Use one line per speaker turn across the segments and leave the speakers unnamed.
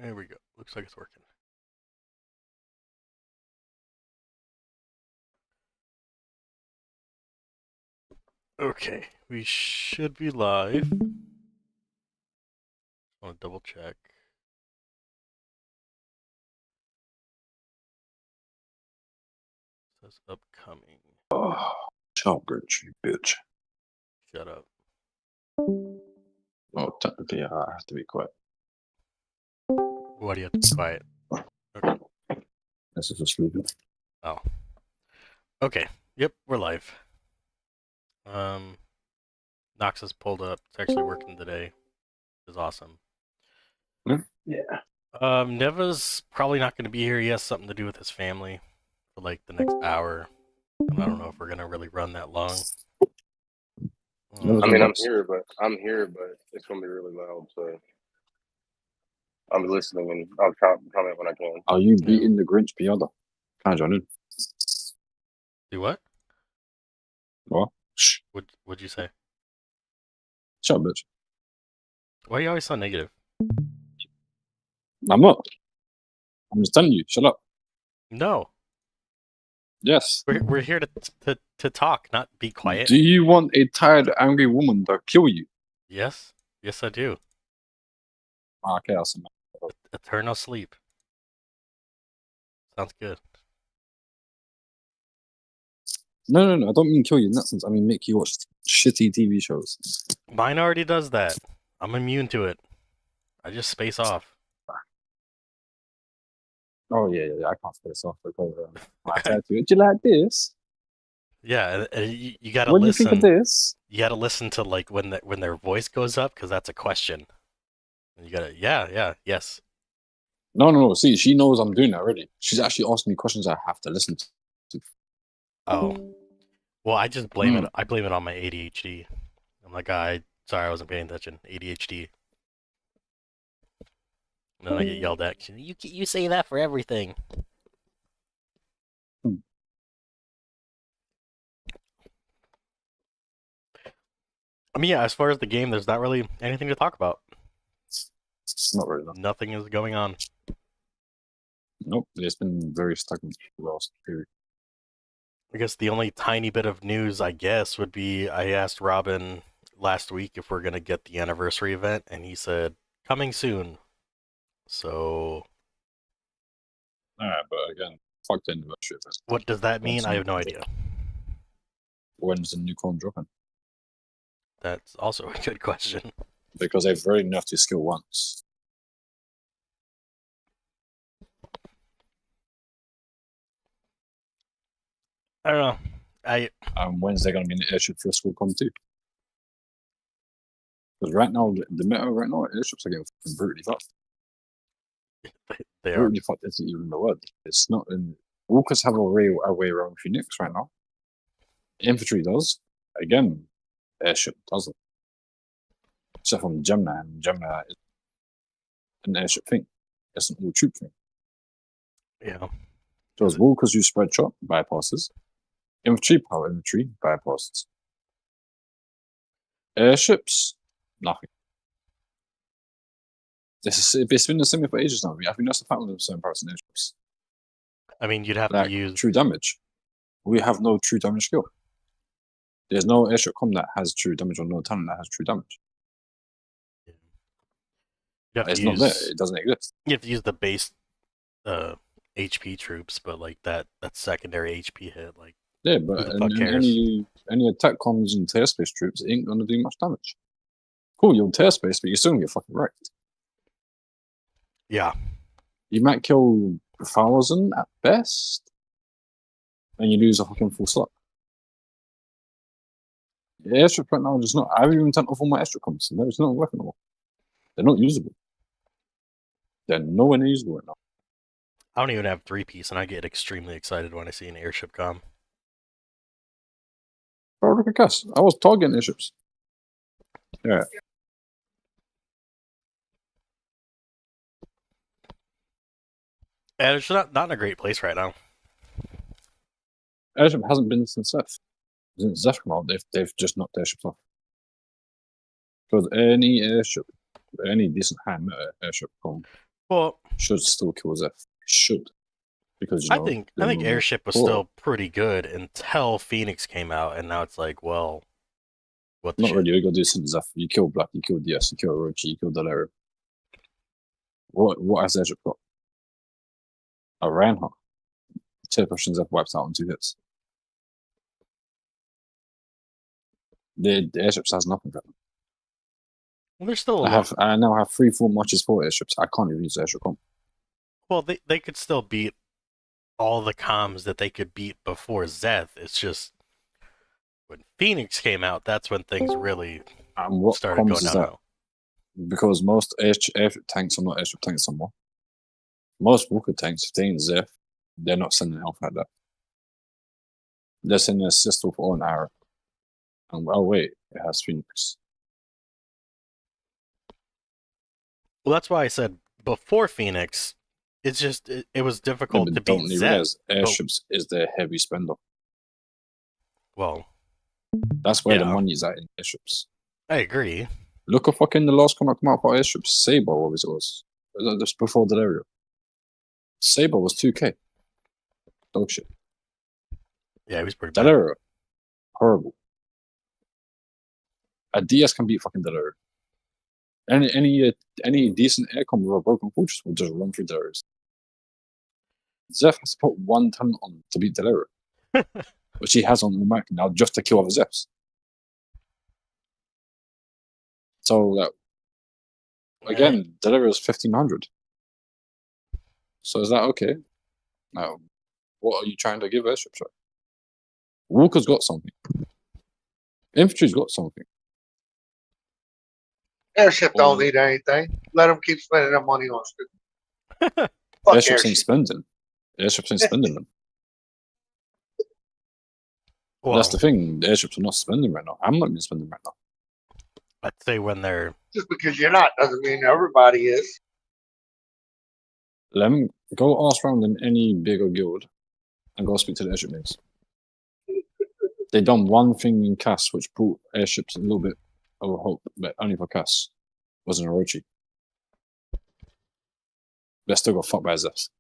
There we go. Looks like it's working. Okay, we should be live. I want to double check. It says upcoming.
Oh, child Grinch, you bitch.
Shut up.
Oh, technically, I have to be quiet.
Why do you have to be quiet? Okay.
This is just sleeping.
Oh. Okay. Yep, we're live. Knox has pulled up. It's actually working today. It's awesome.
Yeah.
Neva's probably not going to be here. He has something to do with his family for like the next hour. And I don't know if we're going to really run that long.
I mean, I'm here, but it's gonna be really loud. So I'm listening and I'll comment when I can.
Are you beating the Grinch beyond? Can I join in?
Do what?
What? Shh.
What'd you say?
Shut up, bitch.
Why are you always so negative?
I'm not. I'm just telling you. Shut up.
No.
Yes.
We're here to talk, not be quiet.
Do you want a tired, angry woman to kill you?
Yes. Yes, I do.
Okay, I'll send that.
Eternal sleep. Sounds good.
No. I don't mean kill you in that sense. I mean make you watch shitty TV shows.
Mine already does that. I'm immune to it. I just space off.
Oh yeah. I can't space off because I said to you. Do you like this?
Yeah, and you gotta
What do you
listen.
think of this?
You gotta listen to like when their voice goes up because that's a question. And you gotta yes.
No. See, she knows I'm doing that already. She's actually asking me questions I have to listen to.
Oh, well, I just blame it. I blame it on my ADHD. I'm like, sorry, I wasn't paying attention. ADHD. And then I get yelled at. You say that for everything. I mean, yeah, as far as the game, there's not really anything to talk about.
Not really. No.
Nothing is going on.
Nope, it's been very stagnant for the last period.
I guess the only tiny bit of news, I guess, would be I asked Robin last week if we're going to get the anniversary event, and he said, coming soon. So...
Alright, but again, fuck the anniversary event.
What does that mean? I have no idea.
When's the new con dropping?
That's also a good question.
Because they've already nerfed your skill once.
I don't know.
When's there going to be an airship for school con too? Because right now, the meta right now, airships are getting brutally fucked.
They are.
Brutally fucked isn't even the word. It's not in... Walkers have a way around Phoenix right now. Infantry does. Again, airship doesn't. Except from Gemini, and Gemini is an airship thing. It's an all-troop thing.
Yeah.
So as walkers use spread shot, bypasses. Infantry, power infantry, bypasses. Airships, nothing. It's been the same for ages now. I think that's the fact of certain parts in airships.
I mean, you'd have to use...
true damage. We have no true damage skill. There's no airship com that has true damage or no talent that has true damage. It's not there. It doesn't exist.
You have to use the base HP troops, but like that secondary HP hit, like...
Yeah, but any attack comms and tear space troops ain't gonna do much damage. Cool, you'll tear space, but you're still gonna get fucking wrecked.
Yeah.
You might kill 1,000 at best, and you lose a fucking full slot. The airstrip right now is not... I haven't even turned off all my airstrip comms. It's not working anymore. They're not usable. They're nowhere near usable right now.
I don't even have 3-piece, and I get extremely excited when I see an airship com.
Oh, look at Cass. I was targeting airships. Yeah.
And it's not in a great place right now.
Airship hasn't been since Zeph. Since Zeph came out, they've just knocked airships off. Because any airship, any decent high meta airship com
Well,
should still kill Zeph. Should. Because,
I think Airship was
cool.
still pretty good until Phoenix came out, and now it's like, well, what the
Not
shit?
really. You gotta do something Zeph. You kill Black, you kill DS, you kill Orochi, you kill Delero. What has Airship got? A Reinhardt. Two questions Zeph wipes out in 2 hits. The airships has nothing for them.
Well, there's still
I now have 3-4 matches for airships. I can't even use airship comp.
Well, they could still beat all the comms that they could beat before Zeth. It's just when Phoenix came out, that's when things really
What
started going downhill.
Because most airship tanks are not airship tanks anymore. Most Walker tanks, if they ain't Zeph, they're not sending Alpha like that. They're sending a assist with all an arrow. And oh wait, it has Phoenix.
Well, that's why I said before Phoenix, it's just it was difficult to beat Zeth.
Airships is their heavy spender.
Well,
that's where the money is at in airships.
I agree.
Look at fucking the last come out for airships. Saber, what was it? Just before Delario. Saber was 2K. Dog shit.
Yeah, he was pretty bad.
Delario, horrible. A DS can beat fucking Delario. Any decent aircom with a broken fortress will just run through Delario. Zeph has to put 1 ton on to beat Delario. Which he has on the Mac now just to kill other Zephs. So, again, Deliver is 1500. So is that okay? Now, what are you trying to give airships? Right? Walker's got something. Infantry's got something.
Airship don't need anything. Let them keep spending their money on stupid.
Airships ain't spending. Airships ain't spending them. Well, that's the thing. The airships are not spending right now. I'm not even spending right now.
I'd say when they're...
Just because you're not doesn't mean everybody is.
Let me go ask around in any bigger guild and go speak to the airship mates. They done one thing in Cass which brought airships a little bit of hope, but only for Cass. Was an Orochi. They still got fucked by Zephs.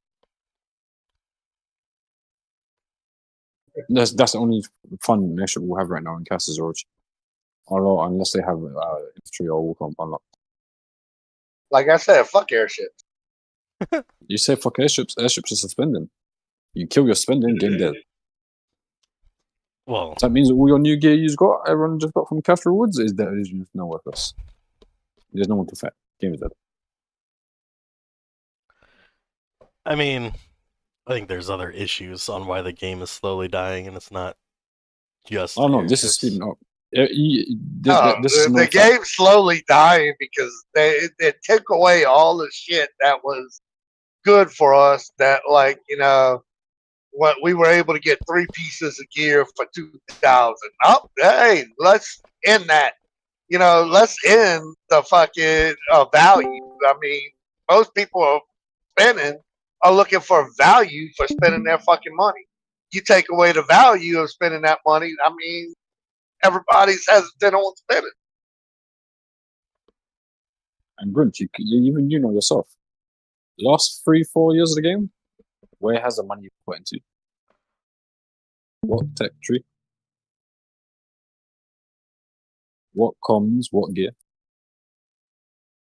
That's the only fun airship we'll have right now in Cass is Orochi. Unless they have infantry or walk on unlocked.
Like I said, fuck airships.
You say fuck airships. Airships are suspending. You kill your spending, game dead.
Well,
so that means all your new gear you've got, everyone just got from Castro Woods, is no worthless. There's no one to fight. Game is dead.
I mean, I think there's other issues on why the game is slowly dying, and it's not just.
Oh no, this is speeding up.
The game's slowly dying because they took away all the shit that was good for us. That, like, you know, what we were able to get 3 pieces of gear for 2,000. Oh, hey, let's end that. You know, let's end the fucking value. I mean, most people are looking for value for spending their fucking money. You take away the value of spending that money, I mean, everybody's hesitant on spending.
And Grunt, even you know yourself. Last 3-4 years of the game, where has the money put into? What tech tree? What comms? What gear?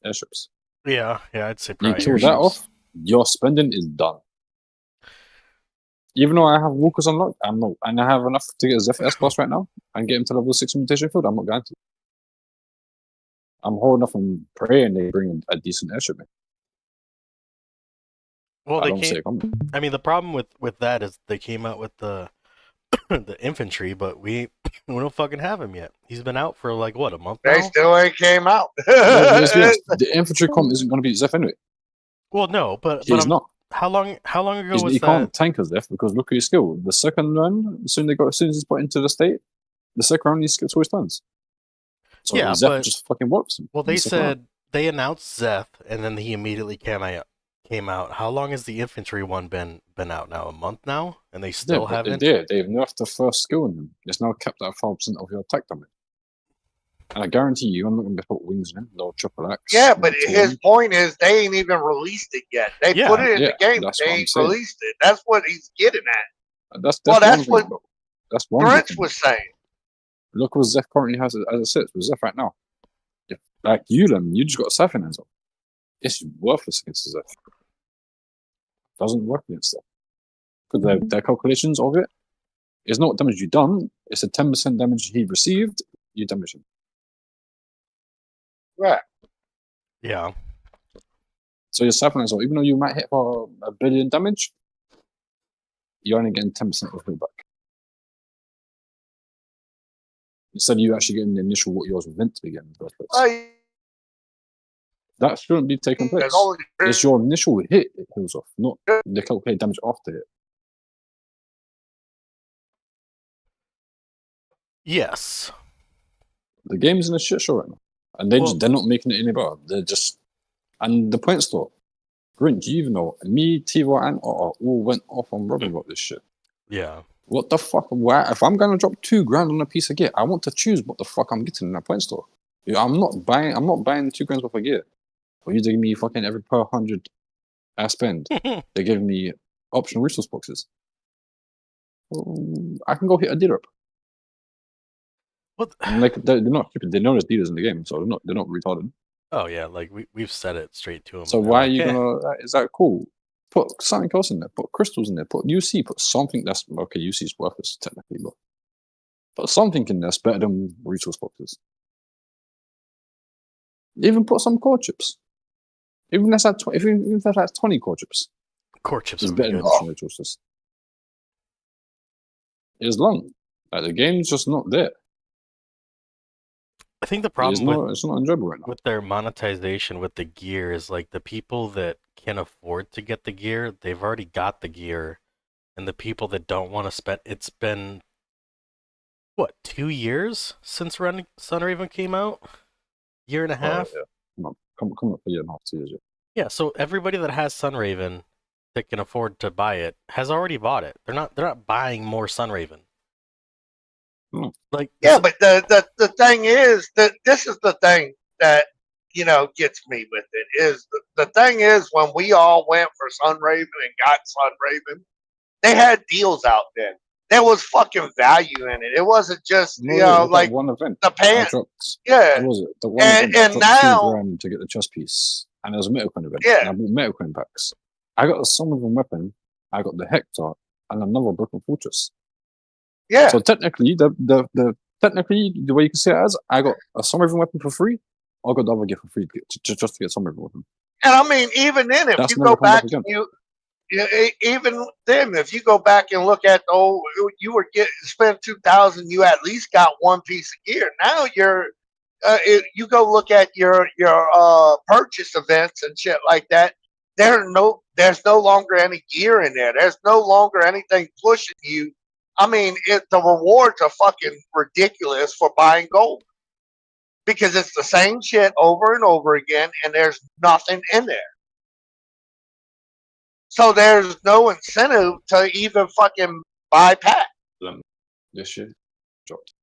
Airships.
Yeah, I'd say probably.
You kill that off, your spending is done. Even though I have walkers unlocked, I'm not, and I have enough to get a Zephyr S-Class right now and get him to level 6 mutation field, I'm not going to. I'm holding off and praying they bring a decent airship in.
Well, they came. I mean, the problem with that is they came out with the the infantry, but we don't fucking have him yet. He's been out for like what, a month now?
They still ain't came out.
The infantry comp isn't going to beat Zeph anyway.
Well, no, but
he's not.
How long ago was that?
He can't tank us Zeph because look at his skill. The second run, as soon as he's put into the state, the second run he skips all his turns. So
yeah,
Zeph just fucking works him.
Well, they said they announced Zeph, and then he immediately came out. How long has the infantry one been out now? A month now, and they still haven't.
They've nerfed the first skill in him. It's now kept at 5% of your attack damage. And I guarantee you, I'm not going to put wings in it. No triple X.
Yeah,
no
but his
Torn.
point is they ain't even released it yet. They
Yeah,
put it in
yeah,
the game, but
that's
they
what I'm
ain't
saying.
released it. That's what he's getting at.
That's
Well,
one
that's
thing.
what
Look, that's one good
Grinch
thing.
was saying.
Look what Zeph currently has as it sits with Zeph right now. If, like Ulam, you just got Zeph in hands up. It's worthless against Zeph. Doesn't work against Zeph. Because their calculations of it is not what damage you done, it's a 10% damage he received, you damage him.
Right.
yeah.
So your Zeph hands up, even though you might hit for 1 billion damage, you're only getting 10% of it back. Instead of you actually getting the initial what yours was meant to be getting in the first place.
Well,
That shouldn't be taking place.
there's only
It's your initial hit it heals off, not the calculated damage after it.
Yes.
The game's in a shit show right now. And they're not making it any better. They're just... And the point store, Grinch, you even know, me, Tivo, and Otter all went off on Robin about this shit.
Yeah.
What the fuck? Why? If I'm going to drop $2,000 on a piece of gear, I want to choose what the fuck I'm getting in that point store. I'm not buying $2,000 worth of gear. For you to give me fucking every per 100 I spend, they're giving me optional resource boxes. I can go hit a dealer up.
What?
And like they're not stupid. They know there's dealers in the game, so they're not retarded.
Oh yeah, like we've said it straight to them.
So why are you gonna? Is that cool? Put something else in there. Put crystals in there. Put UC. Put something that's okay. UC is worthless technically, but put something in there that's better than resource boxes. Even put some core chips. Even if that's 20 core chips.
Core chips
It's
would be
better than
good.
optional resources. It's long. Like the game's just not there.
I think the problem
it's not enjoyable right now.
with their monetization with the gear is like the people that can afford to get the gear, they've already got the gear, and the people that don't want to spend. It's been what, 2 years since Sunraven came out? Year and a half?
Yeah. Come up for a year and a half, 2 years.
Yeah, so everybody that has Sunraven that can afford to buy it has already bought it. They're not buying more Sunraven.
No.
Like
yeah, but the thing is that this is the thing that gets me with it is the thing is when we all went for Sunraven and got Sunraven, they had deals out then. There was fucking value in it. It wasn't just like
one event.
the
pants.
Yeah.
What was it? The one
and,
event
and now
$2,000 to get the chest piece, and there was a Metacoin event.
Yeah.
And I bought Metacoin packs. I got a Sunraven weapon. I got the Hector and another Broken Fortress.
Yeah.
So technically, the way you can see it as, I got a Sunraven weapon for free. I got the other gift for free just to get Sunraven weapon.
And I mean, even then, if you go back, even then, if you go back and look at you were spent 2,000, you at least got one piece of gear. Now you go look at your purchase events and shit like that. There's no longer any gear in there. There's no longer anything pushing you. I mean, the rewards are fucking ridiculous for buying gold because it's the same shit over and over again, and there's nothing in there. So there's no incentive to even fucking buy packs.
This year dropped.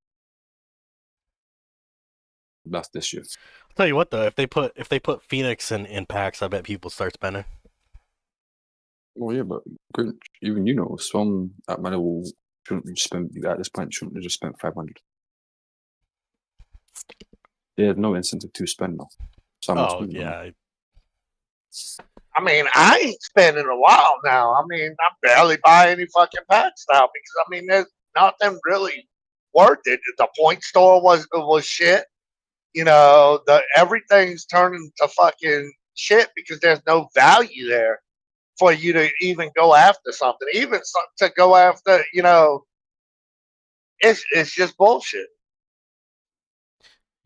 That's this year.
I'll tell you what though, if they put Phoenix in packs, I bet people start spending.
Well, yeah, but even some at my level shouldn't have spent at this point. Shouldn't have just spent 500. There's no incentive to spend now.
So yeah.
I mean, I ain't spending a while now. I mean, I barely buy any fucking packs now because I mean, there's nothing really worth it. The point store was shit. Everything's turning to fucking shit because there's no value there for you to even go after something. Even to go after, it's just bullshit.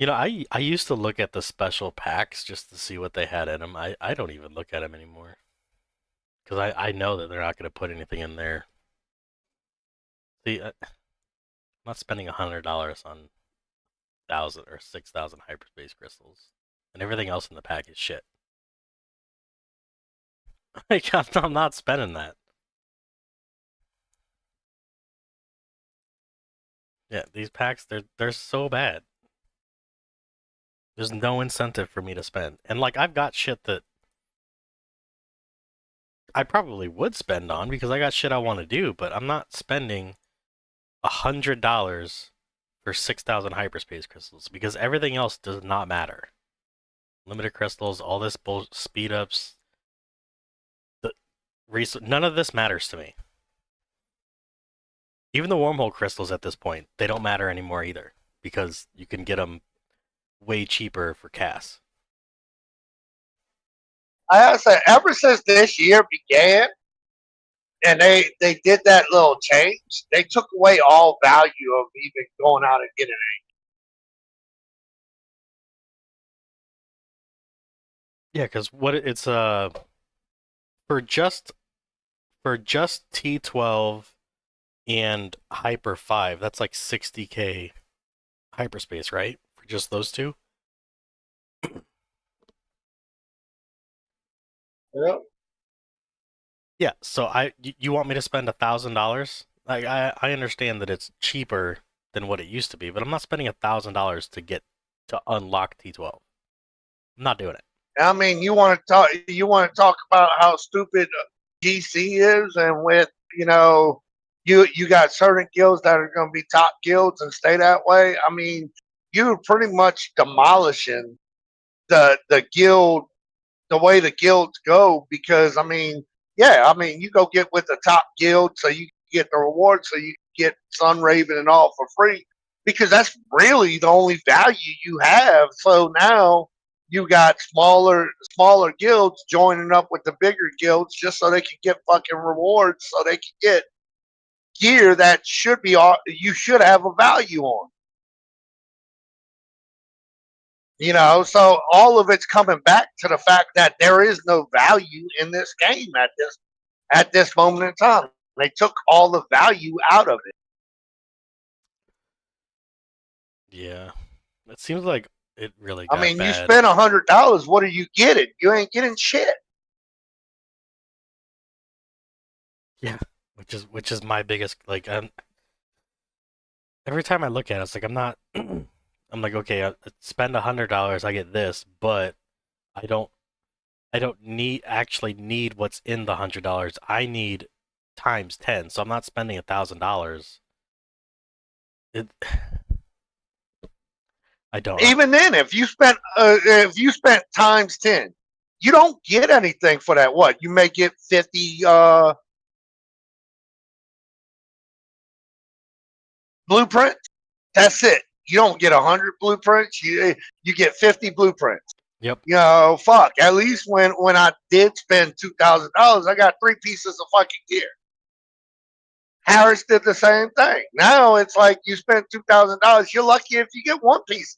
I used to look at the special packs just to see what they had in them. I don't even look at them anymore. Because I know that they're not going to put anything in there. See, I'm not spending $100 on 1,000 or 6,000 hyperspace crystals. And everything else in the pack is shit. Like, I'm not spending that. Yeah, these packs, they're so bad. There's no incentive for me to spend. And like I've got shit that I probably would spend on because I got shit I want to do, but I'm not spending $100 for 6,000 hyperspace crystals because everything else does not matter. Limited crystals, all this speed ups, none of this matters to me. Even the wormhole crystals at this point, they don't matter anymore either because you can get them way cheaper for Cass.
I have to say, ever since this year began, and they did that little change, they took away all value of even going out and getting it.
Yeah, because what it's for just T12 and Hyper 5, that's like 60k hyperspace, right? For just those two.
Yep.
Yeah, so you want me to spend $1,000? Like I understand that it's cheaper than what it used to be, but I'm not spending $1,000 to unlock T12. I'm not doing it.
I mean, you want to talk about how stupid GC is, and with you got certain guilds that are going to be top guilds and stay that way. I mean, you're pretty much demolishing the guild, the way the guilds go, because I mean, you go get with the top guild so you get the rewards, so you get Sun Raven and all for free, because that's really the only value you have. So now you got smaller guilds joining up with the bigger guilds just so they can get fucking rewards, so they can get gear that you should have a value on. So all of it's coming back to the fact that there is no value in this game at this moment in time. They took all the value out of it.
Yeah, it seems like it really got
I mean, you
bad.
spend $100. What are you getting? You ain't getting shit.
Yeah, which is my biggest like. Every time I look at it, it's like I'm not. I'm like, okay, I spend $100, I get this, but I don't actually need what's in the $100. I need times 10, so I'm not spending $1,000. I don't.
Even then, if you spent times 10, you don't get anything for that. What, you may get 50 blueprints. That's it. You don't get 100 blueprints. You get 50 blueprints.
Yep.
Fuck. At least when I did spend $2,000, I got 3 pieces of fucking gear. Harris did the same thing. Now it's like you spent $2,000. You're lucky if you get 1 piece.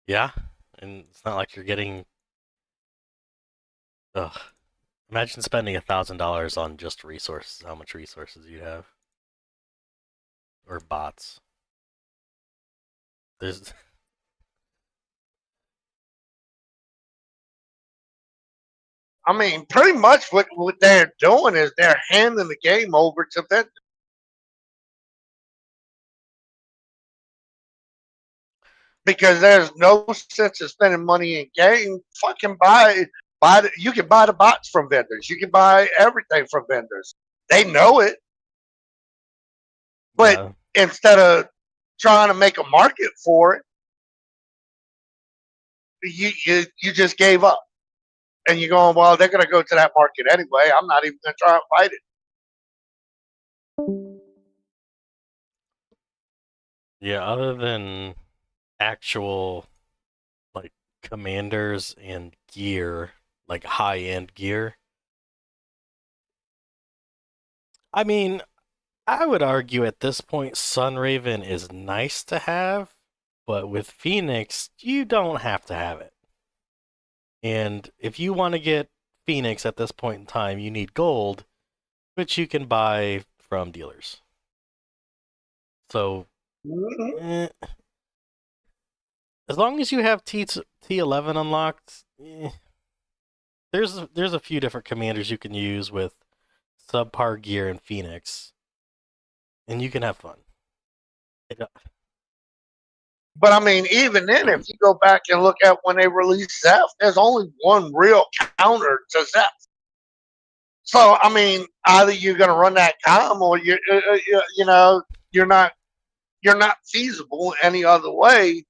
Yeah, and it's not like you're getting. Ugh. Imagine spending $1,000 on just resources. How much resources you have, or bots. There's.
I mean, pretty much what they're doing is they're handing the game over to vendors. Because there's no sense of spending money in game. Fucking you can buy the bots from vendors. You can buy everything from vendors. They know it. But instead of trying to make a market for it, you just gave up. And you're going, well, they're going to go to that market anyway. I'm not even going to try and fight it.
Yeah, other than actual like commanders and gear, like high-end gear. I mean, I would argue at this point Sunraven is nice to have, but with Phoenix, you don't have to have it. And if you want to get Phoenix at this point in time, you need gold, which you can buy from dealers. So, as long as you have T11 unlocked, there's a few different commanders you can use with subpar gear and Phoenix, and you can have fun.
But I mean, even then, if you go back and look at when they released Zeph, there's only one real counter to Zeph. So I mean, either you're going to run that com, or you're not feasible any other way.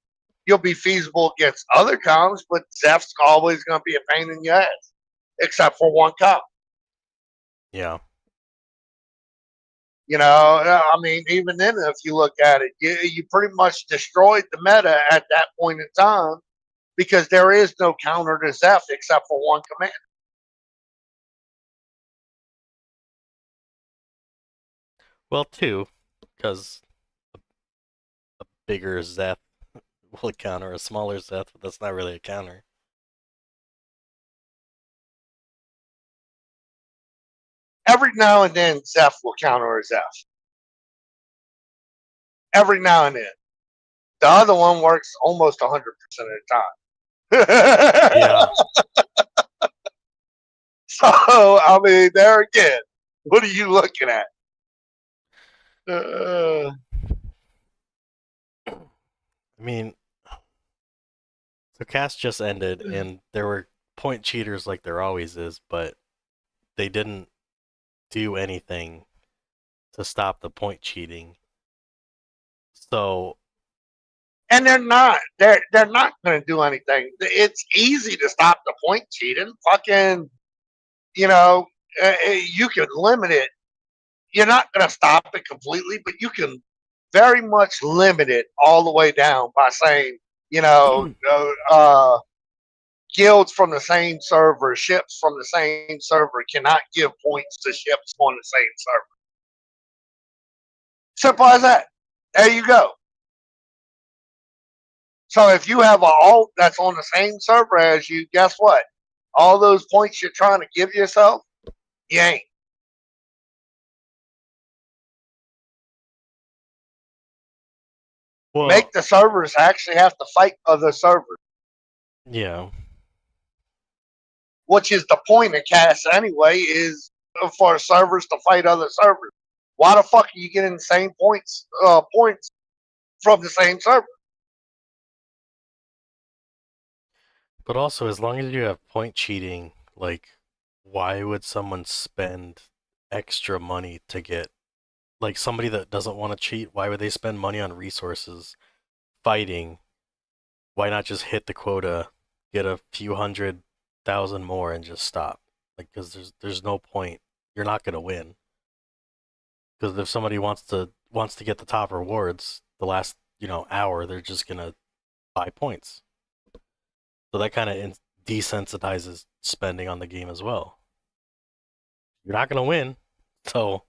You'll be feasible against other comms, but Zeph's always going to be a pain in your ass, except for one com.
Yeah.
I mean, even then, if you look at it, you pretty much destroyed the meta at that point in time because there is no counter to Zeph except for one command.
Well, two, because a bigger Zeth will counter a smaller Zeth, but that's not really a counter.
Every now and then, Zeph will counter a Zeph. Every now and then. The other one works almost 100% of the time.
Yeah.
So, I mean, there again, what are you looking at?
I mean, so cast just ended, and there were point cheaters like there always is, but they didn't do anything to stop the point cheating. So,
and they're not going to do anything. It's easy to stop the point cheating. Fucking, you can limit it. You're not going to stop it completely, but you can very much limit it all the way down by saying, guilds from the same server, ships from the same server cannot give points to ships on the same server. Simple as that. There you go. So if you have an alt that's on the same server as you, guess what? All those points you're trying to give yourself, you ain't. Well, make the servers actually have to fight other servers.
Yeah.
Which is the point of cast anyway, is for servers to fight other servers. Why the fuck are you getting the same points from the same server?
But also, as long as you have point cheating, like, why would someone spend extra money to get, like, somebody that doesn't want to cheat, why would they spend money on resources fighting? Why not just hit the quota, get a few 100,000 more, and just stop? Like, because there's no point. You're not gonna win. Because if somebody wants to get the top rewards, the last hour, they're just gonna buy points. So that kind of desensitizes spending on the game as well. You're not gonna win, so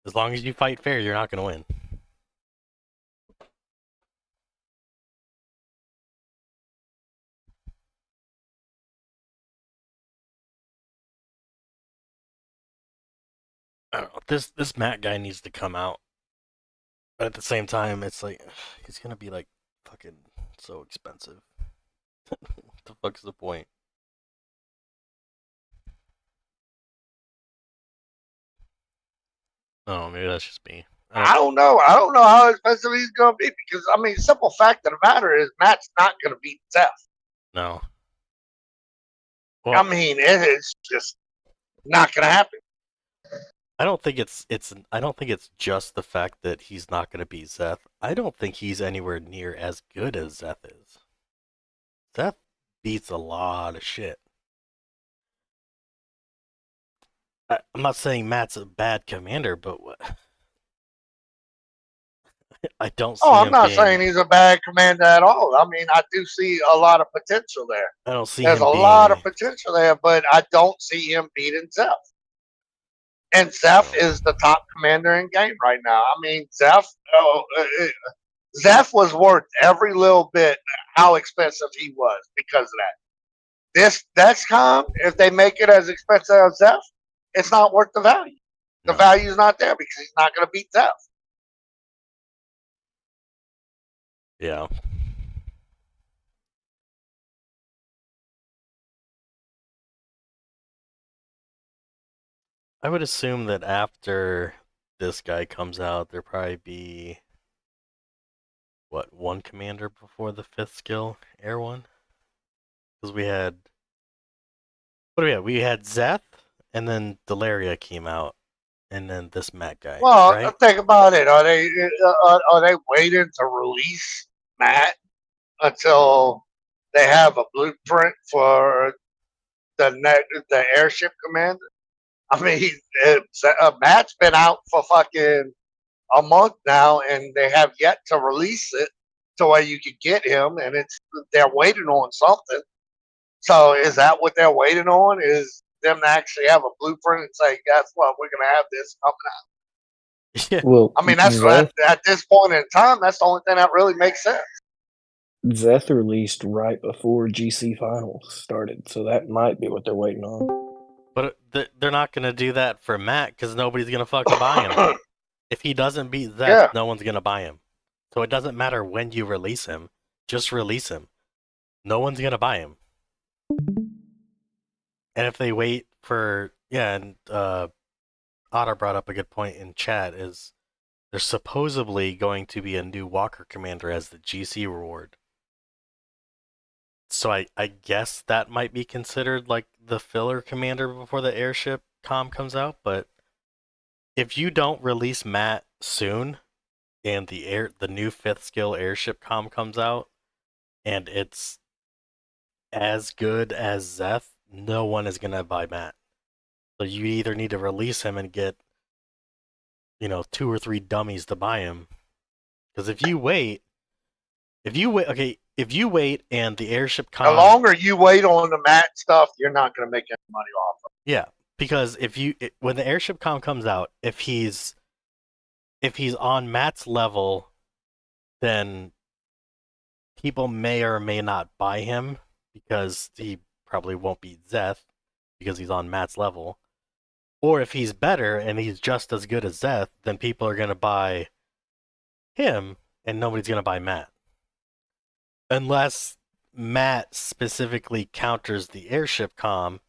as long as you fight fair, you're not gonna win. I don't know. This Matt guy needs to come out. But at the same time, it's like he's gonna be like fucking so expensive. What the fuck's the point? Oh, maybe that's just me.
I don't know. I don't know how expensive he's gonna be because I mean, simple fact of the matter is Matt's not gonna beat Zeph.
No.
Well, I mean, it's just not gonna happen.
I don't think it's just the fact that he's not going to beat Zeth. I don't think he's anywhere near as good as Zeth is. Zeth beats a lot of shit. I'm not saying Matt's a bad commander, but what? I don't see
I'm not saying he's a bad commander at all. I mean, I do see a lot of potential there.
I don't see
There's
him
a lot of potential there, but I don't see him beating Zeph. And Zeph is the top commander in game right now. I mean, Zeph was worth every little bit how expensive he was because of that. This Dexcom, if they make it as expensive as Zeph, it's not worth the value. The value's not there because he's not going to beat Zeph.
Yeah. I would assume that after this guy comes out, there'll probably be what, one commander before the 5th skill, Air one? Because we had... What do we have? We had Zeth, and then Delaria came out, and then this Matt guy,
Well,
right?
think about it. Are they waiting to release Matt until they have a blueprint for the airship commander? I mean, Matt's been out for fucking a month now, and they have yet to release it to where you could get him, and they're waiting on something. So is that what they're waiting on? Is them to actually have a blueprint and say, guess what, we're gonna have this coming out?
Yeah.
Well,
I mean, that's
Zeth,
at this point in time, that's the only thing that really makes sense.
Zeth released right before GC finals started, so that might be what they're waiting on.
But they're not going to do that for Matt because nobody's going to fucking buy him. If he doesn't beat Zeth,
Yeah.
no one's going to buy him. So it doesn't matter when you release him. Just release him. No one's going to buy him. And if they wait for... Yeah, and Otter brought up a good point in chat, is there's supposedly going to be a new Walker Commander as the GC reward. So I guess that might be considered like the filler commander before the airship comm comes out, but if you don't release Matt soon and the new 5th skill airship comm comes out and it's as good as Zeth, no one is gonna buy Matt. So you either need to release him and get 2 or 3 dummies to buy him. Because if you wait and the airship
The
comm...
longer you wait on the Matt stuff, you're not going to make any money off of it.
Yeah, because when the airship comm comes out, if he's on Matt's level, then people may or may not buy him because he probably won't beat Zeth because he's on Matt's level. Or if he's better and he's just as good as Zeth, then people are going to buy him and nobody's going to buy Matt. Unless Matt specifically counters the airship comm,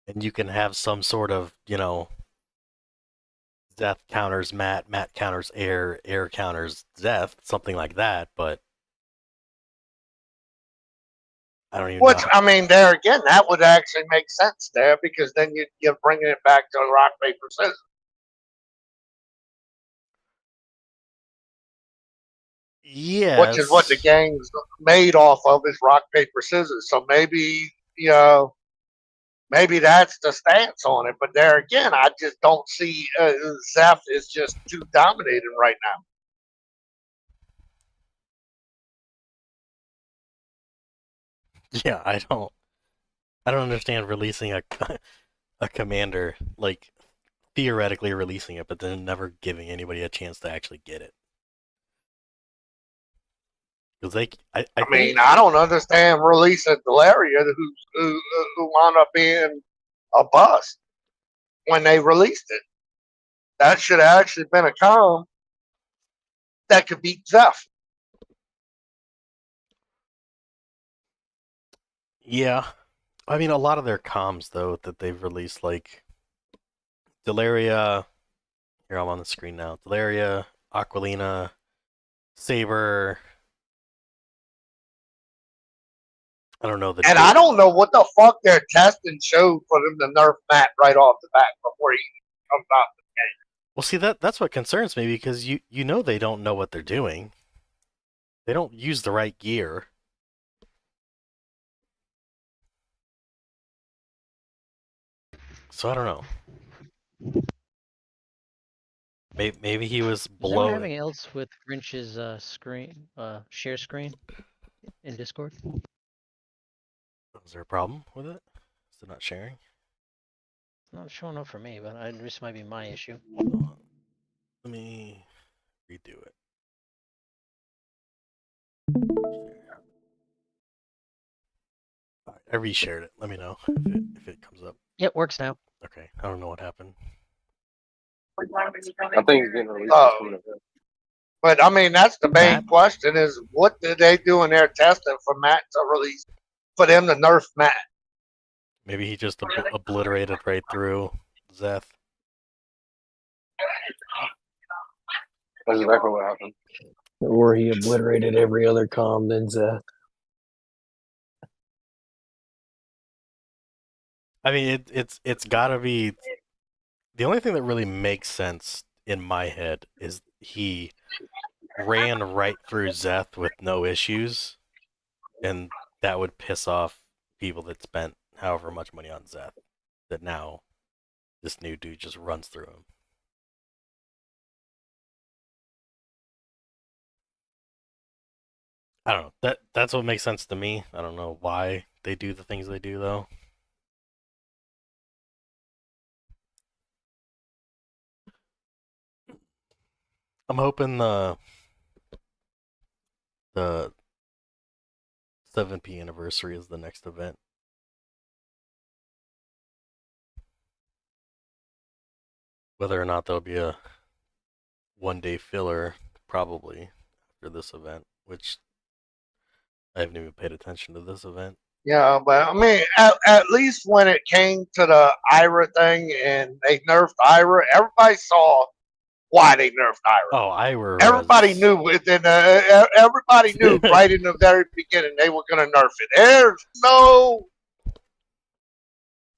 and you can have some sort of, Zeth counters Matt, Matt counters Air, Air counters Zeth, something like that, but I don't even know.
Which, I mean, there again, that would actually make sense there, because then you're bringing it back to rock, paper, scissors.
Yes.
Which is what the game's made off of, is rock, paper, scissors. So maybe, maybe that's the stance on it. But there again, I just don't see Zeph is just too dominating right now.
Yeah, I don't understand releasing a commander, like theoretically releasing it, but then never giving anybody a chance to actually get it. Because I
mean, I don't understand releasing Delaria, who wound up being a bust when they released it. That should have actually been a comm that could beat Zeph.
Yeah. I mean, a lot of their comms, though, that they've released, like Delaria, here I'm on the screen now, Delaria, Aquilina, Saber, I don't know.
I don't know what the fuck their testing showed for them to nerf Matt right off the bat before he comes out the game.
Well, see, that's what concerns me, because you know they don't know what they're doing. They don't use the right gear. So I don't know. Maybe he was below.
Is there anything else with Grinch's screen, share screen in Discord?
Is there a problem with it? Is it not sharing?
It's not showing up for me, but this might be my issue.
Hold on. Let me redo it. All right, I reshared it. Let me know if it comes up.
Yep, works now.
Okay, I don't know what happened.
I think he's getting released.
But I mean, that's the main question: is what did they do in their testing for Matt to release, for them to nerf Matt?
Maybe he just obliterated right through Zeth.
That's exactly what happened.
Or he obliterated every other comm than Zeth.
I mean, it's gotta be the only thing that really makes sense in my head is he ran right through Zeth with no issues, and that would piss off people that spent however much money on Zeth. That now this new dude just runs through him. I don't know. That's what makes sense to me. I don't know why they do the things they do though. I'm hoping the 7P anniversary is the next event. Whether or not there'll be a 1-day filler, probably after this event, which I haven't even paid attention to this event.
Yeah, but I mean, at least when it came to the Ira thing and they nerfed Ira, everybody saw why they nerfed Ira.
Oh, Ira.
Everybody knew within everybody knew right in the very beginning they were gonna nerf it. There's no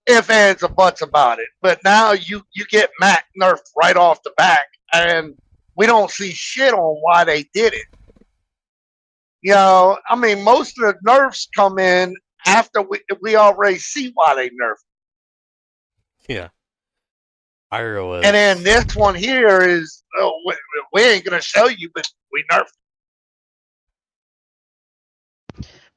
ifs, ands, or buts about it. But now you get Mac nerfed right off the back, and we don't see shit on why they did it. You know, I mean, most of the nerfs come in after we already see why they nerfed.
Yeah. Ira was.
And then this one here is, we ain't gonna show you, but we nerfed.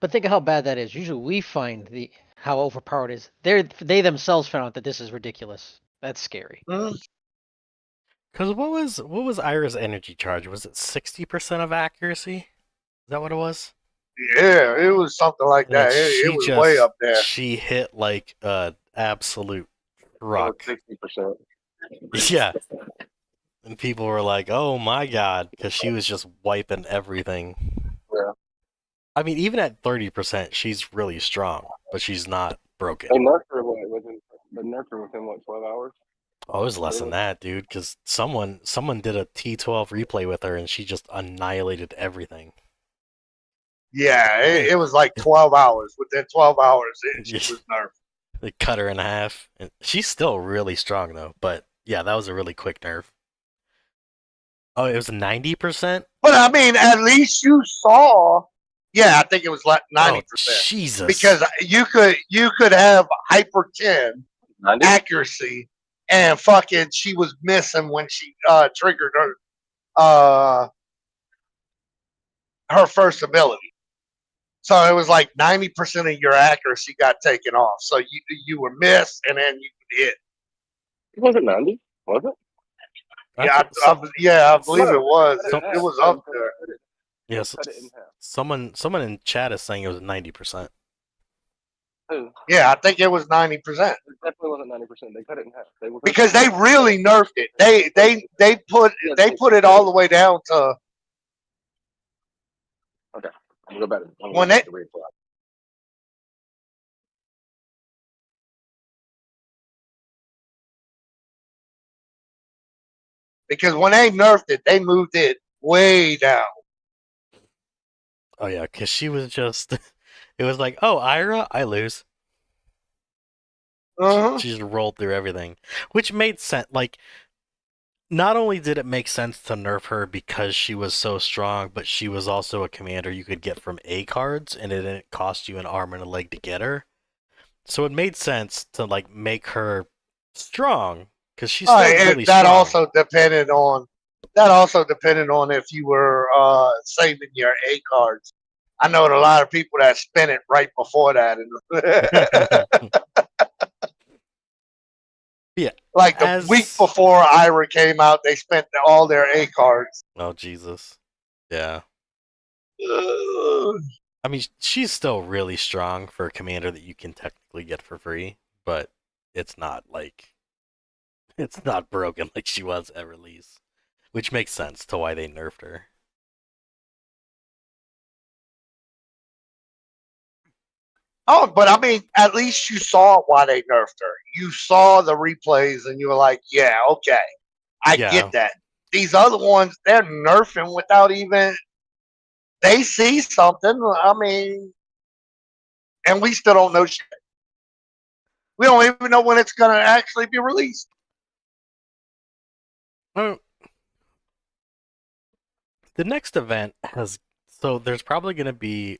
But think of how bad that is. Usually we find how overpowered it is. They themselves found out that this is ridiculous. That's scary.
Because what was Ira's energy charge? Was it 60% of accuracy? Is that what it was?
Yeah, it was something like that. It was way up there.
She hit like an absolute truck.
60%.
Yeah. And people were like, "Oh my god," because she was just wiping everything.
Yeah.
I mean, even at 30%, she's really strong, but she's not broken.
They nerfed her within what, 12 hours?
Oh, it was less than that, dude. Because someone did a T12 replay with her, and she just annihilated everything.
Yeah, it was like 12 hours. Within 12 hours, she was nerfed.
They cut her in half. And she's still really strong, though. But yeah, that was a really quick nerf. Oh, it was 90%?
But I mean, at least you saw. Yeah, I think it was like 90%.
Oh, Jesus.
Because you could have hyper 10
90?
accuracy, and fucking she was missing when she triggered her first ability. So it was like 90% of your accuracy got taken off. So you were missed, and then you could hit.
It wasn't 90, was it?
I believe it was. It was up there.
Yes. Someone in chat is saying it was 90%.
Yeah, I think it was 90%.
It definitely wasn't 90%. They cut it in half.
Because they really nerfed it. They put it all the way down to.
Okay, I'm gonna go back.
When they. Because when they nerfed it, they moved it way down.
Oh yeah, because she was just, it was like, oh, Ira, I lose. She just rolled through everything, which made sense. Like, not only did it make sense to nerf her because she was so strong, but she was also a commander you could get from A cards, and it didn't cost you an arm and a leg to get her. So it made sense to like make her strong because she's still really strong.
Also depended on if you were saving your A cards. I know a lot of people that spent it right before that.
Yeah.
Like the week before Ira came out, they spent all their A cards.
Oh, Jesus. Yeah. I mean, she's still really strong for a commander that you can technically get for free, but it's not broken like she was at release, which makes sense to why they nerfed her.
Oh, but I mean, at least you saw why they nerfed her. You saw the replays and you were like, yeah, okay, I get that. These other ones, they're nerfing without even they see something. I mean, and we still don't know shit. We don't even know when it's going to actually be released.
Well, the next event has, so there's probably going to be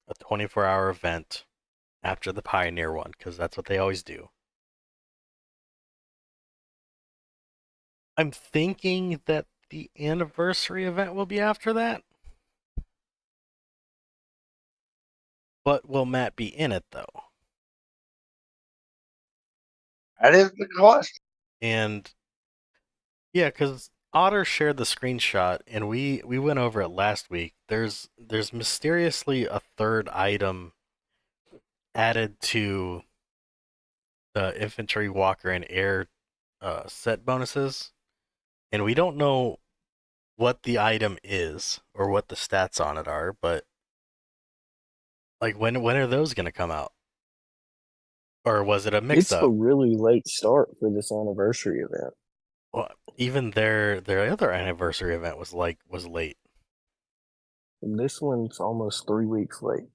a 24-hour event after the Pioneer one, because that's what they always do. I'm thinking that the anniversary event will be after that. But will Matt be in it, though?
That is the question.
And yeah, because Otter shared the screenshot, and we went over it last week. There's mysteriously a third item added to the infantry, walker, and air set bonuses, and we don't know what the item is or what the stats on it are. But like, when are those gonna come out? Or was it a
It's a
mix-up?
really late start for this anniversary event.
Well, even their other anniversary event was late.
And this one's almost 3 weeks late.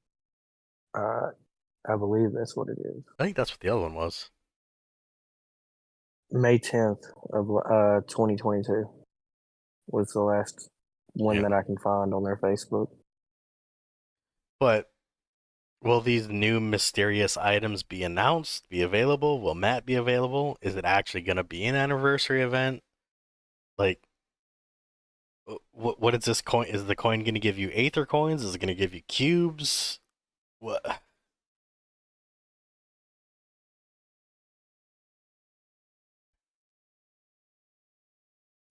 I believe that's what it is.
I think that's what the other one was.
May 10th of 2022 was the last one
Yeah.
that I can find on their Facebook.
But will these new mysterious items be announced, be available? Will Matt be available? Is it actually going to be an anniversary event? Like, what is this coin? Is the coin going to give you Aether coins? Is it going to give you cubes? What?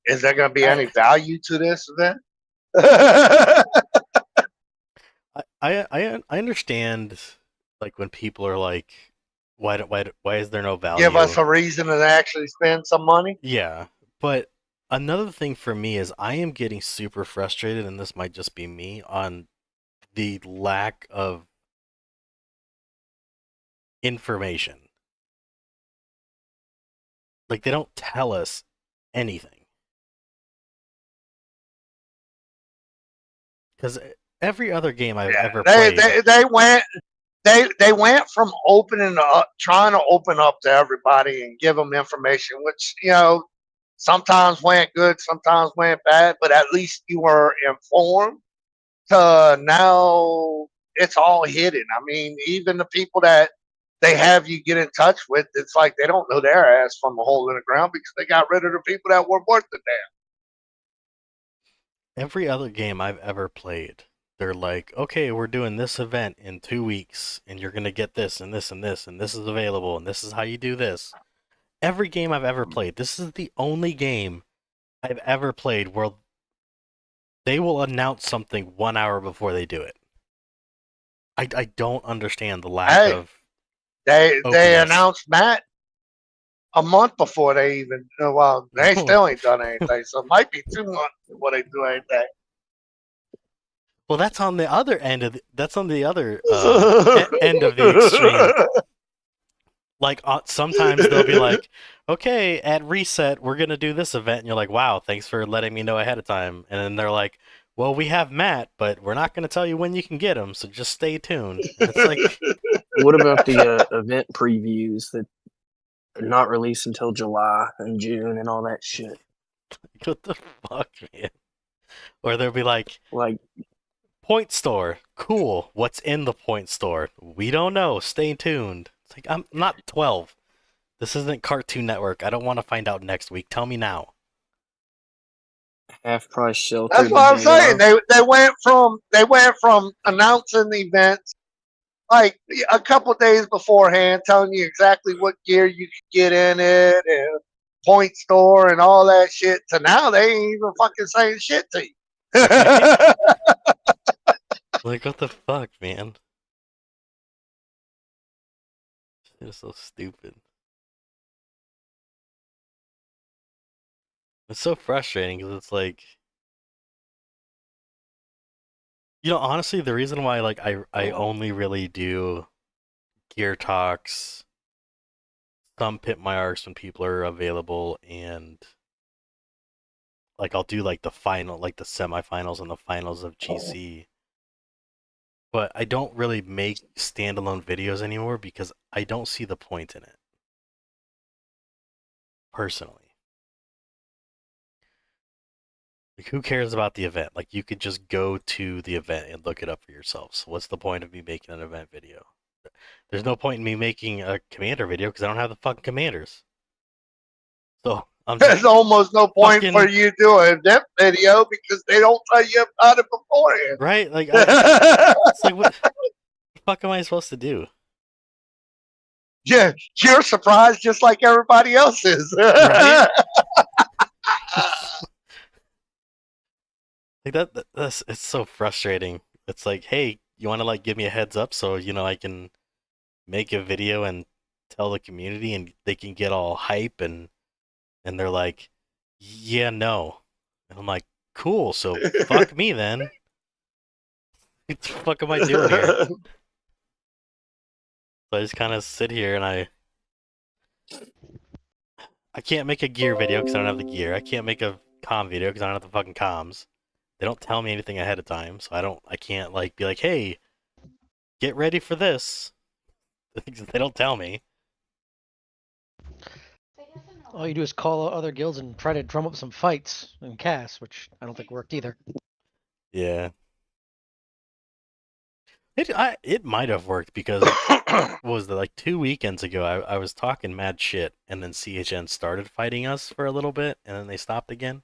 Is there going to be any value to this event?
I understand, like, when people are like, why is there no value?
Give us a reason to actually spend some money.
Yeah, but another thing for me is I am getting super frustrated, and this might just be me, on the lack of information. Like, they don't tell us anything. Because every other game I've ever played,
they went from opening up, trying to open up to everybody and give them information, which, you know, sometimes went good, sometimes went bad, but at least you were informed. To now, it's all hidden. I mean, even the people that they have you get in touch with, it's like they don't know their ass from a hole in the ground because they got rid of the people that were worth the damn.
every other game I've ever played, they're like, okay, we're doing this event in 2 weeks, and you're gonna get this and this and this, and this is available, and this is how you do this. Every game I've ever played, this is the only game I've ever played where they will announce something 1 hour before they do it. I don't understand the lack of.
They
openness.
announced Matt a month before they even. Well, they still ain't done anything, so it might be 2 months before they do anything.
Well, that's on the other end of that's on the other end of the extreme. Like, sometimes they'll be like, okay, at reset, we're going to do this event. And you're like, wow, thanks for letting me know ahead of time. And then they're like, well, we have Matt, but we're not going to tell you when you can get him, so just stay tuned. And it's like,
what about the event previews that are not released until July and June and all that shit?
What the fuck, man? Or they'll be like, point store, cool. What's in the point store? We don't know. Stay tuned. It's like, I'm not 12. This isn't Cartoon Network. I don't want to find out next week. Tell me now.
Half price shelter.
That's what I'm saying. They went from announcing the events like a couple of days beforehand, telling you exactly what gear you could get in it and point store and all that shit, to now they ain't even fucking saying shit to you.
Like, what the fuck, man? It's so stupid. It's so frustrating because it's like, you know, honestly, the reason why, like, I only really do gear talks, some pit my arcs when people are available, and like I'll do like the final, like the semifinals and the finals of GC but I don't really make standalone videos anymore because I don't see the point in it. Personally. Like, who cares about the event? Like, you could just go to the event and look it up for yourself. So what's the point of me making an event video? There's no point in me making a commander video because I don't have the fucking commanders. So I'm just
There's almost no point
fucking-
for you doing that video because they don't tell you about it beforehand.
right. Like, it's like what the fuck am I supposed to do?
Yeah, you're surprised just like everybody else is.
Right? Like that's it's so frustrating. It's like, hey, you want to like give me a heads up so I can make a video and tell the community and they can get all hype and they're like, yeah, no, and I'm like, cool, so fuck me then. What the fuck am I doing here? So I just kind of sit here and I can't make a gear video because I don't have the gear. I can't make a comm video because I don't have the fucking comms. They don't tell me anything ahead of time, so I can't like be like, hey, get ready for this. They don't tell me.
All you do is call out other guilds and try to drum up some fights in CAS, which I don't think worked either.
Yeah. It might have worked because what was it, like 2 weekends ago I was talking mad shit and then CHN started fighting us for a little bit and then they stopped again.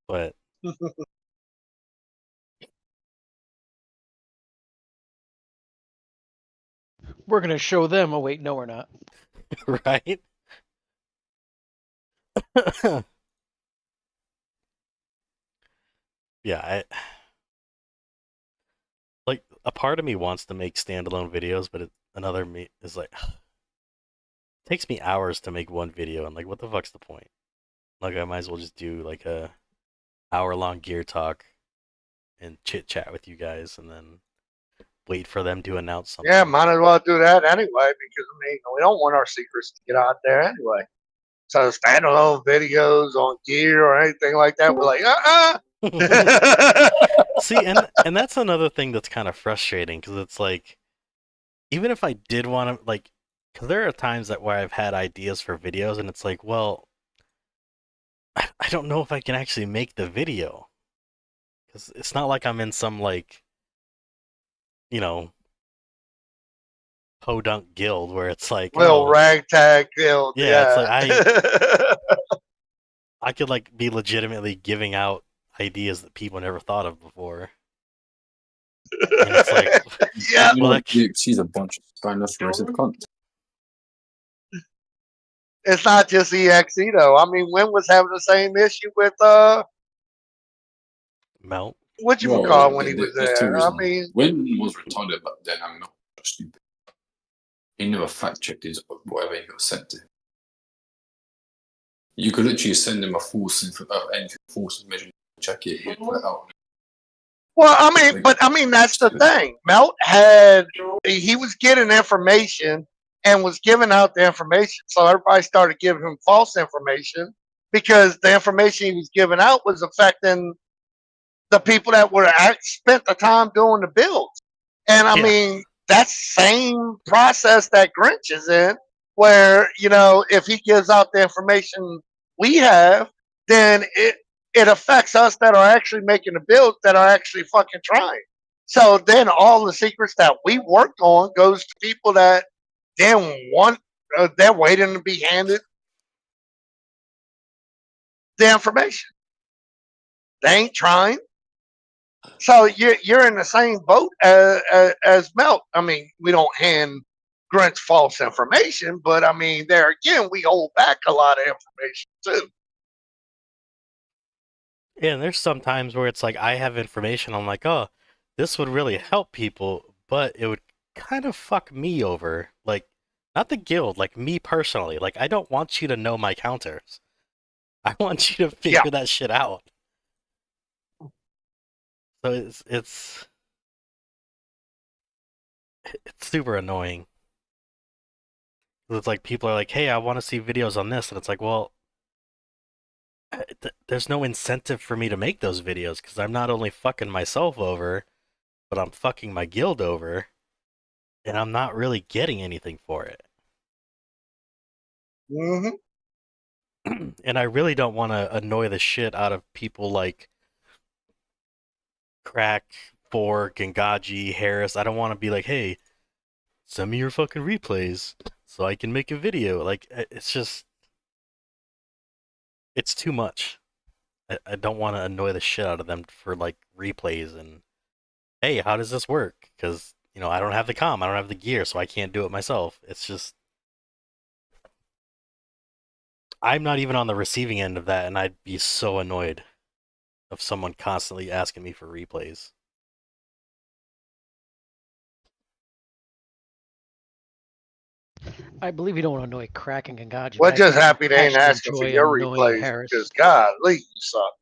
But
We're gonna show them. Oh wait, no, we're not.
right? Yeah, like a part of me wants to make standalone videos, but another me is like it takes me hours to make one video and like what the fuck's the point? Like I might as well just do like a hour-long gear talk and chit chat with you guys and then wait for them to announce something.
Yeah, might as well do that anyway because we don't want our secrets to get out there anyway. So standalone videos on gear or anything like that, we're like,
See, and that's another thing that's kind of frustrating because it's like, even if I did want to like, because there are times where I've had ideas for videos and it's like, well, I don't know if I can actually make the video because it's not like I'm in some like, podunk guild where it's like,
ragtag guild.
Yeah,
It's
like I could like be legitimately giving out ideas that people never thought of before. And it's like,
yeah.
well,
She's a bunch of spineless racist cunts.
It's not just EXE though. I mean, Win was having the same issue with
Melt.
what you would call when he was there. I mean,
when he was retarded back then, I'm not stupid. He never fact checked his whatever he got sent to. You could literally send him a false information, check it, he'd put it out.
well, I mean, that's the thing. Melt he was getting information and was giving out the information, so everybody started giving him false information because the information he was giving out was affecting the people that spent the time doing the builds. And I mean, that same process that Grinch is in, where if he gives out the information we have, then it affects us that are actually making the builds that are actually fucking trying. So then all the secrets that we worked on goes to people that then they're waiting to be handed the information. They ain't trying. So you're in the same boat as Melt. I mean, we don't hand Grinch false information, but I mean, there again, we hold back a lot of information too.
Yeah, and there's some times where it's like I have information, I'm like, oh, this would really help people, but it would kind of fuck me over. Like, not the guild, like me personally. Like, I don't want you to know my counters. I want you to figure that shit out. So it's super annoying. It's like people are like, hey, I want to see videos on this, and it's like, well, there's no incentive for me to make those videos because I'm not only fucking myself over, but I'm fucking my guild over, and I'm not really getting anything for it.
Mm-hmm.
And I really don't want to annoy the shit out of people like Crack, Fork, Gengaji, Harris. I don't want to be like, hey, send me your fucking replays so I can make a video. Like, it's just, it's too much. I don't want to annoy the shit out of them for like replays and, hey, how does this work? Because, you know, I don't have the I don't have the gear, so I can't do it myself. It's just, I'm not even on the receiving end of that, and I'd be so annoyed of someone constantly asking me for replays.
I believe you don't want to annoy Crack and Gengaji.
We're
But I
just
think you
happy they ain't
actually
asking for
enjoy
your
annoying
replays
Harris.
because golly, you suck.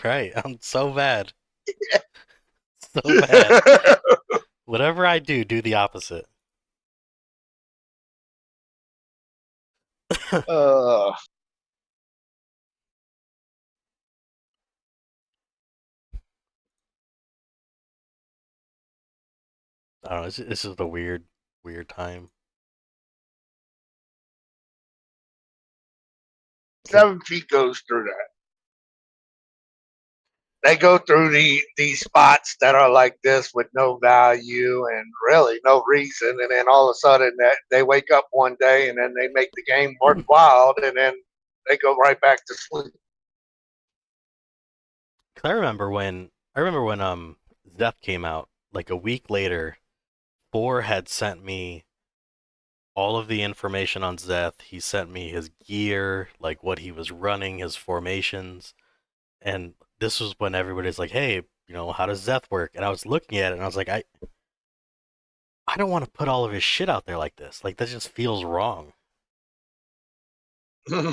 Right? I'm so bad. So bad. Whatever I do the opposite.
uh,
I don't know. It's just a weird time.
7 feet goes through that. They go through these spots that are like this with no value and really no reason, and then all of a sudden that they wake up one day and then they make the game worthwhile, and then they go right back to sleep.
Cause I remember when Zeth came out, like a week later, Four had sent me all of the information on Zeth. He sent me his gear, like what he was running, his formations, and this was when everybody's like, "Hey, you know, how does Zeth work?" And I was looking at it, and I was like, I don't want to put all of his shit out there like this. Like that just feels wrong. So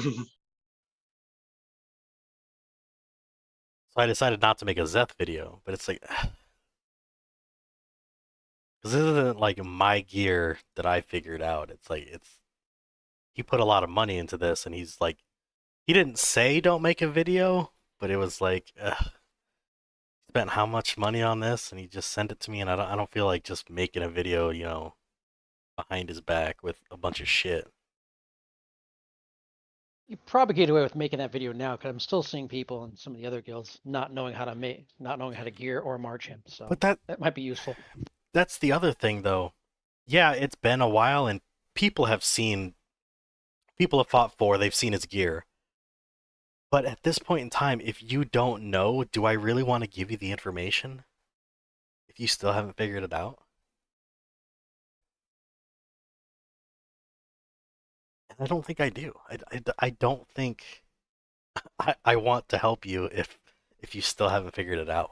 I decided not to make a Zeth video, but it's like, because this isn't like my gear that I figured out. It's like he put a lot of money into this, and he's like, he didn't say don't make a video, but it was like, spent how much money on this, and he just sent it to me, and I don't feel like just making a video, you know, behind his back with a bunch of shit.
You probably get away with making that video now because I'm still seeing people in some of the other guilds not knowing how to gear or march him. So
But
that might be useful.
that's the other thing, though. Yeah, it's been a while, and people have fought for, they've seen his gear. But at this point in time, if you don't know, do I really want to give you the information? If you still haven't figured it out? And I don't think I do. I don't think I want to help you if you still haven't figured it out.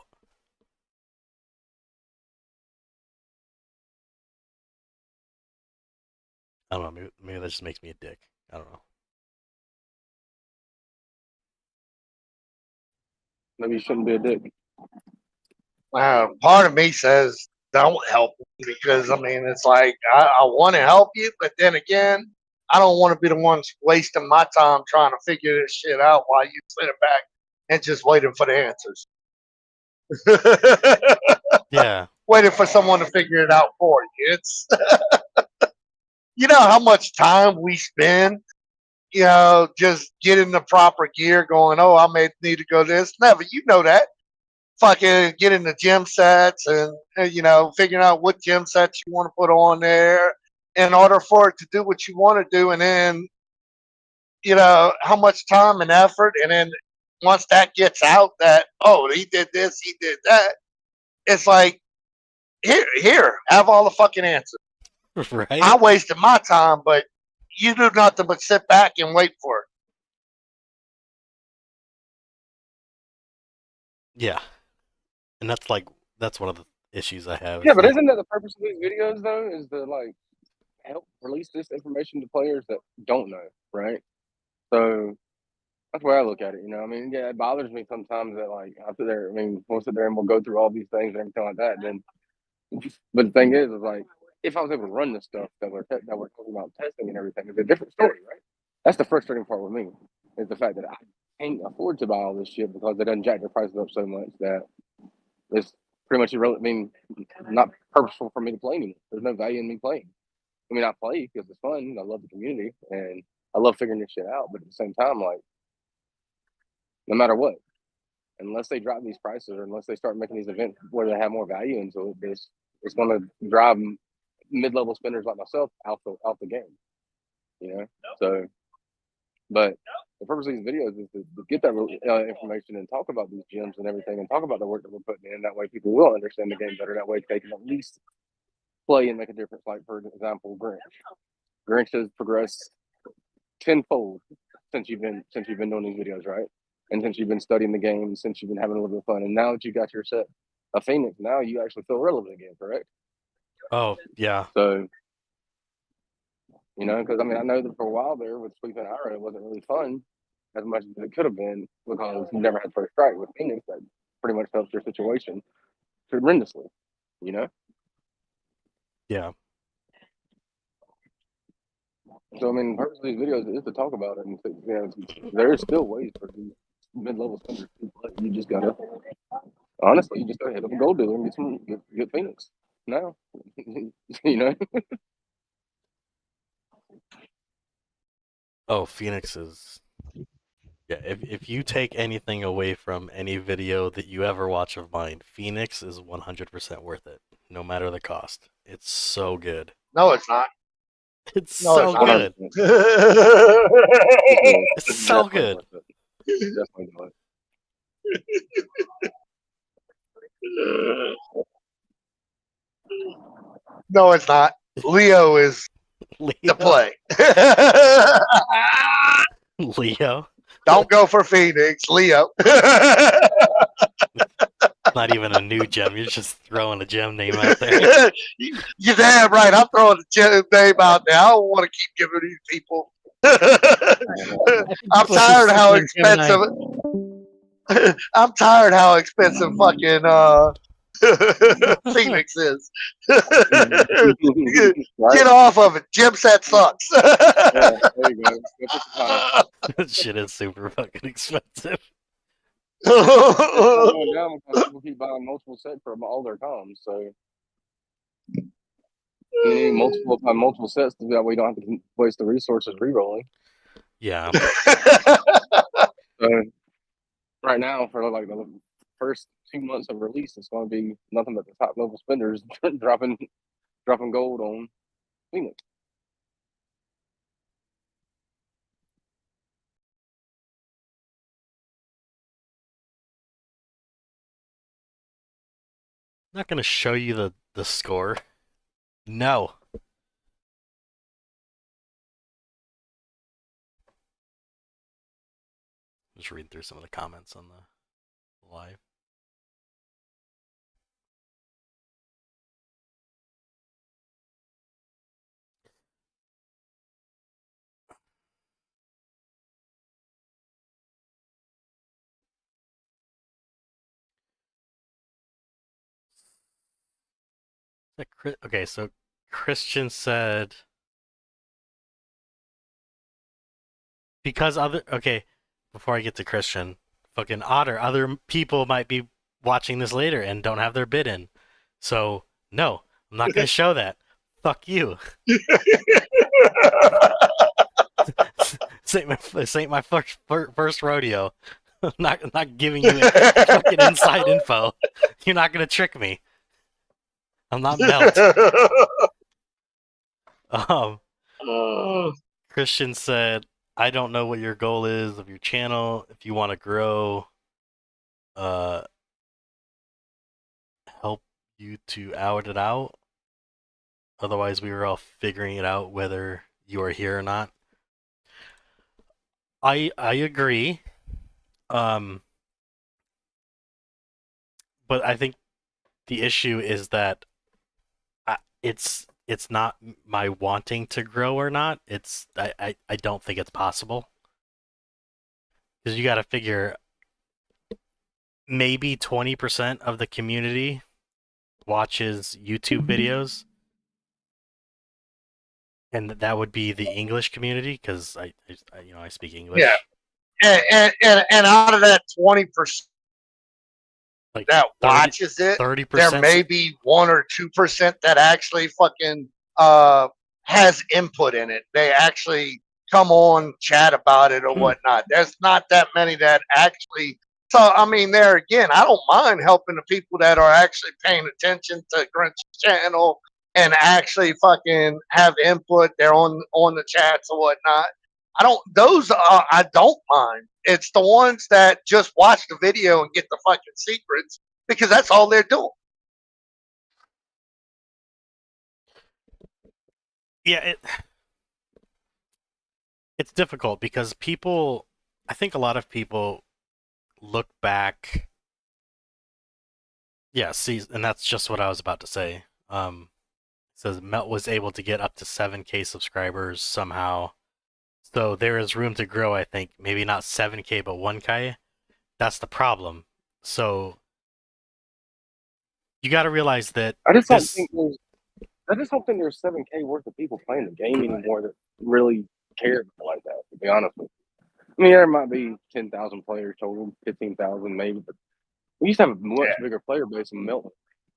I don't know, maybe that just makes me a dick. I don't know.
Maybe you shouldn't be a dick.
Part of me says don't help because I mean it's like I want to help you, but then again, I don't want to be the one wasting my time trying to figure this shit out while you sitting back and just waiting for the answers.
Yeah.
Waiting for someone to figure it out for you. It's you know how much time we spend, you know, just getting the proper gear, going, oh, I may need to go this. Never, you know that. Fucking getting the gym sets and you know, figuring out what gym sets you want to put on there in order for it to do what you want to do, and then you know how much time and effort, and then once that gets out that oh he did this, he did that, it's like here, have all the fucking answers.
Right?
I wasted my time, but you do nothing but sit back and wait for it.
Yeah. And that's one of the issues I have.
Yeah,
It's
but
like,
isn't that the purpose of these videos though? Is to like help release this information to players that don't know, right? So that's where I look at it. You know, I mean, yeah, it bothers me sometimes that like I sit there. I mean, we'll sit there and we'll go through all these things and everything like that. Then, but the thing is like, if I was able to run the stuff that we're talking about testing and everything, it's a different story, right? That's the frustrating part with me is the fact that I can't afford to buy all this shit because they done jack their prices up so much that it's pretty much irrelevant. I mean, not purposeful for me to play anymore. There's no value in me playing. I mean, I play because it's fun. I love the community and I love figuring this shit out. But at the same time, like, no matter what, unless they drop these prices or unless they start making these events where they have more value into it, it's going to drive mid-level spenders like myself out the game. You know, so. But the purpose of these videos is to get that information and talk about these gyms and everything, and talk about the work that we're putting in. That way, people will understand the game better. That way, they can at least play and make a difference. Like for example, Grinch. Grinch has progressed tenfold since you've been doing these videos, right? And since you've been studying the game, since you've been having a little bit of fun, and now that you got your set of Phoenix, now you actually feel relevant again, correct?
Oh yeah.
So, you know, because I mean, I know that for a while there with Sweep and Ira, it wasn't really fun as much as it could have been because you never had first strike. With Phoenix, that pretty much helps your situation tremendously, you know?
Yeah.
So, I mean, the purpose of these videos is to talk about it. And, you know, there's still ways for these mid-level spenders to play. You just got to, honestly, you just got to hit up a gold dealer and get Phoenix now, you know?
Oh, Phoenix is. Yeah, if you take anything away from any video that you ever watch of mine, Phoenix is 100% worth it, no matter the cost. It's so good.
No, it's not.
It's
No,
so
it's not.
good. It's so good.
Definitely do it.
No, it's not. Leo is the
Leo.
play.
Leo.
Don't go for Phoenix, Leo.
Not even a new gem. You're just throwing a gem name out there.
You're damn right. I'm throwing the gem name out there. I don't want to keep giving these people. I'm tired of how expensive. I'm tired how expensive fucking Phoenix is. Get off of it. Gym set sucks.
Yeah, there you go.
That shit is super fucking expensive.
Going down because people keep buying multiple sets from all their comms, so you need multiple sets so that way you don't have to waste the resources re-rolling.
Yeah.
So right now, for like the first 2 months of release, it's going to be nothing but the top level spenders dropping gold on Phoenix.
I'm not gonna show you the score. No. Just reading through some of the comments on the live. Okay, so Christian said because before I get to Christian, fucking other people might be watching this later and don't have their bid in. So no, I'm not gonna show that. Fuck you. This ain't my first rodeo. I'm not giving you fucking inside info. You're not gonna trick me. I'm not Melt. Christian said, I don't know what your goal is of your channel. If you want to grow, help you to out it out. Otherwise, we were all figuring it out whether you are here or not. I agree. But I think the issue is that it's not my wanting to grow or not. I don't think it's possible. Because you got to figure maybe 20% of the community watches YouTube videos. And that would be the English community because I speak English.
Yeah. And out of that 20%,
Like
that watches it.
30%.
There may be 1 or 2% that actually fucking has input in it. They actually come on, chat about it or whatnot. There's not that many that actually. So I mean, there again, I don't mind helping the people that are actually paying attention to Grinch's channel and actually fucking have input. They're on the chats or whatnot. I don't mind. It's the ones that just watch the video and get the fucking secrets because that's all they're doing.
Yeah, it's difficult because people, I think a lot of people look back. Yeah, see, and that's just what I was about to say. It says Melt was able to get up to 7K subscribers somehow. So there is room to grow, I think. Maybe not 7K, but 1K. That's the problem. So you got to realize that
I just don't think there's 7K worth of people playing the game anymore that really care like that. To be honest with you, I mean there might be 10,000 players total, 15,000 maybe, but we used to have a much bigger player base in Milton.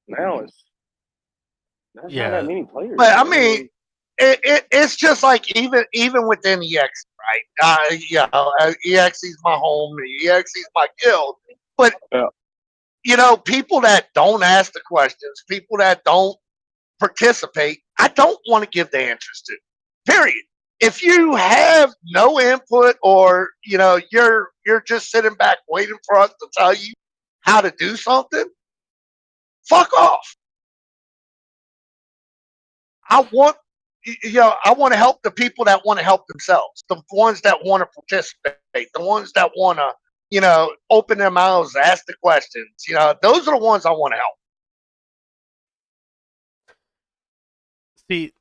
Now there's not that many players.
But I mean, it's just like even within EXE, right? EXE is my home, EXE is my guild, but people that don't ask the questions, people that don't participate, I don't want to give the answers to. Period. If you have no input, or you're just sitting back waiting for us to tell you how to do something, fuck off. I want to help the people that want to help themselves, the ones that want to participate, the ones that want to, open their mouths, ask the questions. Those are the ones I want to help.
See,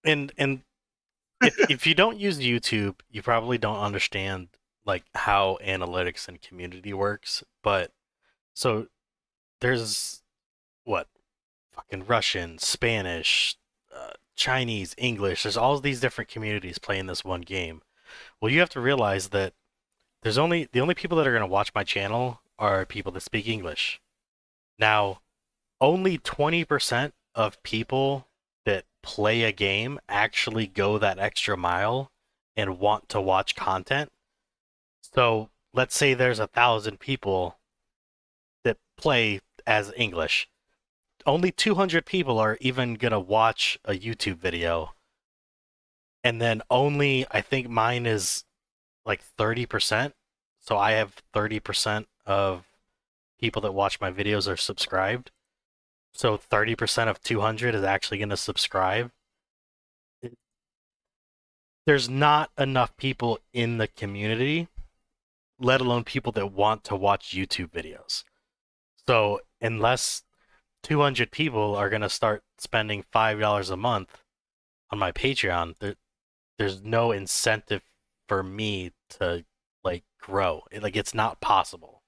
and if you don't use YouTube, you probably don't understand like how analytics and community works. But so there's fucking Russian, Spanish, Chinese, English. There's all these different communities playing this one game. Well, you have to realize that the only people that are gonna watch my channel are people that speak English. Now, only 20% of people that play a game actually go that extra mile and want to watch content. So let's say there's 1,000 people that play as English. Only 200 people are even gonna watch a YouTube video. And then only, I think mine is like 30%. So I have 30% of people that watch my videos are subscribed. So 30% of 200 is actually going to subscribe. There's not enough people in the community, let alone people that want to watch YouTube videos. So unless 200 people are going to start spending $5 a month on my Patreon, there's no incentive for me to grow. It's not possible,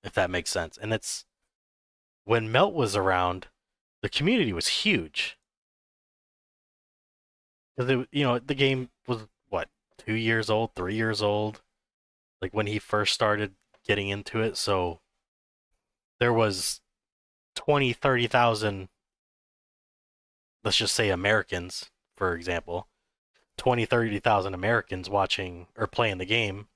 if that makes sense. And it's when Melt was around, the community was huge. Because the game was 2 years old, 3 years old, like when he first started getting into it. So there was 20, 30,000, let's just say Americans, for example, 20, 30,000 Americans watching or playing the game.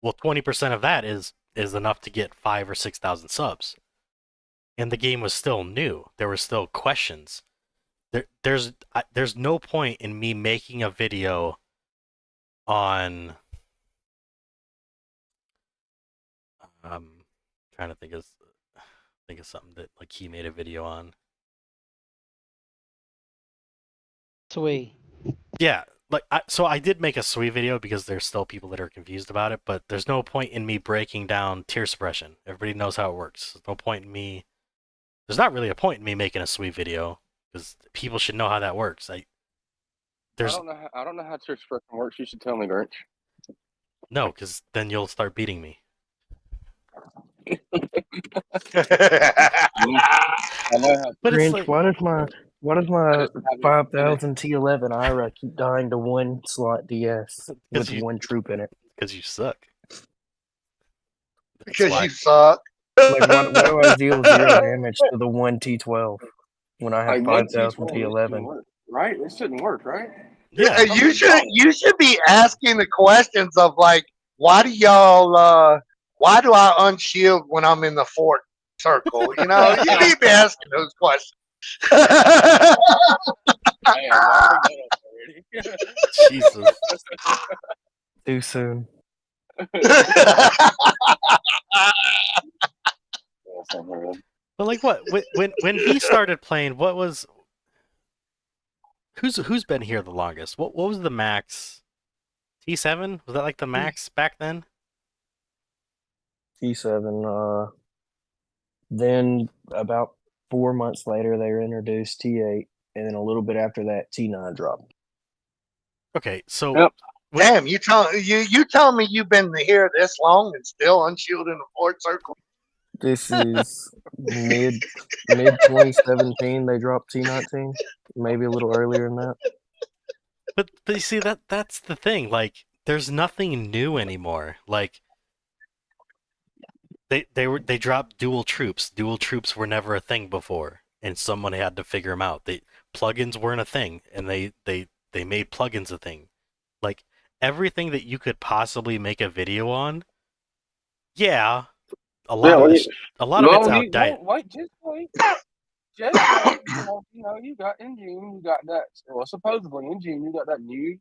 Well, 20% of that is enough to get 5,000 or 6,000 subs. And the game was still new. There were still questions. There's no point in me making a video on trying to think of something that he made a video on.
Sui.
Yeah, so I did make a Sui video because there's still people that are confused about it, but there's no point in me breaking down tier suppression. Everybody knows how it works. There's no point in me. There's not really a point in me making a Sui video because people should know how that works. I don't
know how tier suppression works. You should tell me, Grinch.
No, because then you'll start beating me.
I know how.
But
Grinch,
it's
why does my 5,000 T11 IRA keep dying to one slot DS with one troop in it?
Because you suck.
Because you suck.
Like, why do I deal 0 damage to the 1 T12 when I have
Like one
5,000
T12, this shouldn't
T11?
work, right? It shouldn't work, right?
Yeah.
You should be asking the questions of like, why do y'all why do I unshield when I'm in the fort circle? You know, you need to be asking those questions.
Man, y'all bring that up already.
Jesus.
Too soon.
But like, what? When he started playing, what was? Who's been here the longest? What was the max? T7? Was that like the max back then?
T7. Then about 4 months later, they were introduced T8, and then a little bit after that, T9 dropped.
Okay, so
Yep.
Damn, you telling me you've been here this long and still unshielded in the fort circle?
This is mid 2017. They dropped T19, maybe a little earlier than that.
but you see that's the thing. Like, there's nothing new anymore. Like, they dropped dual troops. Dual troops were never a thing before, and someone had to figure them out. Plugins weren't a thing, and they made plugins a thing. Like, everything that you could possibly make a video on, yeah, a lot of it's outdated.
Wait, just wait. Just wait. You got in June, you got that. Well, supposedly in June, you got that new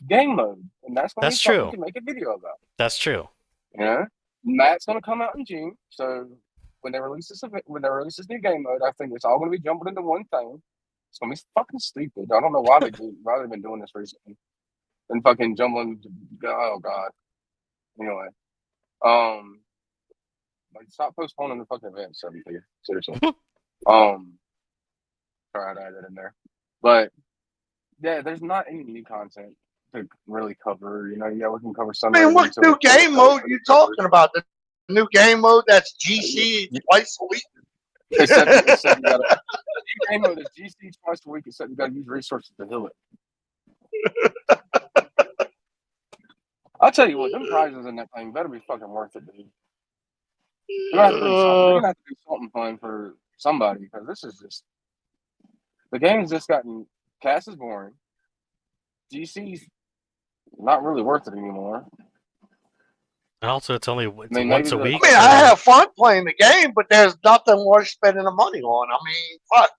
game mode, and that's going to be
That's
something
true.
you can make a video about.
That's true.
Yeah, Matt's going to come out in June, so when they release this new game mode, I think it's all going to be jumbled into one thing. It's going to be fucking stupid. I don't know why they've been doing this recently. And fucking jumbling. Oh god. Anyway, like stop postponing the fucking event, seriously. Sorry, I added that in there, but yeah, there's not any new content to really cover. You know, yeah, we can cover some.
I mean, what new game mode you talking about? The new game mode that's GC twice a week?
Except you gotta, new game mode is GC twice a week, except you gotta use resources to heal it. I'll tell you what, them prizes in that thing better be fucking worth it, dude. They're gonna have to do something fun for somebody, because this is just the game's just gotten. Cass is boring. GC's not really worth it anymore.
And also, it's only once a
maybe
week.
I mean, I have fun playing the game, but there's nothing worth spending the money on. I mean, fuck.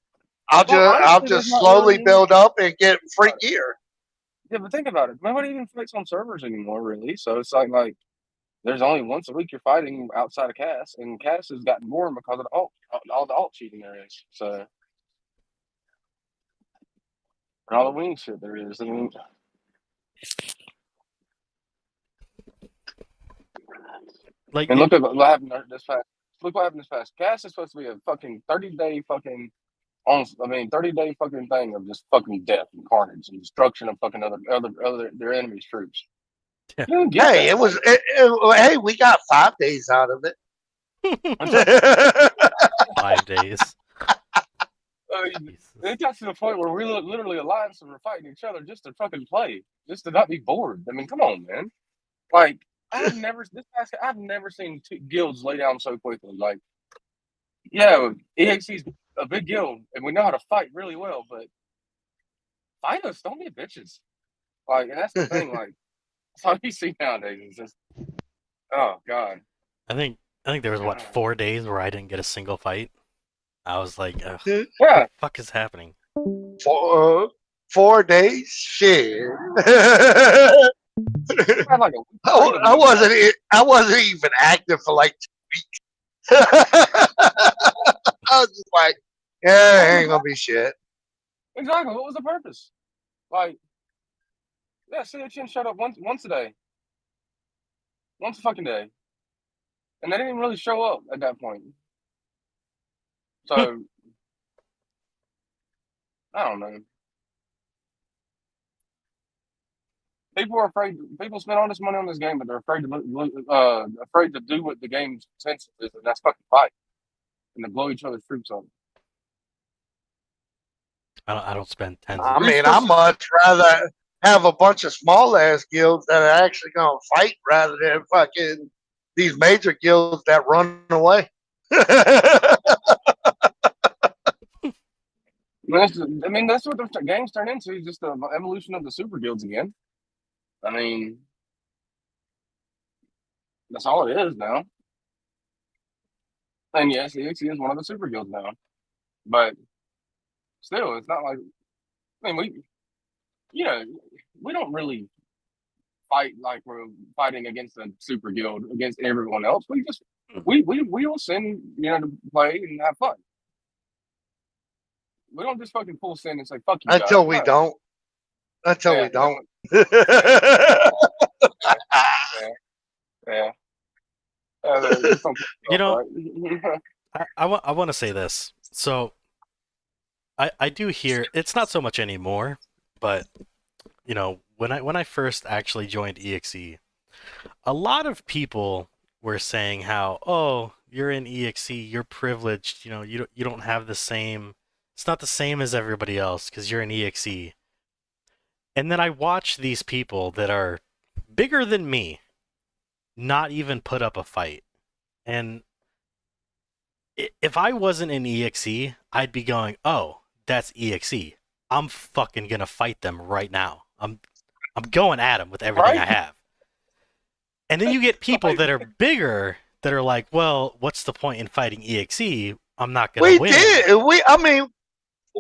I'll just slowly build up and get free gear.
Yeah, but think about it. Nobody even fights on servers anymore, really. So it's like there's only once a week you're fighting outside of Cass, and Cass has gotten boring because of all the alt cheating there is. So and all the wing shit there is. I mean,
like,
and look at what happened this past. Look what happened this past. Cass is supposed to be a fucking 30-day fucking 30-day fucking thing of just fucking death and carnage and destruction of fucking other their enemy's troops.
Yeah.
Hey, hey, we got 5 days out of it.
5 days.
It got to the point where we're literally alliances were fighting each other just to fucking play, just to not be bored. I mean, come on, man. Like, I've never seen two guilds lay down so quickly. Like, yeah, EXE's a big guild, and we know how to fight really well, but fight us, don't be bitches. Like, and that's the thing. Like, that's all you see nowadays. Is just, oh god.
I think there was 4 days where I didn't get a single fight. I was like, ugh,
Yeah.
what the fuck is happening?
4 days? Shit. I wasn't even active for like 2 weeks. I was just like, yeah, it ain't gonna be shit.
Exactly. What was the purpose? Like, yeah, CHN showed up once a day. Once a fucking day. And they didn't even really show up at that point. So, I don't know. People are afraid. People spend all this money on this game, but they're afraid to do what the game's sense is, and that's fucking fight and to blow each other's troops up.
I don't spend tens.
I mean, I much rather have a bunch of small ass guilds that are actually gonna fight rather than fucking these major guilds that run away.
I mean, that's what the games turn into. Just the evolution of the super guilds again. I mean, that's all it is now. And yes, EXE is one of the super guilds now, but still, it's not like. I mean, we don't really fight like we're fighting against a super guild against everyone else. We will send to play and have fun. We don't just fucking full send and say fuck you.
Until
guys.
we
No.
don't. Until we
Yeah,
don't.
Yeah. There's some
You know,
right?
I want to say this. So, I do hear it's not so much anymore, but when I first actually joined EXE, a lot of people were saying how, oh, you're in EXE, you're privileged, you don't have the same, it's not the same as everybody else because you're in EXE. And then I watch these people that are bigger than me not even put up a fight. And if I wasn't in EXE, I'd be going, oh, that's EXE. I'm fucking gonna fight them right now. I'm going at them with everything I
Right?
have. And then you get people that are bigger that are like, well, what's the point in fighting EXE? I'm not gonna
We
win.
did.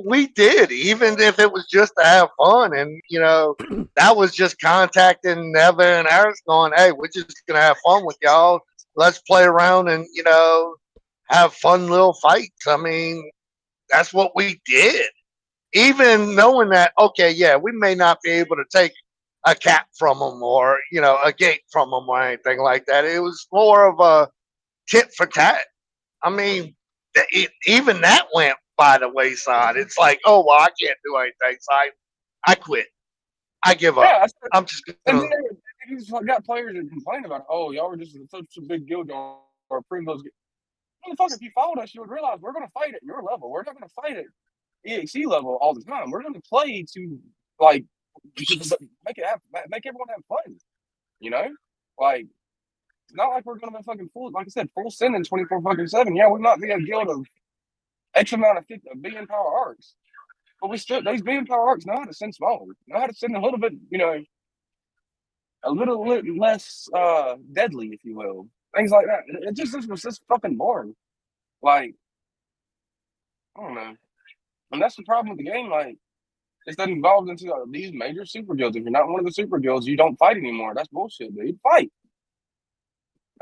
We did, even if it was just to have fun. And, that was just contacting Neva and Harris going, hey, we're just going to have fun with y'all. Let's play around and, have fun little fights. I mean, that's what we did. Even knowing that, okay, yeah, we may not be able to take a cap from them or, a gate from them or anything like that. It was more of a tit for tat. I mean, even that went by the wayside. It's like, oh, well, I can't do anything, so I quit. I give up.
Yeah.
I'm just
And
gonna.
then you just got players that complain about, oh, y'all were just such a big guild or privileged. Motherfucker, if you followed us, you would realize we're going to fight at your level. We're not going to fight at EXE level all the time. We're going to play to like make everyone have fun. Like it's not like we're going to be fucking full. Like I said, full sending 24/7. Yeah, we might be a guild of X amount of billion power arcs, but we still these billion power arcs know how to send smaller. Know how to send a little bit. A little less deadly, if you will. Things like that. It was just fucking boring. Like, I don't know. And that's the problem with the game. Like, it's that evolved into these major super guilds. If you're not one of the super guilds, you don't fight anymore. That's bullshit, dude. Fight.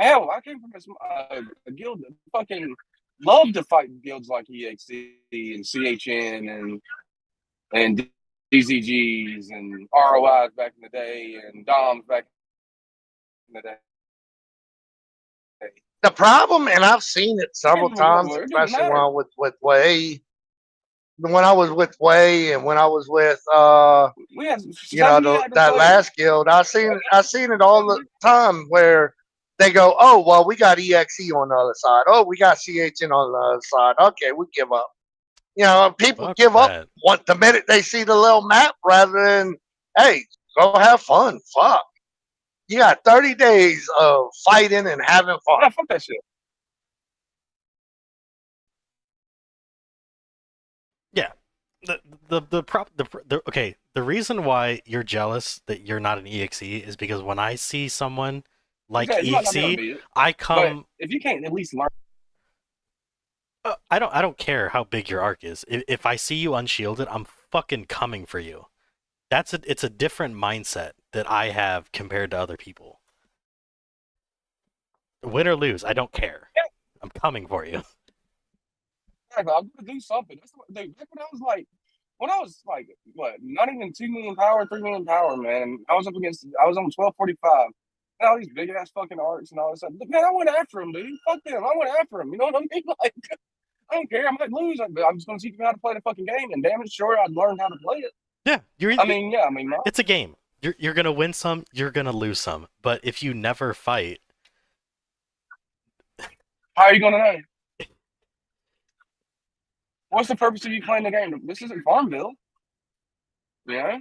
Hell, I came from a guild that fucking loved to fight guilds like EXE and CHN and DZGs and ROIs back in the day and DOMs back in the day.
The problem, and I've seen it several times, especially when I was with Way. When I was with Way, and when I was with that last guild, I seen it all the time where they go, oh well, we got EXE on the other side. Oh, we got CHN on the other side. Okay, we give up. People give up the minute they see the little map rather than, hey, go have fun. Fuck. You got 30 days of fighting and having fun.
Yeah, fuck that shit.
Yeah. Okay, the reason why you're jealous that you're not an EXE is because when I see someone like EXE, I come.
But if you can't at least learn.
I don't care how big your arc is. If I see you unshielded, I'm fucking coming for you. It's a different mindset that I have compared to other people. Win or lose, I don't care. I'm coming for you.
I'm gonna do something. That's what, dude, back when I was like, what, not even 2 million power, 3 million power, man. I was on 1245. And all these big ass fucking arcs and all this stuff. Man, I went after him, dude. Fuck them. I went after him. You know what I mean? Like, I don't care. I might lose, but I'm just gonna teach me how to play the fucking game. And damn it, sure, I'd learn how to play it.
Yeah,
it's
a game. You're gonna win some, you're gonna lose some. But if you never fight,
how are you gonna know? What's the purpose of you playing the game? This isn't Farmville. Yeah.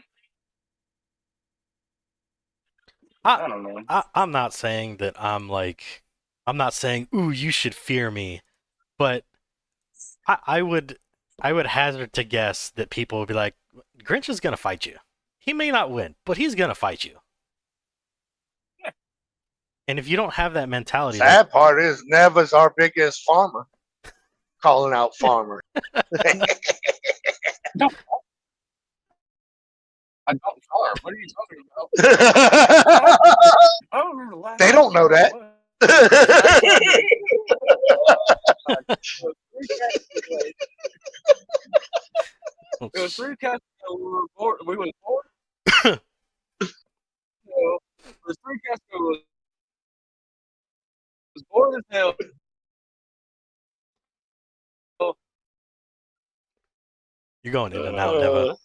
I don't know.
I'm not saying that I'm like I'm not saying, ooh, you should fear me, but I would hazard to guess that people would be like, Grinch is gonna fight you. He may not win, but he's gonna fight you. And if you don't have that mentality,
Sad part is Neva's our biggest farmer. Calling out farmer.
No. I don't farm. What are you talking about? I don't remember the last
They
time
don't know
I
that.
was. It was 3 cats ago. We were bored. It was 3 cats ago. It was bored as hell.
you're going in and out, Neva.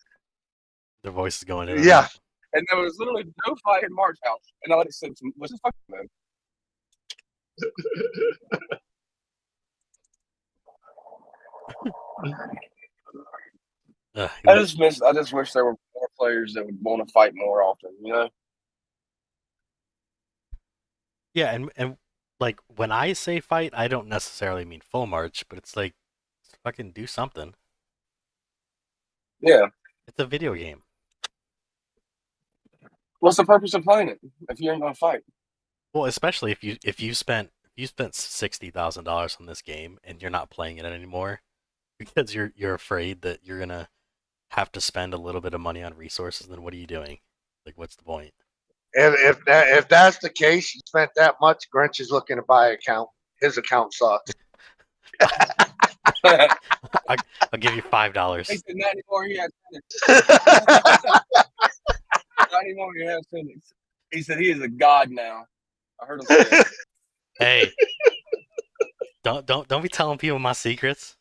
The voice is going in and
Yeah.
out.
And there was literally no fight in March house. And I let it sit. What's this fucking man? I just wish there were more players that would want to fight more often, you know?
Yeah, and like when I say fight, I don't necessarily mean full march, but it's like fucking do something.
Yeah.
It's a video game.
What's the purpose of playing it if you ain't gonna fight?
Well, especially if you spent $60,000 on this game and you're not playing it anymore because you're afraid that you're gonna have to spend a little bit of money on resources, then what are you doing? Like, what's the point?
If that's the case, you spent that much. Grinch is looking to buy an account. His account sucks.
I'll give you $5.
He said, not anymore, he has not anymore, he has Phoenix. He said he is a god now. I heard him say that.
Hey, don't be telling people my secrets.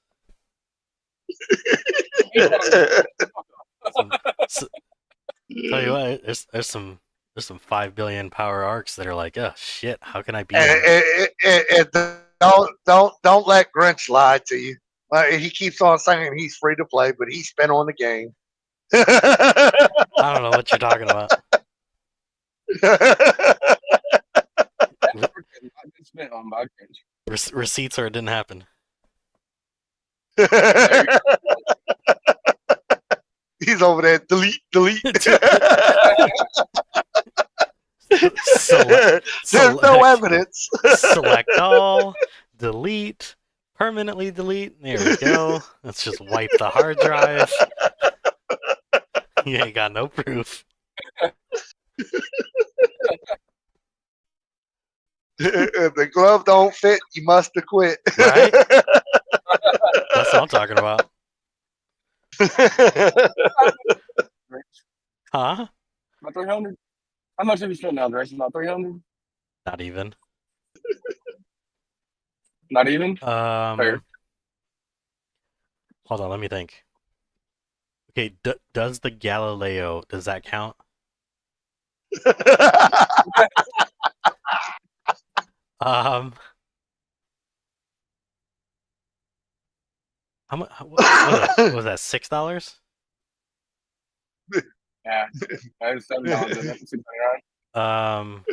Tell you what, there's some 5 billion power arcs that are like, oh shit, how can I be?
And don't let Grinch lie to you. He keeps on saying he's free to play, but he's spent on the game.
I don't know what you're talking about.
Spent on my
Receipts or it didn't happen.
He's over there. Delete. There's no evidence.
Select all. Delete. Permanently delete. There we go. Let's just wipe the hard drive. You ain't got no proof.
If the glove don't fit, you must have quit.
Right? That's what I'm talking about. Huh?
About 300? How much have you spent now, Grace? About 300?
Not even.
Not even? Fair.
Hold on, let me think. Okay, does the Galileo, does that count? How much? What was that? $6?
Yeah, that was $7. Isn't it? $6.99.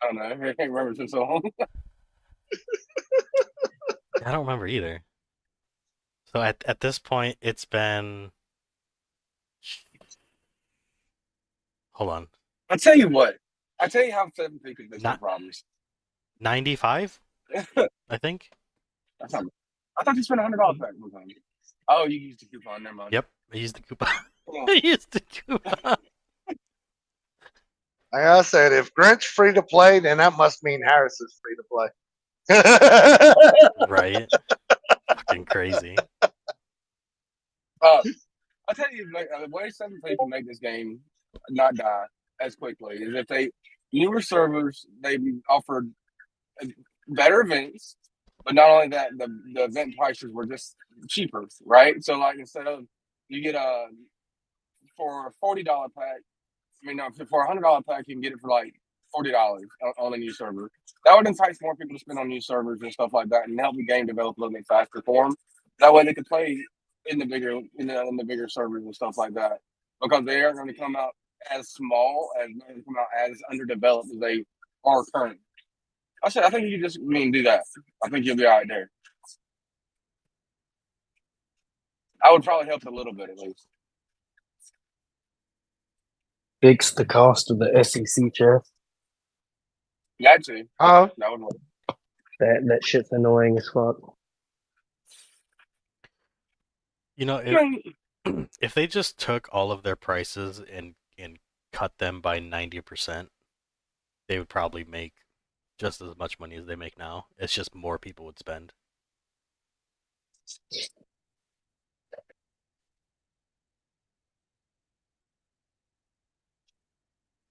I don't know. I can't remember since so long.
I don't remember either. So at this point, it's been. Hold on.
I'll tell you what. I'll tell you how 7 people there's no problems.
95? I think.
That's not. I thought you spent $100 back. Oh, you used the coupon. Never mind.
Yep, I used the coupon. I used the coupon.
Like I said, if Grinch free to play, then that must mean Harris is free to play.
Right? Fucking crazy.
I'll tell you, the way 7 people make this game not die as quickly is if they newer servers, they offered better events, but not only that, the event prices were just cheaper, right? So like instead of you get for a $40 pack, for a $100 pack, you can get it for like $40 on a new server. That would entice more people to spend on new servers and stuff like that, and help the game develop a little bit faster for them. That way, they could play in the bigger servers and stuff like that, because they aren't going to come out as small as come out as underdeveloped as they are currently. I said I think you just do that. I think you'll be all right there. I would probably help a little bit at least.
Fix the cost of the SEC chest.
Got to.
Huh?
That would work.
That shit's annoying as fuck.
You know,
I mean,
if they just took all of their prices and cut them by 90%, they would probably make just as much money as they make now. It's just more people would spend.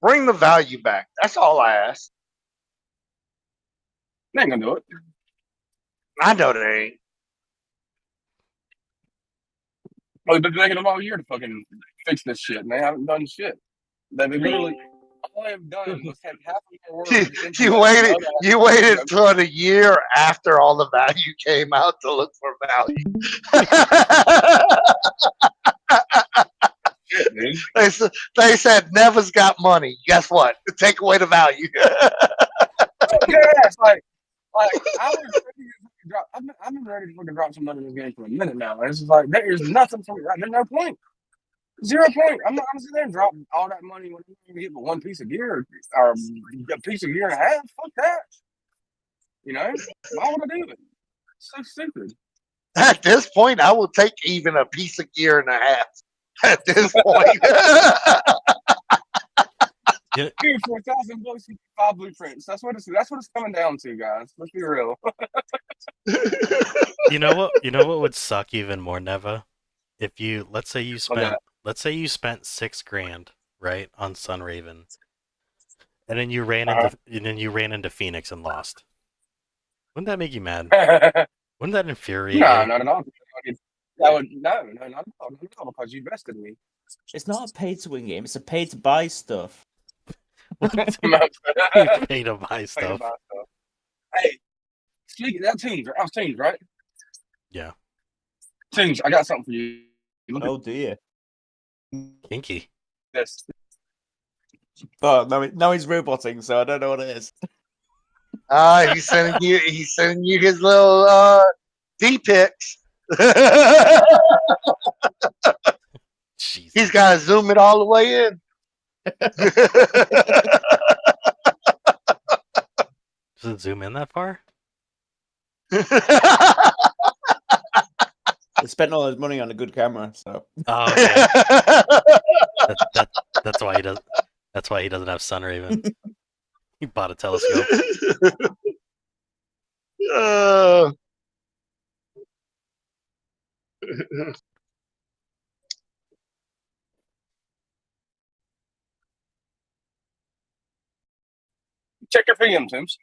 Bring the value back. That's all I ask.
they ain't gonna do it.
I know they ain't.
Well, they've been making them all year to fucking fix this shit, and they haven't done shit. They've literally all they've done was take half of your words.
You waited for the year after all the value came out to look for value. They said Neva's got money. Guess what? Take away the value.
Yes, like I was ready to drop. I've been ready to fucking drop some money in this game for a minute now. And it's just like there is nothing for me. Right? There's no point. 0 point. I'm not gonna sit there and drop all that money when you get one piece of gear or a piece of gear and a half. Fuck that. You know? Why would I do it? It's so stupid.
At this point, I will take even a piece of gear and a half. At this point.
Dude, for $1,000 you get 5 blueprints. That's what it's coming down to, guys. Let's be real.
You know what? You know what would suck even more, Neva? If you let's say you spent $6,000, right, on Sunraven, and then you ran into Phoenix and lost. Wouldn't that make you mad? Wouldn't that infuriate you?
No, not at all. That would not at all, because you invested in me.
It's not a pay to win game. It's a pay to buy stuff.
You pay to buy stuff.
Hey, speaking of that teams, I was teams, right?
Yeah.
Teams, I got something for you. Look
Oh dear.
Kinky.
at this.
Oh no, he's roboting, so I don't know what it is.
He's sending you his little D pics.
Jesus.
He's got to zoom it all the way in.
Does it zoom in that far?
He spent all his money on a good camera, so.
Oh, okay. That's why he does. That's why he doesn't have Sunraven. He bought a telescope.
Check your PM, Tims.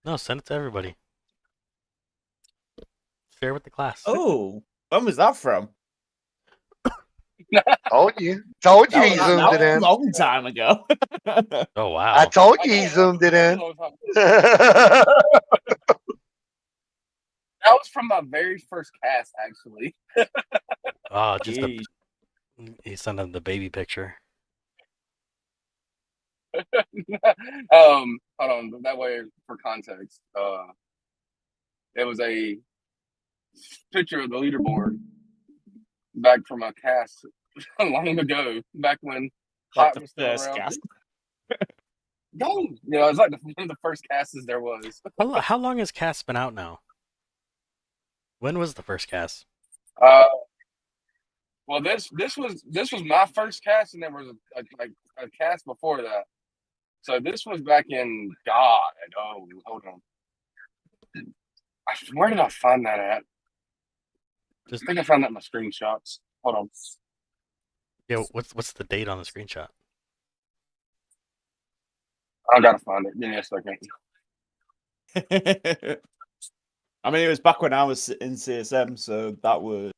No, send it to everybody. Share with the class.
Oh, when was that from?
Told you he zoomed it in.
A long time ago.
Oh wow.
I told you he zoomed it in.
That was from my very first cast, actually.
Oh, just
Jeez.
he sent him the baby picture.
Hold on, that way for context. It was a picture of the leaderboard back from a cast long ago, back when
Like
Hot
the
was still
first
around.
cast.
No, you know, it's like one of the first casts there was.
How long has Cast been out now? When was the first cast?
Well, this was my first cast, and there was a cast before that. So this was back in God. Oh, hold on. Where did I find that at? I think I found that in my screenshots. Hold on.
Yeah, what's the date on the screenshot?
I gotta find it. Give me a second.
I mean, it was back when I was in CSM, so that was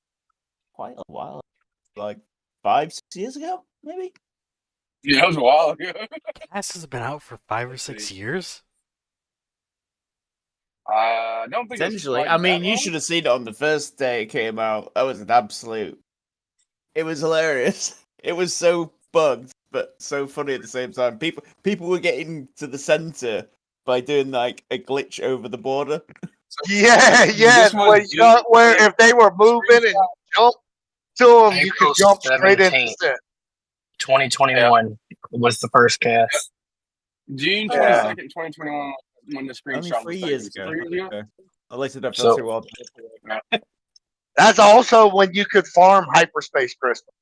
quite a while, like 5-6 years ago, maybe.
Yeah, it was a while ago.
Cast has been out for 5 or 6 years.
I don't think.
Essentially,
it's
I mean,
that
you
long.
should have seen it on the first day it came out. That was an absolute. It was hilarious. It was so bugged, but so funny at the same time. People were getting to the center by doing like a glitch over the border.
Yeah.
This was
Where if they were moving and jump to them, you could
April
jump straight into
17th.
set.
2021 was the first cast.
June
Yeah.
22nd, 2021, when the
Only
screenshot
3
was
years
taken.
ago.
3 years ago?
Okay. At least I don't
So-
feel too old.
That's also when you could farm hyperspace crystal.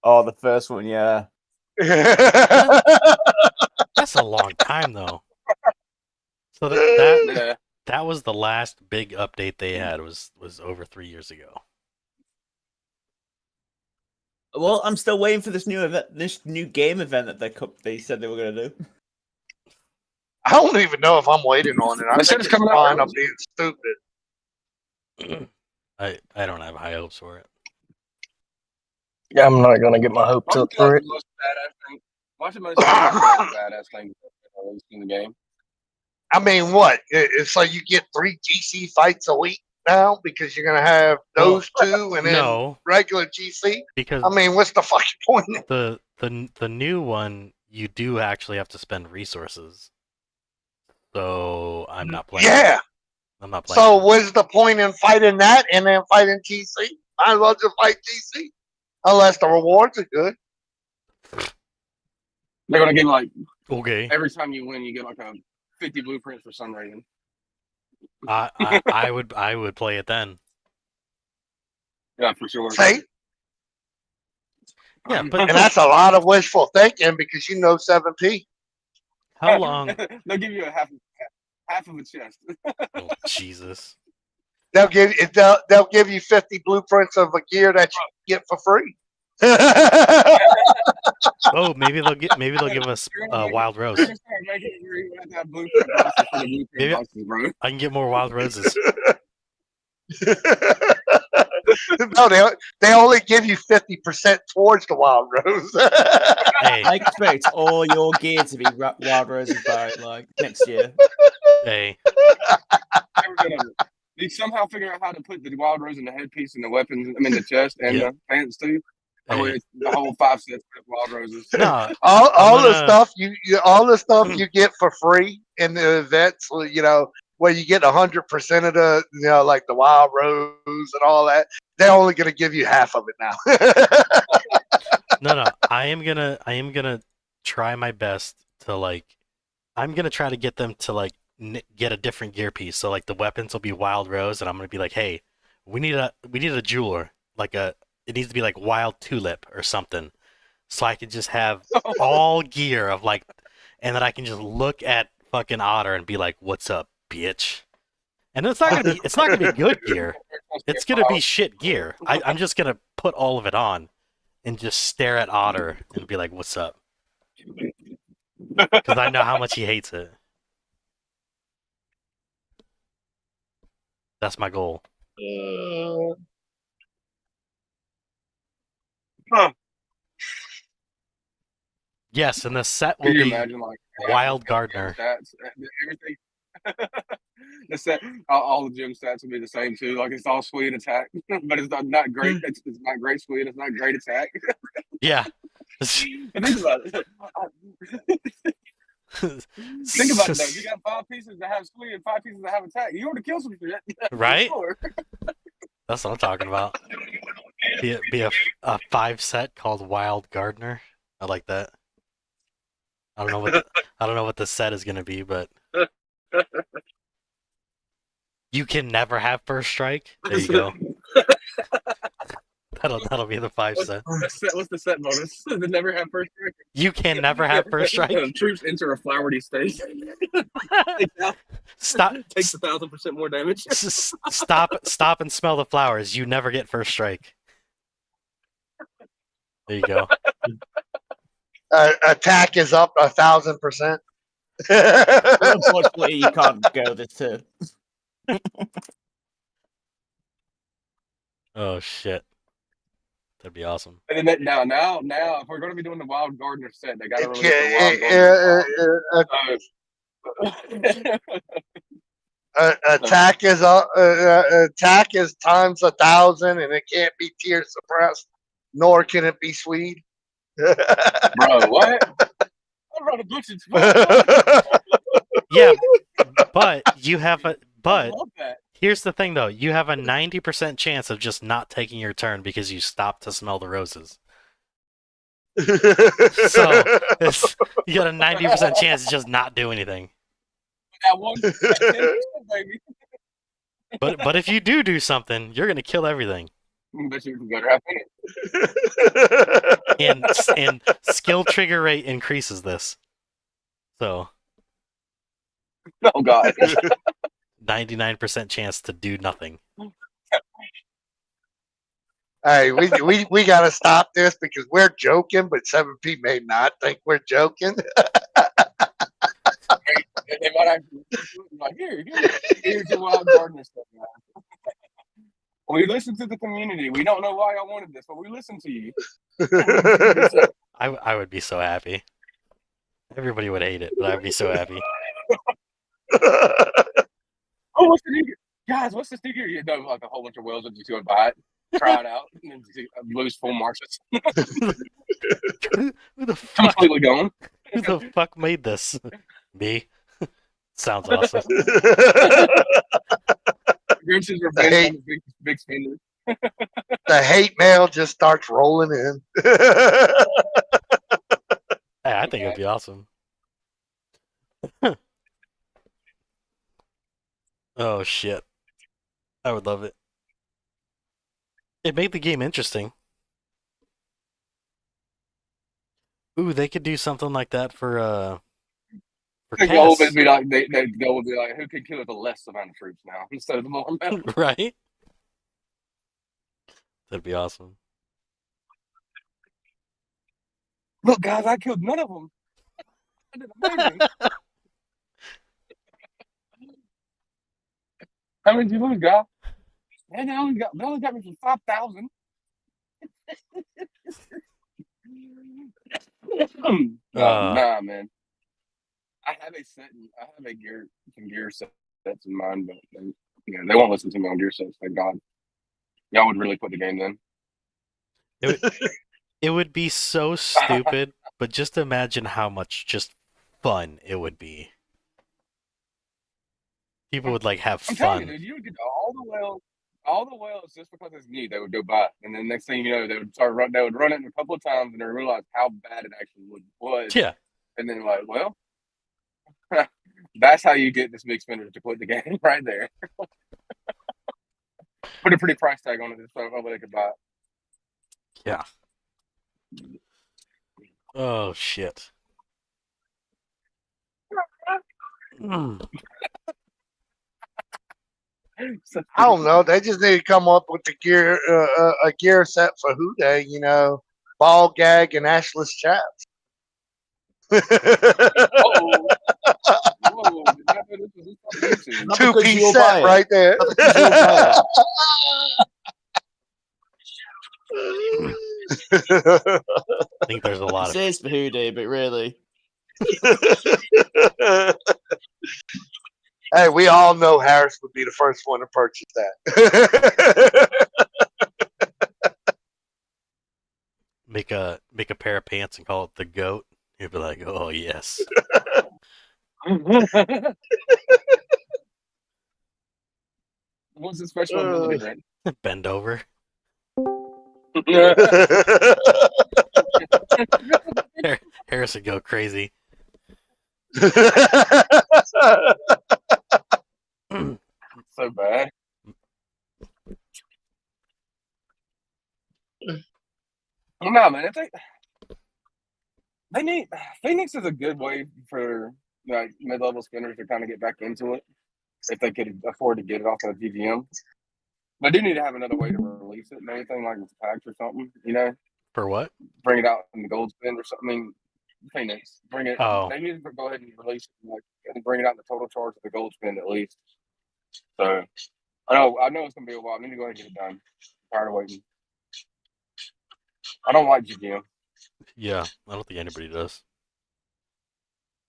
Oh, the first one, yeah.
That's a long time though. So that
Yeah.
that was the last big update they had was over 3 years ago.
Well, I'm still waiting for this new event, this new game event that they said they were gonna do.
I don't even know if I'm waiting on it. I
They said
think
it's
it's
coming out
fine. I'm
early.
being stupid.
I don't have high hopes for it.
Yeah, I'm not gonna get my hopes up for it.
Watch the most badass thing in the game.
I mean, what? So you get 3 GC fights a week now because you're gonna have those two and then
No,
regular GC.
because
I mean, what's the fucking point?
the new one you do actually have to spend resources. So I'm not playing.
Yeah.
I'm not playing.
So what's the point in fighting that and then fighting GC? Might as well just fight GC, unless the rewards are good.
They're gonna give like
Okay.
every time you win, you get like a 50 blueprints for some reason.
I would play it then.
Yeah, for sure.
See,
Yeah, but
and that's a lot of wishful thinking because you know 7P.
how long?
They'll give you a half of a chest.
Oh, Jesus.
They'll give you 50 blueprints of a gear that you get for free.
Oh, maybe they'll give us wild rose.
They're gonna start making it where you have to have blueprint boxes for the blueprint
Maybe-
boxes, bro.
I can get more wild roses.
No, they only give you 50% towards the wild rose.
Hey,
I expect all your gear to be Wild Roses by like next year.
hey.
Every bit of it. They somehow figure out how to put the wild rose in the headpiece and the weapons, I mean the chest and
Yeah.
the pants too. That way
Hey.
it's the whole 5 sets of wild roses.
No,
all the
gonna-
stuff you get for free in the events, where you get 100% of the, like the wild rose and all that. They're only gonna give you half of it now.
no. I am gonna try my best to I'm gonna try to get them to get a different gear piece. So like the weapons will be wild rose, and I'm gonna be like, hey, we need a jeweler, it needs to be like wild tulip or something, so I can just have all gear of and then I can just look at fucking Otter and be like, what's up, bitch? And it's not gonna be good gear. It's gonna be shit gear. I'm just gonna put all of it on and just stare at Otter and be like, what's up? Because I know how much he hates it. That's my goal. Yes, and the set will
Can you
be
imagine like
Wild Gardener.
stats, everything? The set, all the gym stats will be the same too. Like it's all sweet attack, but it's not great. It's not great sweet. It's not great attack.
Yeah.
And think about it. Think about it though. You got 5 pieces that have sweet and 5 pieces that have attack. You want to kill some shit,
Right?
Sure.
That's what I'm talking about. Be a 5 set called Wild Gardener. I like that. I don't know what the set is gonna be, but you can never have first strike. There you go. That'll be the 5 set.
What's the set bonus? They never have first strike.
You can never have first strike.
Troops enter a flowery state.
Stop.
Takes 1,000% more damage.
Stop and smell the flowers. You never get first strike. There you go.
Attack is up 1,000%.
Unfortunately, you can't go this turn.
Oh shit. That'd be awesome.
And then now, if we're going to be doing the Wild Gardener set, they got to release the Wild Gardener.
Attack is attack is times 1,000, and it can't be tier suppressed, nor can it be Swede.
Bro, what? I wrote a book.
Yeah, but you have a
I
but
love that.
here's the thing though, you have a 90% chance of just not taking your turn because you stopped to smell the roses. So you got a 90% chance to just not do anything.
That 10%, baby.
But if you do something, you're gonna kill everything.
Bet you better have it.
And skill trigger rate increases this. So
Oh God.
99% chance to do nothing.
Hey, we gotta stop this because we're joking, but 7P may not think we're joking.
They might actually like here's your wild gardener stuff, man. We listen to the community. We don't know why I wanted this, but we listen to you.
I would be so happy. Everybody would hate it, but I'd be so happy.
Oh, what's the sneaker? Guys, what's the sneaker? You know, like a whole bunch of whales that you go buy it, try it out, and then lose full marks.
Who the fuck?
Completely gone.
Who the fuck made this? Me. Sounds awesome.
Grinch's revenge on the big spender.
The hate mail just starts rolling in.
Hey, I think it'd be awesome. Oh shit. I would love it. It made the game interesting. Ooh, they could do something like that for
The goal
Cass.
would be like the goal would be like who can kill the less amount of troops now instead of the more amount.
Right? That'd be awesome.
Look, guys, I killed none of them. I did amazing. How many did you lose, guy? Man, they only got me for 5,000. Nah, man. I have a gear sets in mind, but they won't listen to me on gear sets. Thank God. Y'all would really put the game in.
It would be so stupid, but just imagine how much just fun it would be. People would like have
I'm
fun.
telling you, dude, you would get all the whales just because it's new. They would go by, and then next thing you know, they would run it a couple of times, and they realize how bad it actually was.
Yeah.
And then like, well, that's how you get this big spender to quit the game right there. Put a pretty price tag on it so nobody could buy it.
Yeah. Oh shit.
I don't know. They just need to come up with the gear, a gear set for Who Day. You know, ball gag and ashless chaps.
Whoa,
Two-piece set right there.
I think there's a lot
It says for Who Day, but really.
Hey, we all know Harris would be the first one to purchase that.
make a pair of pants and call it the goat. You'd be like, oh yes.
What's the special ability, Brent?
Bend over. Harris would go crazy.
So bad. No, man, it's like Phoenix is a good way for like mid-level spinners to kind of get back into it if they could afford to get it off of the GGM. But do need to have another way to release it, maybe like with packs or something, you know?
For what?
Bring it out in the gold spin or something. I mean, Phoenix, bring it.
Oh.
They need to go ahead and release it, like, and bring it out in the total charge of the gold spin at least. So I know it's gonna be a while. I need to go ahead and get it done. I'm tired of waiting. I don't like GGM.
Yeah, I don't think anybody does.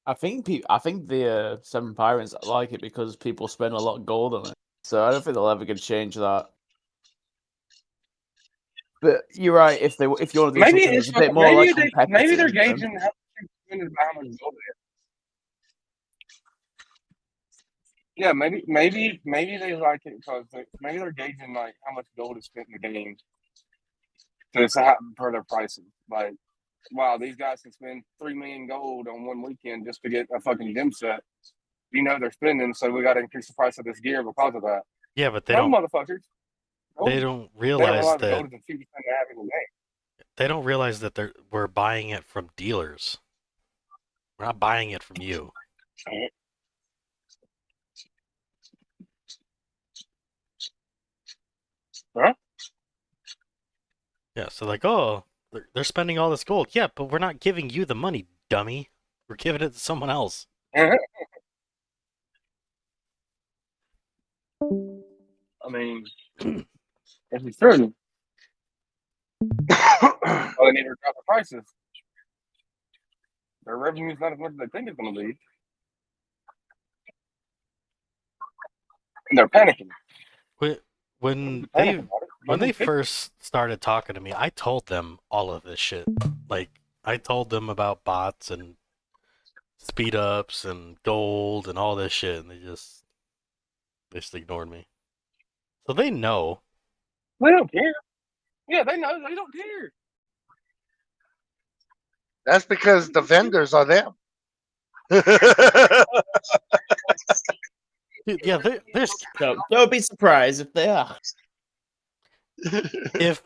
I think the Seven Pirates like it because people spend a lot of gold on it. So I don't think they'll ever get to change that. But you're right. If you want to do
Maybe
something
it's
that's a bit more like competitive,
maybe they're
then-
gauging how much gold they have. Yeah, maybe they like it because maybe they're gauging like how much gold is spent in the game to decide for their pricing. Like, wow, these guys can spend 3 million gold on one weekend just to get a fucking gem set. You know they're spending, so we got to increase the price of this gear because of that.
Yeah, but
No, motherfuckers.
they
Gold,
don't
they don't
realize
realize the
that
gold is the cheapest thing they have in the game.
they don't realize that we're buying it from dealers. We're not buying it from you.
Huh?
Yeah, so like, oh, they're spending all this gold. Yeah, but we're not giving you the money, dummy. We're giving it to someone else.
I mean, if it's true, well, they need to drop the prices. Their revenue is not as much as they think it's going to be. And they're panicking.
When
Panicking
they
about it.
first started talking to me, I told them all of this shit. Like, I told them about bots and speed ups and gold and all this shit, and they just ignored me. So they know.
They don't care. Yeah, they know. They don't care.
That's because the vendors are them.
Dude, yeah, there's
So don't be surprised if they are.
if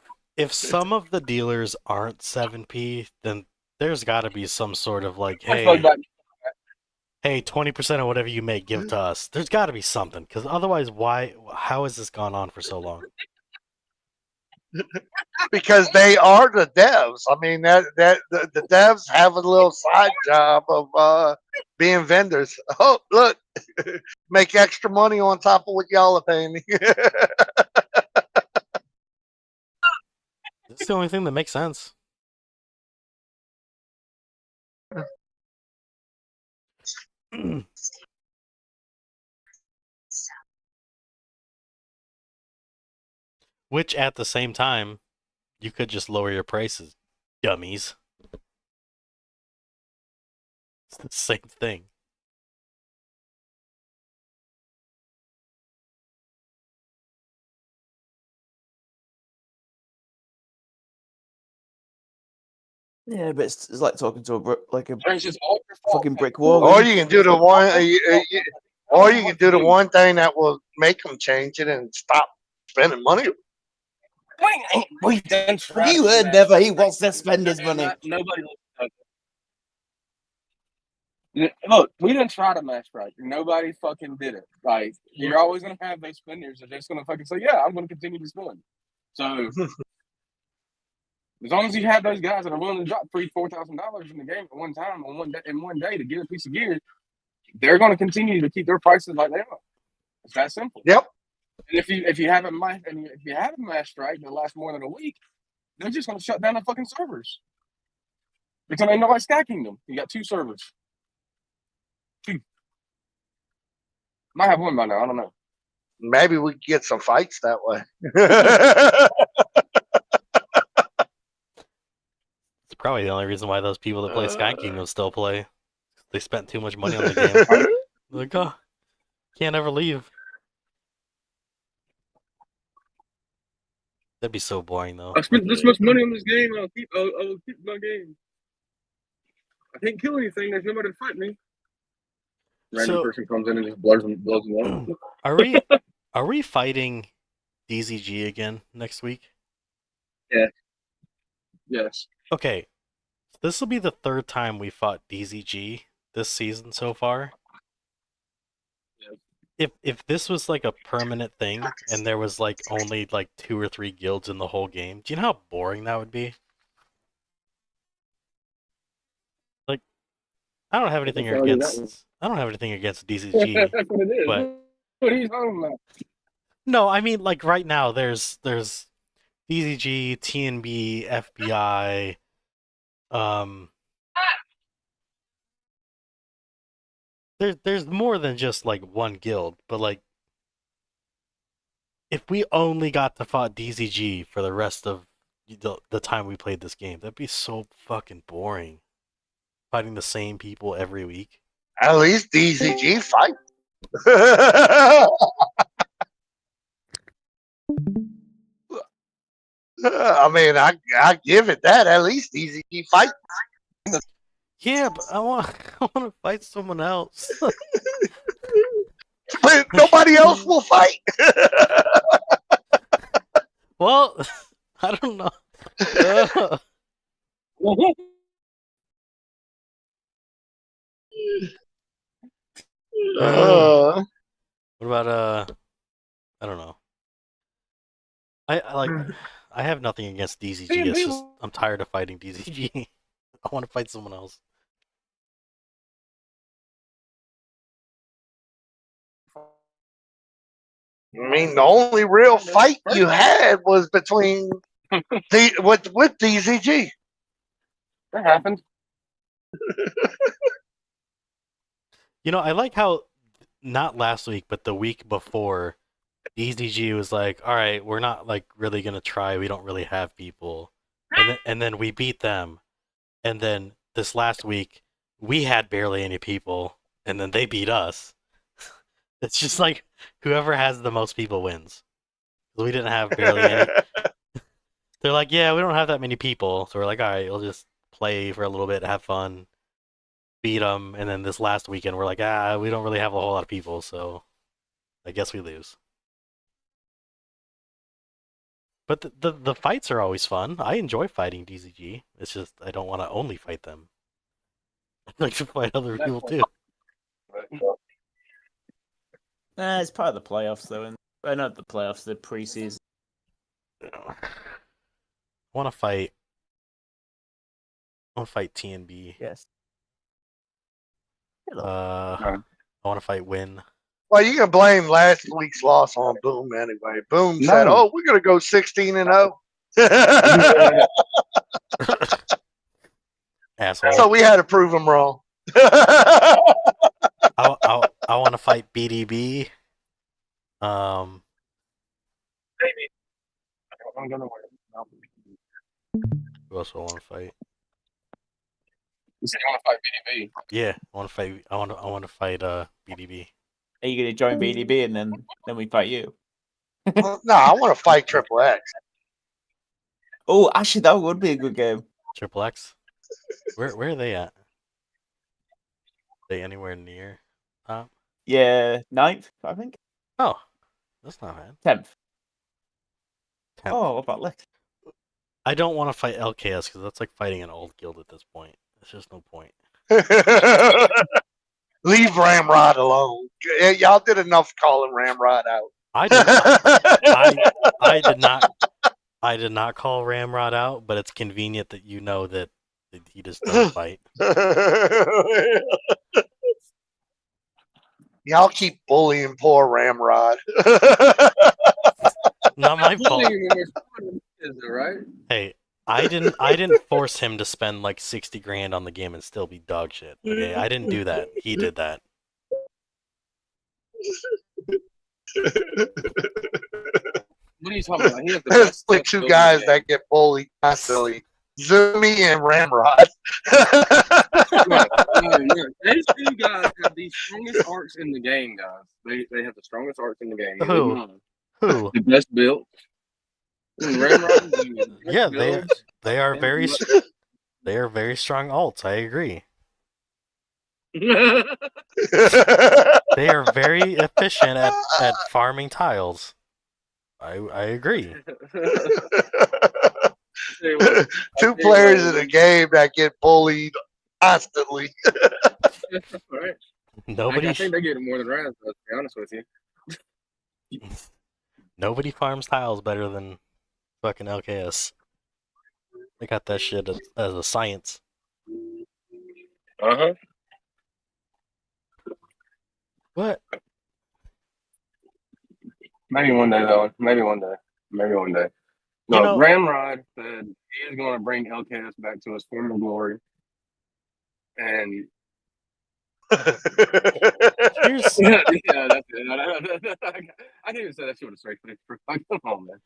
some of the dealers aren't 7p, then there's got to be some sort of like, hey, 20% of whatever you make, give to us. There's got to be something, because otherwise, how has this gone on for so long?
Because they are the devs. I mean, the devs have a little side job of being vendors. Oh, look, make extra money on top of what y'all are paying me.
It's the only thing that makes sense. Which, at the same time, you could just lower your prices, dummies. It's the same thing.
Yeah, but it's like talking to a
It's just all your fault.
fucking brick wall.
Or you can do the one, or you can do the one thing that will make them change it and stop spending money.
We done tried
You
to
heard
do that.
Neva. He wants to spend his money.
Nobody looks at it. Look, we didn't try to match right. Nobody fucking did it. Like, you're always gonna have those spenders that are just gonna fucking say, "Yeah, I'm gonna continue to spend." So, as long as you have those guys that are willing to drop $3,000-$4,000 in the game at one time on one day to get a piece of gear, they're gonna continue to keep their prices like they are. It's that simple.
Yep.
And if you haven't matched right that lasts more than a week, they're just gonna shut down the fucking servers. It's gonna end up like Sky Kingdom. You got 2 servers. 2. Might have 1 by now. I don't know.
Maybe we could get some fights that way.
It's probably the only reason why those people that play Sky Kingdom still play. They spent too much money on the game. Like, oh, can't ever leave. That'd be so boring, though.
I spent this much money on this game. I'll keep my game. I can't kill anything. There's nobody to fight me. Random person comes in and just blows them up.
Are we fighting DZG again next week?
Yeah. Yes.
Okay. This will be the 3rd time we fought DZG this season so far. If this was like a permanent thing and there was like only like 2 or 3 guilds in the whole game, do you know how boring that would be? Like, I don't have anything against DZG.
That's what it is.
But
what are you talking about?
no, I mean, like, right now there's DZG, TNB, FBI, there's more than just like one guild, but like, if we only got to fight DZG for the rest of the time we played this game, that'd be so fucking boring. Fighting the same people every week.
At least DZG fight. I mean, I give it that. At least EZG fight.
Yeah, but I want I want to fight someone else.
But nobody else will fight.
Well, I don't know.
Uh,
What about I don't know. I like. I have nothing against DZG. It's just I'm tired of fighting DZG. I want to fight someone else.
I mean, the only real fight you had was between with DZG.
That happened.
You know, I like how not last week, but the week before, DZG was like, "All right, we're not like really gonna try. We don't really have people," and then we beat them, and then this last week we had barely any people, and then they beat us. It's just like whoever has the most people wins. We didn't have barely any. They're like, yeah, we don't have that many people, so we're like, all right, we'll just play for a little bit, have fun, beat them, and then this last weekend we're like, we don't really have a whole lot of people, so I guess we lose. But the fights are always fun. I enjoy fighting DZG. It's just I don't want to only fight them. I'd like to fight other people too.
It's part of the playoffs, though. And not the playoffs, the preseason.
I want to fight. I want to fight TNB.
Yes.
I want to fight Win.
Well, you can blame last week's loss on Boom anyway. Boom said, "Oh, we're going to go 16-0."
Asshole.
So we had to prove him wrong.
I want to fight BDB.
Maybe. I'm gonna win.
Who else do I want to fight?
You said you want to fight BDB.
Yeah, I want to fight. I want to fight BDB.
Are you going to join BDB and then we fight you?
No, I want to fight Triple X.
Oh, actually, that would be a good game.
Triple X. Where are they at? Are they anywhere near top?
Yeah, 9th, I think.
Oh, that's not bad.
10th.
10th.
Oh, what about Lex?
I don't want to fight LKS because that's like fighting an old guild at this point. There's just no point.
Leave Ramrod alone. Y'all did enough calling Ramrod out.
I did not call Ramrod out, but it's convenient that you know that he just doesn't fight.
Y'all keep bullying poor Ramrod.
Not my fault.
Is it right?
Hey, I didn't force him to spend like 60 grand on the game and still be dog shit. Okay, I didn't do that. He did that.
What are you talking about? He has the
There's
best
like two guys that get bullied constantly. Zoomy and Ramrod.
No. These two guys have the strongest arcs in the game, guys. They have the strongest arcs in the game.
Who?
The best built.
Yeah, they are very strong alts. I agree. They are very efficient at farming tiles. I agree.
Two players in a game that get bullied constantly.
Right.
Nobody.
I think they get it more than Raz, to be honest with you.
Nobody farms tiles better than fucking LKS. They got that shit as a science.
Uh-huh.
What?
Maybe one day, though. Maybe one day. No,
You know-
Ramrod said he is going to bring LKS back to his former glory. And
Here's
yeah, that's it. I didn't even say that shit with a straight face. Come on, man.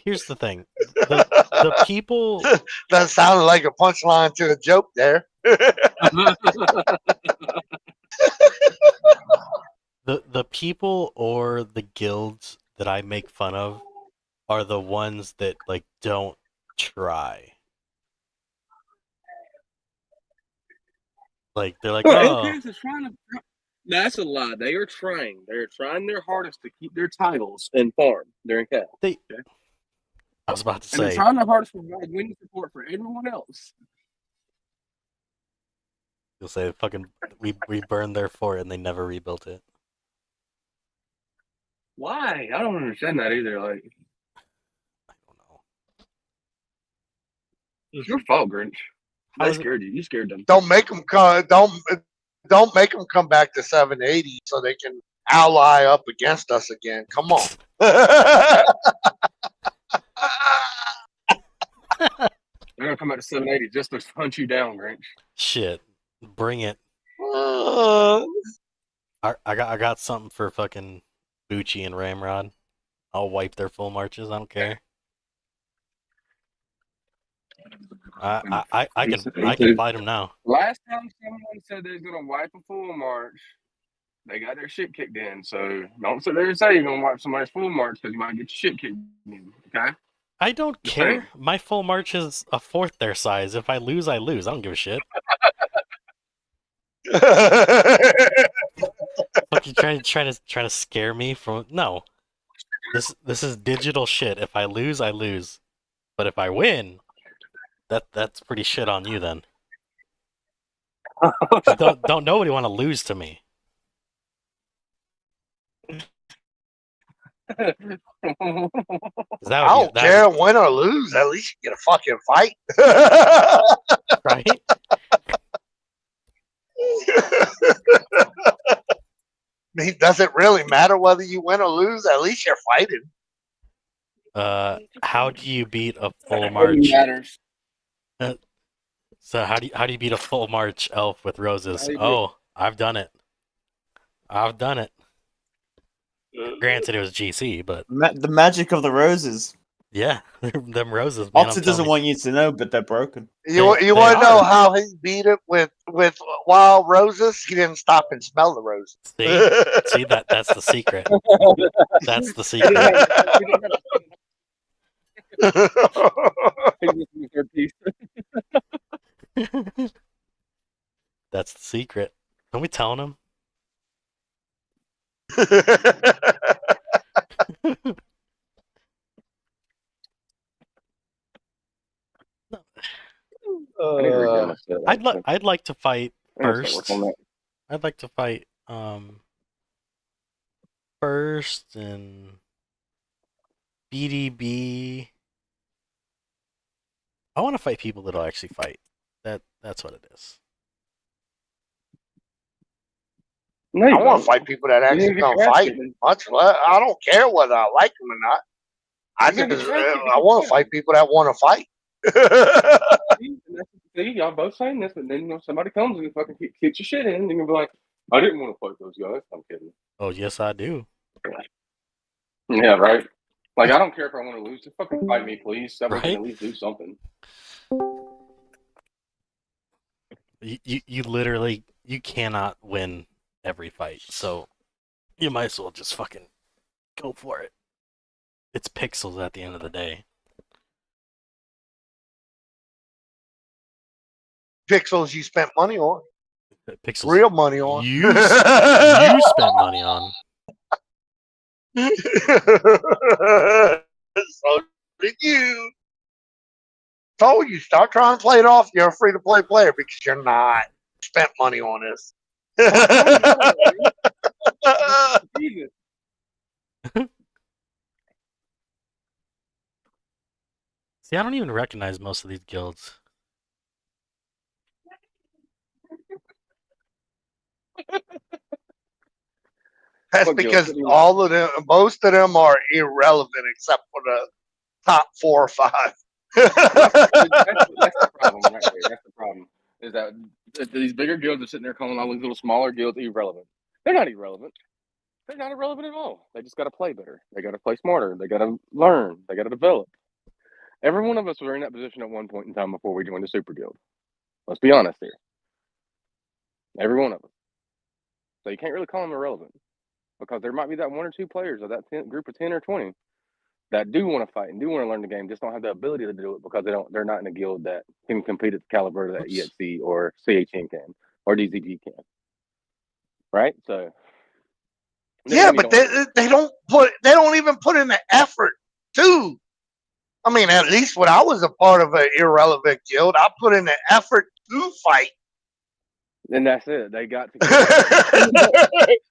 here's the thing. The people
That sounded like a punchline to a joke there.
the people or the guilds that I make fun of are the ones that like don't try. Like they're like,
Well,
oh,
LKS is trying to. That's a lie. They are trying. They are trying their hardest to keep their titles and farm during CAD.
they.
Okay.
I was about to
And they're
say,
trying their hardest to provide winning support for everyone else.
you'll say fucking we burned their fort and they never rebuilt it.
Why? I don't understand that either. Like,
I don't know.
it's your fault, Grinch.
How
They
is it?
scared you. You scared them.
Don't make them come. Don't make them come back to 780 so they can ally up against us again. Come on.
They're gonna come out to 780 just to hunt you down, Grinch.
Shit, bring it. I got something for fucking Bucci and Ramrod. I'll wipe their full marches. I don't care. I can fight them now.
Last time someone said they was gonna wipe a full march, they got their shit kicked in. So don't sit there and say you're gonna wipe somebody's full march because you might get your shit kicked in. Okay?
I don't
Just
care.
saying.
My full march is a fourth their size. If I lose, I lose. I don't give a shit. Fuck you trying to scare me from no. This is digital shit. If I lose, I lose. But if I win, that's pretty shit on you then. Don't nobody want to lose to me.
I don't care, win or lose. At least you get a fucking fight.
Right?
I mean, does it really matter whether you win or lose? At least you're fighting.
How do you beat a full march?
Matters.
So how do you beat a full march elf with roses? Oh, I've done it. I've done it. Granted, it was GC, but
The magic of the roses.
yeah, them roses. Man,
Oxford doesn't want you to know, but they're broken.
You want to know how he beat it with wild roses? He didn't stop and smell the roses.
See that's the secret. That's the secret. That's the secret. Don't we telling him? I'd like to fight first. I'd like to fight first and BDB. I want to fight people that'll actually fight. That's what it is.
I want to fight people that actually come fight. I don't care whether I like them or not. I want to fight people that want to fight.
See, y'all both saying this, and then somebody comes and fucking kicks your shit in, and you're gonna be like, I didn't want to fight those guys. I'm kidding.
Oh, yes, I do.
Yeah, right. Like, I don't care if I want to lose. Just fucking fight me, please. So we can at least do something.
You literally you cannot win every fight, so you might as well just fucking go for it. It's pixels at the end of the day.
Pixels you spent money on.
Pixels
real money on.
You spent money on.
So did you. Told you, start trying to play it off. You're a free to play player because you're not. Spent money on this.
See, I don't even recognize most of these guilds.
That's because all of them, most of them are irrelevant except for the top 4 or 5.
That's the problem right there. That's the problem. Is that these bigger guilds are sitting there calling all these little smaller guilds irrelevant. They're not irrelevant. They're not irrelevant at all. They just got to play better. They got to play smarter. They got to learn. They got to develop. Every one of us were in that position at one point in time before we joined the super guild. Let's be honest here. Every one of us. So you can't really call them irrelevant. because there might be that 1 or 2 players of that group of 10 or 20 that do want to fight and do want to learn the game, just don't have the ability to do it because they're not in a guild that can compete at the caliber that
Oops.
EXE or CHN can or DZG can. Right? So
Yeah, but they don't even put in the effort to. I mean, at least when I was a part of an irrelevant guild, I put in the effort to fight.
And that's it. They got to.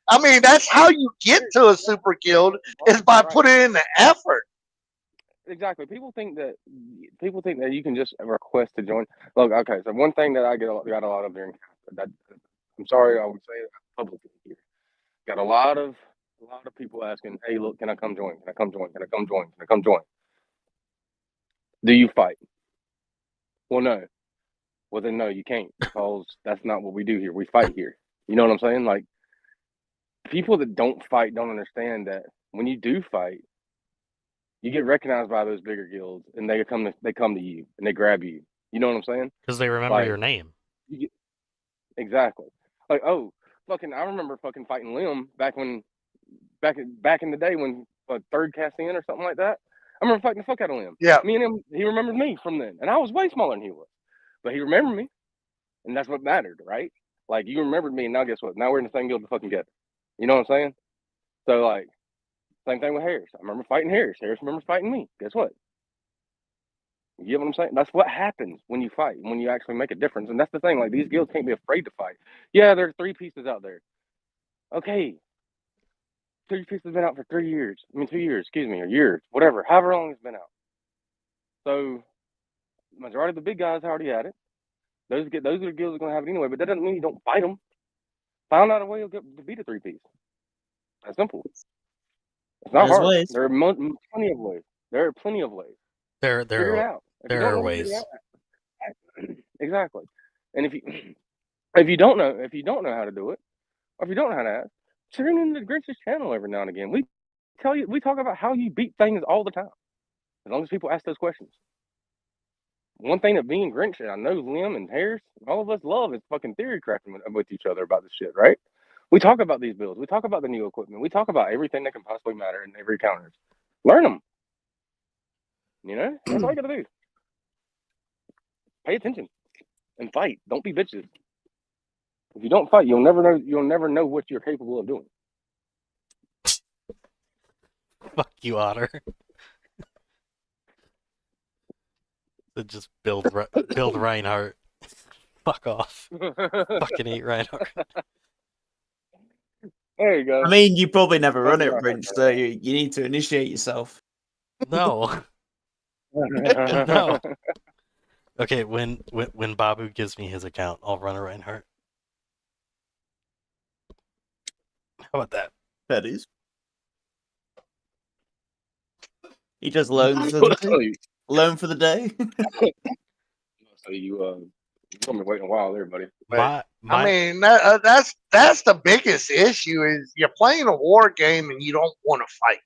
I mean, that's how you get to a super guild is by putting in the effort.
Exactly. People think that you can just request to join. Look, okay. So one thing that I got a lot of during that, I'm sorry, I would say it publicly here. Got a lot of people asking, "Hey, look, can I come join? Can I come join? Can I come join? Can I come join?" Do you fight? Well, no. Well, then no, you can't because that's not what we do here. We fight here. You know what I'm saying? Like people that don't fight don't understand that when you do fight, you get recognized by those bigger guilds, and they come to you and they grab you. You know what I'm saying?
Because they remember
Like,
your name.
Exactly. Like, oh, fucking, I remember fucking fighting Lim back in the day when third cast in or something like that. I remember fighting the fuck out of Lim.
Yeah.
Me and him, he remembered me from then, and I was way smaller than he was, but he remembered me, and that's what mattered, right? Like you remembered me, and now guess what? Now we're in the same guild together. You know what I'm saying? So like, same thing with Harris. I remember fighting Harris. Harris remembers fighting me. Guess what? You get what I'm saying? That's what happens when you fight, when you actually make a difference. And that's the thing. Like these guilds can't be afraid to fight. Yeah, there are 3 pieces out there. Okay. 3 pieces have been out for 3 years. I mean 2 years, excuse me, or years, whatever, however long it's been out. So the majority of the big guys already at it. Those are the guilds that are gonna have it anyway, but that doesn't mean you don't fight them. Find out a way to beat a 3-piece. That's simple. It's not hard.
ways.
There are plenty of ways. There are plenty of ways. Figure it
There
out. If you
there
don't
are
know,
ways.
figure it out. Exactly. And if you don't know how to do it, or if you don't know how to ask, tune into Grinch's channel every now and again. We talk about how you beat things all the time. As long as people ask those questions. One thing that me and Grinch, and I know Lim and Harris, all of us love is fucking theory crafting with each other about this shit, right? We talk about these builds. We talk about the new equipment. We talk about everything that can possibly matter in every counter. Learn them. You know, that's all you gotta do. Pay attention and fight. Don't be bitches. If you don't fight, you'll never know what you're capable of doing.
Fuck you, Otter. So just build Reinhardt. Fuck off. Fucking hate Reinhardt.
There you go.
I mean, you probably never run it, Grinch, so you need to initiate yourself.
No. No. Okay, when Babu gives me his account, I'll run a Reinhardt. How about that?
That is. He just loans for the day.
So you're gonna be waiting a while there, buddy.
My
I mean, that's the biggest issue is you're playing a war game and you don't want to fight.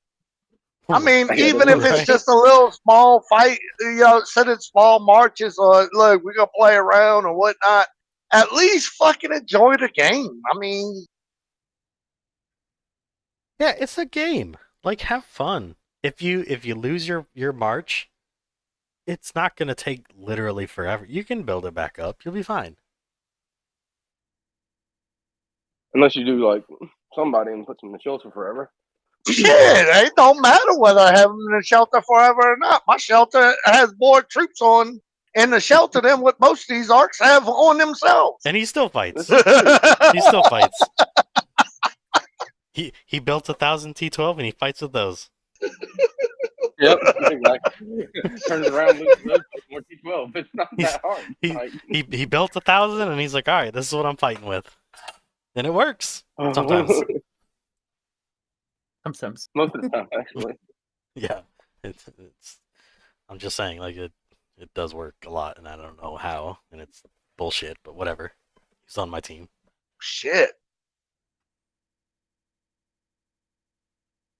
I mean, even if it's just a little small fight, you know, set in small marches or look, we're gonna play around or whatnot. At least fucking enjoy the game. I mean,
yeah, it's a game. Like, have fun. If you lose your march, it's not gonna take literally forever. You can build it back up. You'll be fine.
Unless you do like somebody and puts them in the shelter forever.
shit, it don't matter whether I have them in the shelter forever or not. My shelter has more troops on in the shelter than what most of these arcs have on themselves.
And he still fights. He still fights. He built 1,000 T12 and he fights with those.
Yep, exactly. Turns around, loses those, more T12. It's not that hard.
He built 1,000 and he's like, all right, this is what I'm fighting with, and it works sometimes.
Sometimes.
Most of the time, actually.
Yeah, it's. I'm just saying, like it does work a lot, and I don't know how, and it's bullshit, but whatever. He's on my team.
Shit.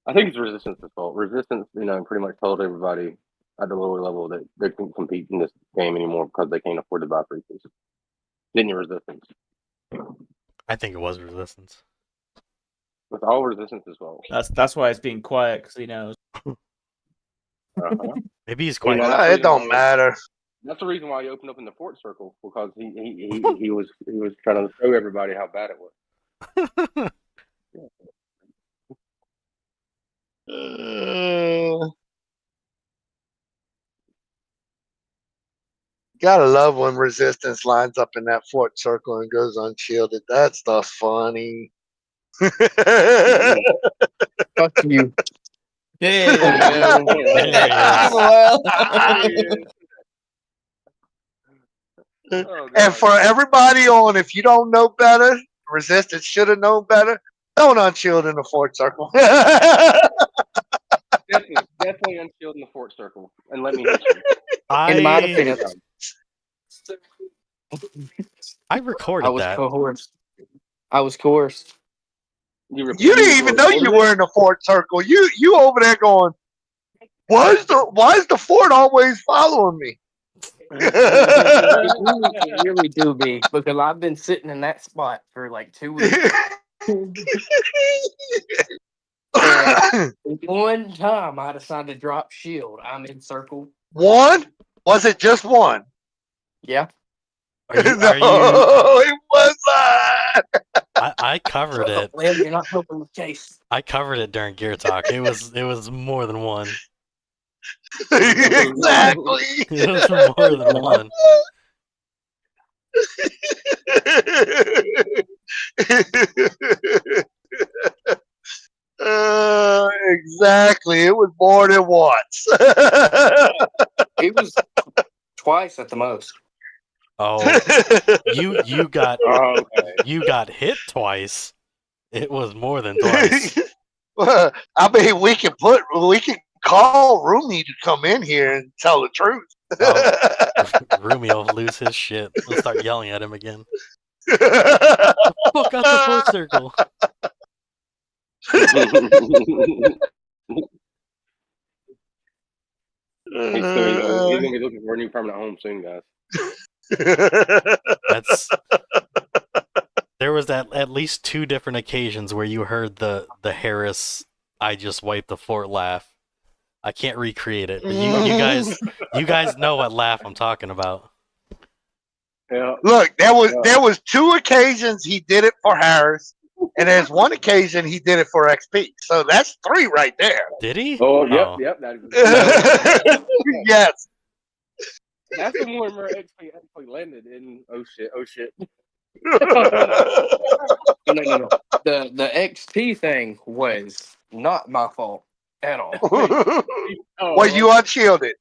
I think it's Resistance's fault. Resistance, pretty much told everybody at the lower level that they couldn't compete in this game anymore because they can't afford to buy free pieces. Didn't you, Resistance?
I think it was Resistance.
It's all Resistance's fault.
That's why it's being quiet, because he knows.
Uh-huh.
Maybe he's
You
quite.
know,
Well, it don't matter.
That's the reason why he opened up in the fort circle, because he was trying to show everybody how bad it was.
Gotta love when Resistance lines up in that fort circle and goes unshielded. That stuff's funny.
Fuck you.
There
There he is.
Well,
Oh,
And
God.
for everybody on, if you don't know better, Resistance should have known better. Don't unshield in the fort circle.
Definitely unshielding the fort circle and let me hit you.
In my
I
defense,
recorded
I was
that.
coerced. I was coerced.
You didn't even know you were in the fort circle. You over there going, why is the fort always following me?
It really do be, because I've been sitting in that spot for like 2 weeks. And one time I decided to drop shield. I'm in circle.
One? Was it just one?
Yeah.
Are you?
No,
Are you?
it wasn't.
I covered it.
Well, you're not helping the case.
I covered it during Gear Talk. It was more than one.
Exactly.
It was more than one.
Exactly. It was more than once.
It was twice at the most.
Oh, you got
Oh, okay.
you got hit twice. It was more than twice.
Well, I mean, we can call Roomy to come in here and tell the truth.
Rumi will lose his shit. He'll start yelling at him again. Fuck out the fort circle.
He's gonna be looking for a new permanent home soon, guys.
That's there was at least 2 different occasions where you heard the Harris "I just wiped the fort" laugh. I can't recreate it, but you guys know what laugh I'm talking about.
Yeah.
Look, there was 2 occasions he did it for Harris, and there's 1 occasion he did it for XP. So that's 3 right there.
Did he?
Oh,
Oh.
yep.
Yes.
That's the one where XP actually landed in. Oh shit.
No. The XP thing was not my fault at all.
Oh,
Were you unshielded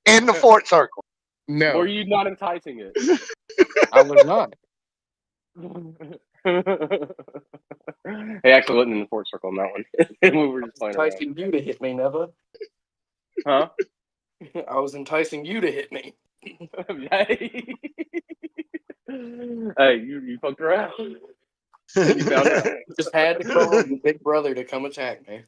in the fort circle?
No,
Were you not enticing it?
I was not.
He actually wasn't in the fort circle on that one. We were just playing around.
Enticing you to hit me, Neva.
Huh?
I was enticing you to hit me.
Hey, you fucked around. You found out.
Just had to call your big brother to come attack me.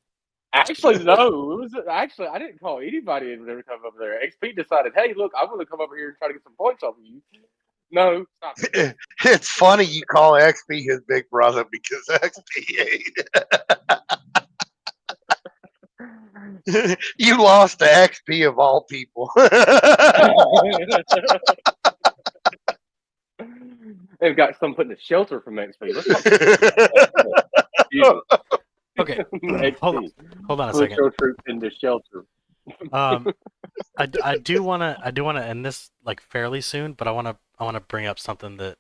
Actually, no. I didn't call anybody to come over there. XP decided, hey, look, I'm going to come over here and try to get some points off of you. No, stop it.
It's funny you call XP his big brother because XP you lost to XP of all people.
They've got some putting a shelter from XP. Let's talk
Okay,
XP.
hold on a
Put
second.
your troops in the shelter.
I do wanna end this like fairly soon, but I wanna bring up something that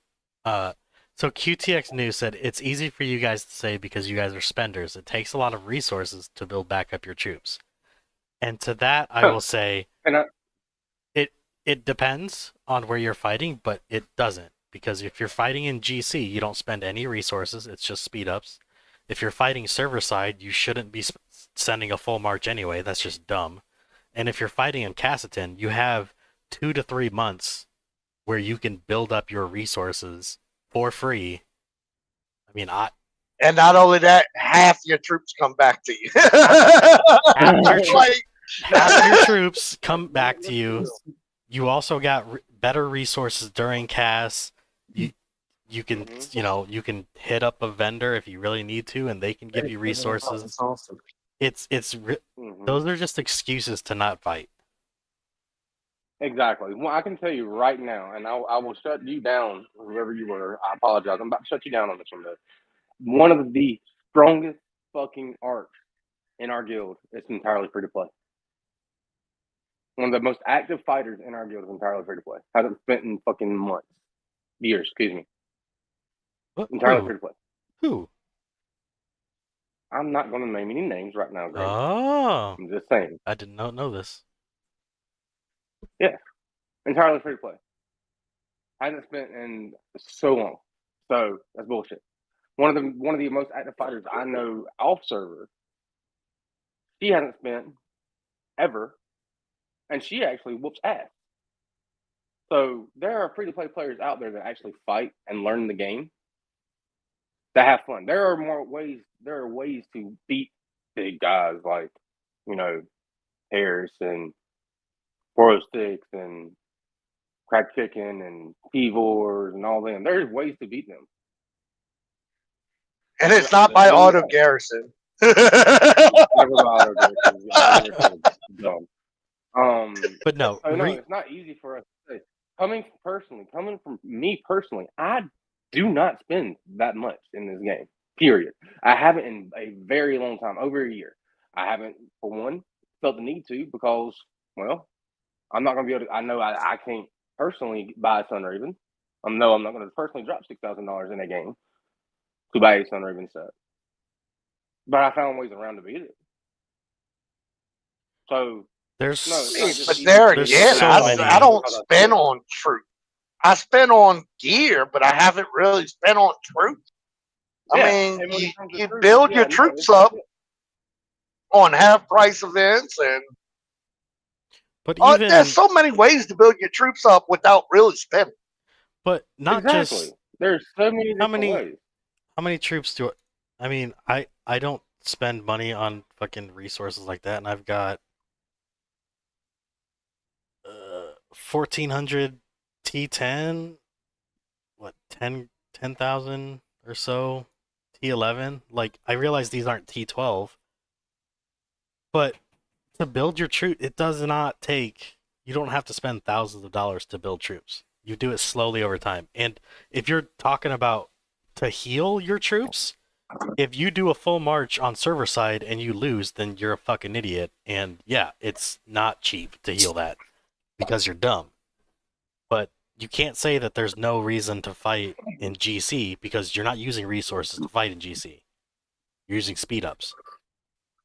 so QTX News said it's easy for you guys to say because you guys are spenders. It takes a lot of resources to build back up your troops. And to that I will say it depends on where you're fighting, but it doesn't. Because if you're fighting in GC, you don't spend any resources, it's just speed ups. If you're fighting server side, you shouldn't be sending a full march anyway, that's just dumb. And if you're fighting in Cassiton, you have 2 to 3 months where you can build up your resources for free. I mean,
and not only that, half your troops come back to you.
half your troops come back to you. You also got better resources during CAS. you can
Mhm.
you can hit up a vendor if you really need to, and they can give you resources.
It's awesome.
Mhm.
Those are just excuses to not fight.
Exactly. Well, I can tell you right now, and I will shut you down, whoever you were. I apologize. I'm about to shut you down on this one, though. One of the strongest fucking arcs in our guild is entirely free to play. One of the most active fighters in our guild is entirely free to play. Hasn't spent in fucking months, years, excuse me. Entirely free to play.
Who?
I'm not going to name any names right now, Greg.
Oh,
I'm just saying.
I did not know this.
Yeah, entirely free to play. Hasn't spent in so long. So that's bullshit. One of the most active fighters I know off server. She hasn't spent ever, and she actually whoops ass. So there are free to play players out there that actually fight and learn the game, that have fun. There are ways to beat big guys like, you know, Harris and 406 and Crack Chicken and Evors and all them. There's ways to beat them.
And it's not by Auto Garrison.
Never by Auto Garrison. Dumb.
But no,
I know it's not easy for us to say. Coming from me personally, I do not spend that much in this game. Period. I haven't in a very long time, over a year. I haven't, for one, felt the need to because, well, I'm not going to be able to. I know I can't personally buy a Sun Raven. No, I'm not going to personally drop $6,000 in a game to buy a Sun Raven set. But I found ways around to beat it. So
there's
but there
there's
again,
so many.
I don't spend on troops. I spend on gear, but I haven't really spent on troops.
Yeah,
I mean,
and when it
you
comes to
you
troops,
build
yeah,
your
no,
troops
it's
up
legit.
on half price events, and
But even
there's so many ways to build your troops up without really spending.
but not
Exactly.
just
There's so many
how
different
many
ways.
how many troops do I mean, I don't spend money on fucking resources like that, and I've got 1400 T10, what 10,000 or so T11. Like I realize these aren't T12, but to build your troop, it does not take. You don't have to spend thousands of dollars to build troops. You do it slowly over time. And if you're talking about to heal your troops, if you do a full march on server side and you lose, then you're a fucking idiot. And yeah, it's not cheap to heal that because you're dumb. But you can't say that there's no reason to fight in GC because you're not using resources to fight in GC. You're using speed ups.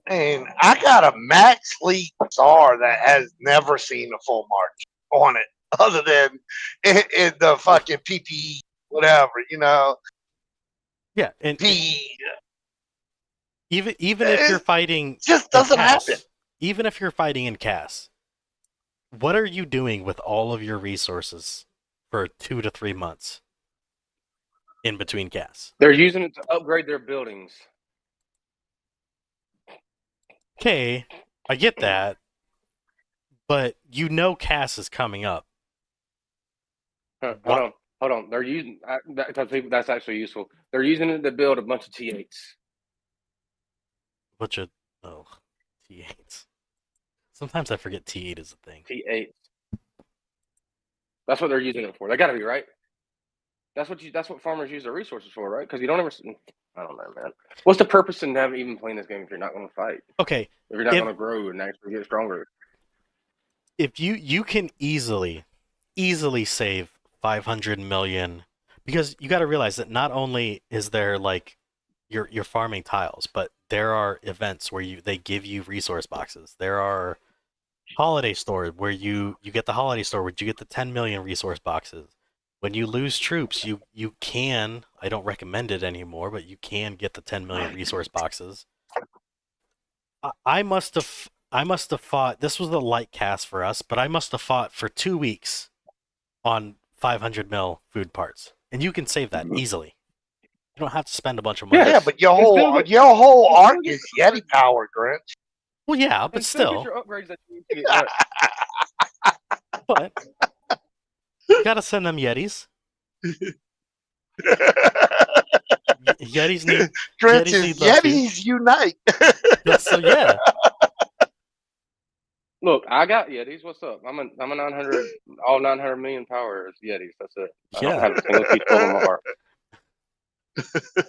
And I got a max league czar that has never seen a full march on it, other than in the fucking PPE, whatever,
Yeah, and
P.
even if you're fighting,
just doesn't happen.
Even if you're fighting in CAS, what are you doing with all of your resources for 2 to 3 months in between CAS?
They're using it to upgrade their buildings.
Okay, I get that, but CAS is coming up.
Hold on. They're using that's actually useful. They're using it to build a bunch of T8s.
T8s. Sometimes I forget T8 is a thing.
T8s. That's what they're using it for. They got to be right. That's what farmers use their resources for, right? Because you don't ever. I don't know, man. What's the purpose in even playing this game if you're not going to fight?
Okay.
If you're not going to grow and actually get stronger.
If you can easily save 500 million, because you got to realize that not only is there like you're farming tiles, but there are events where they give you resource boxes. There are holiday stores where you get the holiday store where you get the 10 million resource boxes. When you lose troops, you can, I don't recommend it anymore, but you can get the 10 million resource boxes. I must have fought. This was a light cast for us, but I must have fought for 2 weeks on 500 mil food parts, and you can save that easily. You don't have to spend a bunch of money.
Yeah, but your whole arc is Yeti power, Grinch.
Well, yeah, but still.
Get your upgrades that you need to get right.
But you gotta send them Yetis. Yetis need.
Trent
Yetis
is
need love too.
Yetis unite.
So yeah,
Look, I got Yetis. What's up? I'm a 900, all 900 million power is Yetis. That's it. I don't
yeah.
have a single teachable of them are.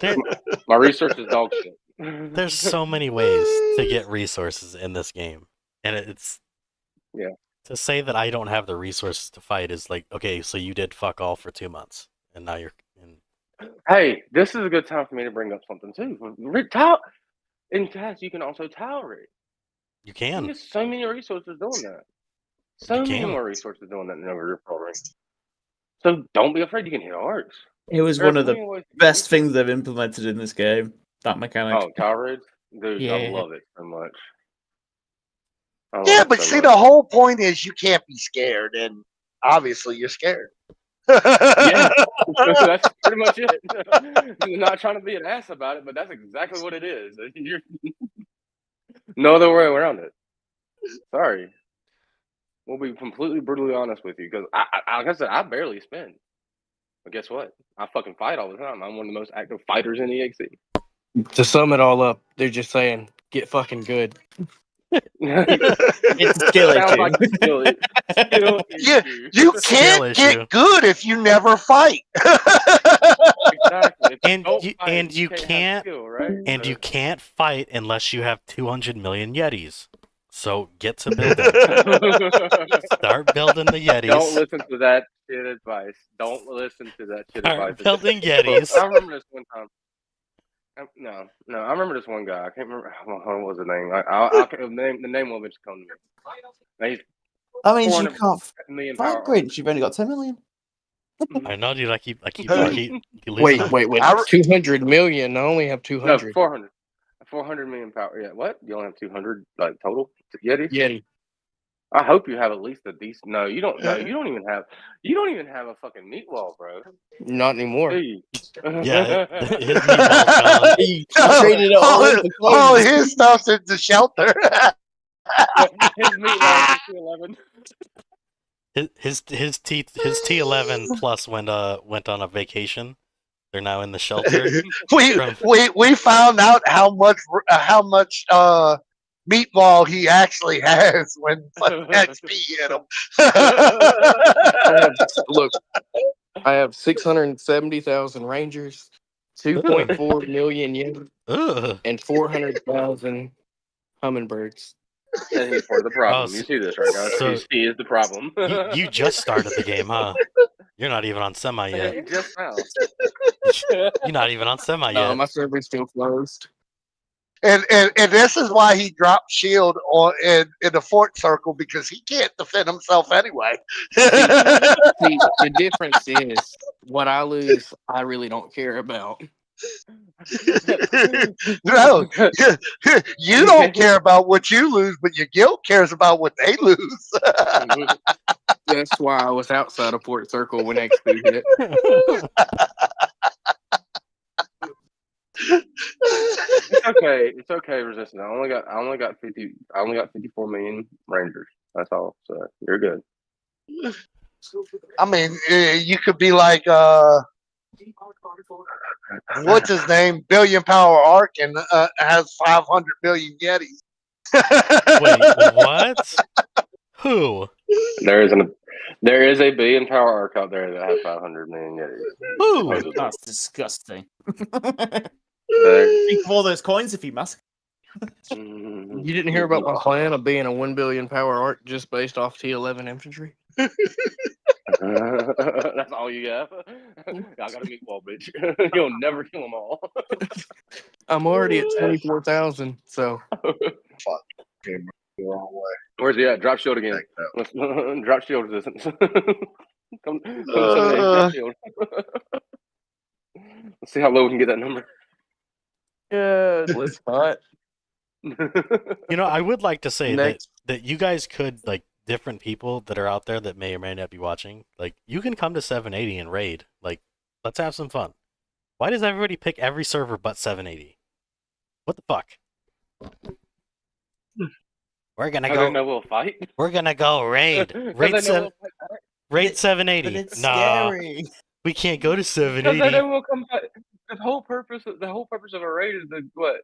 There,
My research is dog shit.
there's so many ways to get resources in this game, and it's
Yeah.
to say that I don't have the resources to fight is like, okay, so you did fuck all for 2 months, and now you're in.
Hey, this is a good time for me to bring up something too. In Taz, you can also tower it.
You
You
can.
get so many resources doing that. So many
can.
more resources doing that than over your pro ring. So don't be afraid. You can hit arcs.
It was
There's
one of the
plenty ways to get
best
resources.
things they've implemented in this game. That mechanic.
Oh, tower raids, dude, I
Yeah.
love it so much. I love
Yeah,
it
but
so
see,
much.
the whole point is you can't be scared, and obviously you're scared.
Yeah, that's pretty much it. I'm not trying to be an ass about it, but that's exactly what it is. You're no other way around it. Sorry. We'll be completely brutally honest with you because, like I said, I barely spin. But guess what? I fucking fight all the time. I'm one of the most active fighters in EXE.
To sum it all up, they're just saying, get fucking good.
It's a skill
Sounds
issue.
like a skill
Yeah,
issue.
you
Skill
can't
issue.
get good if you never fight.
Exactly. If
And
don't
you-
fight,
and you
have
can't-
skill, right?
And
So-
you can't fight unless you have 200 million Yetis. So get to building. Start building the Yetis.
Don't listen to that shit advice. Don't listen to that shit
Start
advice.
building
Look,
Yetis.
I remember this one time. No, I remember this one guy. I can't remember what was the name. The name will just come to me. Now, he's
That means you
400
can't
million
fight
power.
Grinch. You've only got 10 million.
I know, dude. I keep
Hey.
losing them.
Wait.
I re-
200 million. I only have
No,
200.
400. 400 million power. Yeah, what? You only have 200 like total Yetis?
Yeti.
I hope you have at least a decent. No, you don't. No, you don't even have. You don't even have a fucking meat wall, bro.
Not anymore.
Hey.
Yeah, his meatball's gone.
He traded it all in for
all
clothes.
his stuff's in the shelter.
His meat wall is 211.
His T11 plus went on a vacation. They're now in the shelter.
we found out how much meatball he actually has when fucking XP hit him.
Look, I have 670,000 Rangers, 2.4 million Yeti,
Ugh.
and 400,000 hummingbirds.
And he's part of the problem.
Oh,
You see this, right, guys?
so-
he is the problem.
You just started the game, huh? You're not even on semi yet.
Just now.
You're not even on semi
No,
yet.
my server's still closed.
And this is why he dropped shield in the fort circle, because he can't defend himself anyway.
See, the difference is what I lose, I really don't care about.
No, you don't care about what you lose, but your guild cares about what they lose.
That's why I was outside of Port Circle when XP hit.
It's okay, resistance. I only got 54 million Rangers. That's all. So you're good.
I mean, you could be like, what's his name? Billion Power Arc, and has 500 billion Yetis.
Wait, what? Who?
There is a billion power arc out there that has 500 million Yetis.
Who?
That's disgusting.
There-
Think of all those coins if you mask.
You didn't hear about my plan of being a 1 billion power arc just based off T11 infantry?
That's all you have. I got a meatball, bitch. You'll never kill them all.
I'm already at 24,000, so
Came the wrong way.
Where's he at? Drop shield again.
Like that.
Let's drop shield resistance. come to 7-8, drop shield. Let's see how low we can get that number.
yeah, let's not.
You know, I would like to say
Next.
that you guys could, like, different people that are out there that may or may not be watching, like, you can come to 780 and raid. Like, let's have some fun. Why does everybody pick every server but 780? What the fuck? We're gonna
I
go.
don't know we'll fight.
We're gonna go raid. Raid
They know
seven.
we'll fight back.
Raid
But
780.
it's
Nah.
scary.
We can't go to
Because then
780.
they will come back. The whole purpose of a raid is to what?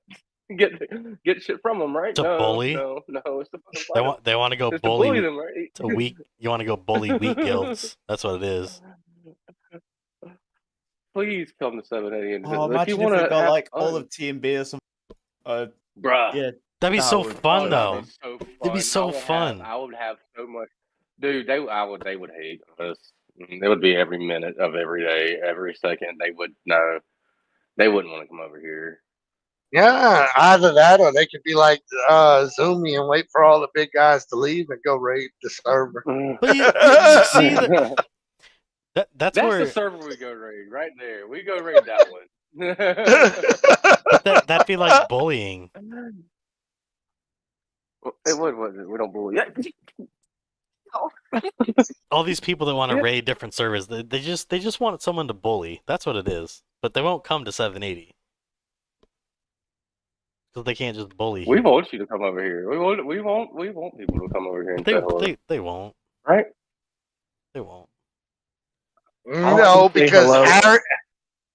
Get shit from them, right?
To bully.
No. It's to fucking
They
fight
want to go
them. It's to bully
bully.
them, right?
It's a weak. You want to go bully weak guilds. That's what it is.
Please come to 780 and
Oh,
if
imagine
you
if
want
we
to
got
have
like
fun,
all of TMB or something.
bruh.
Yeah,
That'd be
that
so
would-
fun,
Oh,
though.
that'd be so fun.
It'd be so fun.
I would have so much, dude. They would hate us. It would be every minute of every day, every second. They would no. They wouldn't want to come over here.
Yeah, either that or they could be like Zoomy and wait for all the big guys to leave and go raid the server.
But you see, that's
That's
where
the server we go raid right there. We go raid that one.
but that'd be like bullying.
It would. We don't bully.
All these people that want to raid different servers, they just want someone to bully. That's what it is. But they won't come to 780 because they can't just bully.
We
here.
want you to come over here. We want people to come over here and say hello.
They won't.
Right?
They won't.
No,
Say
because
hello.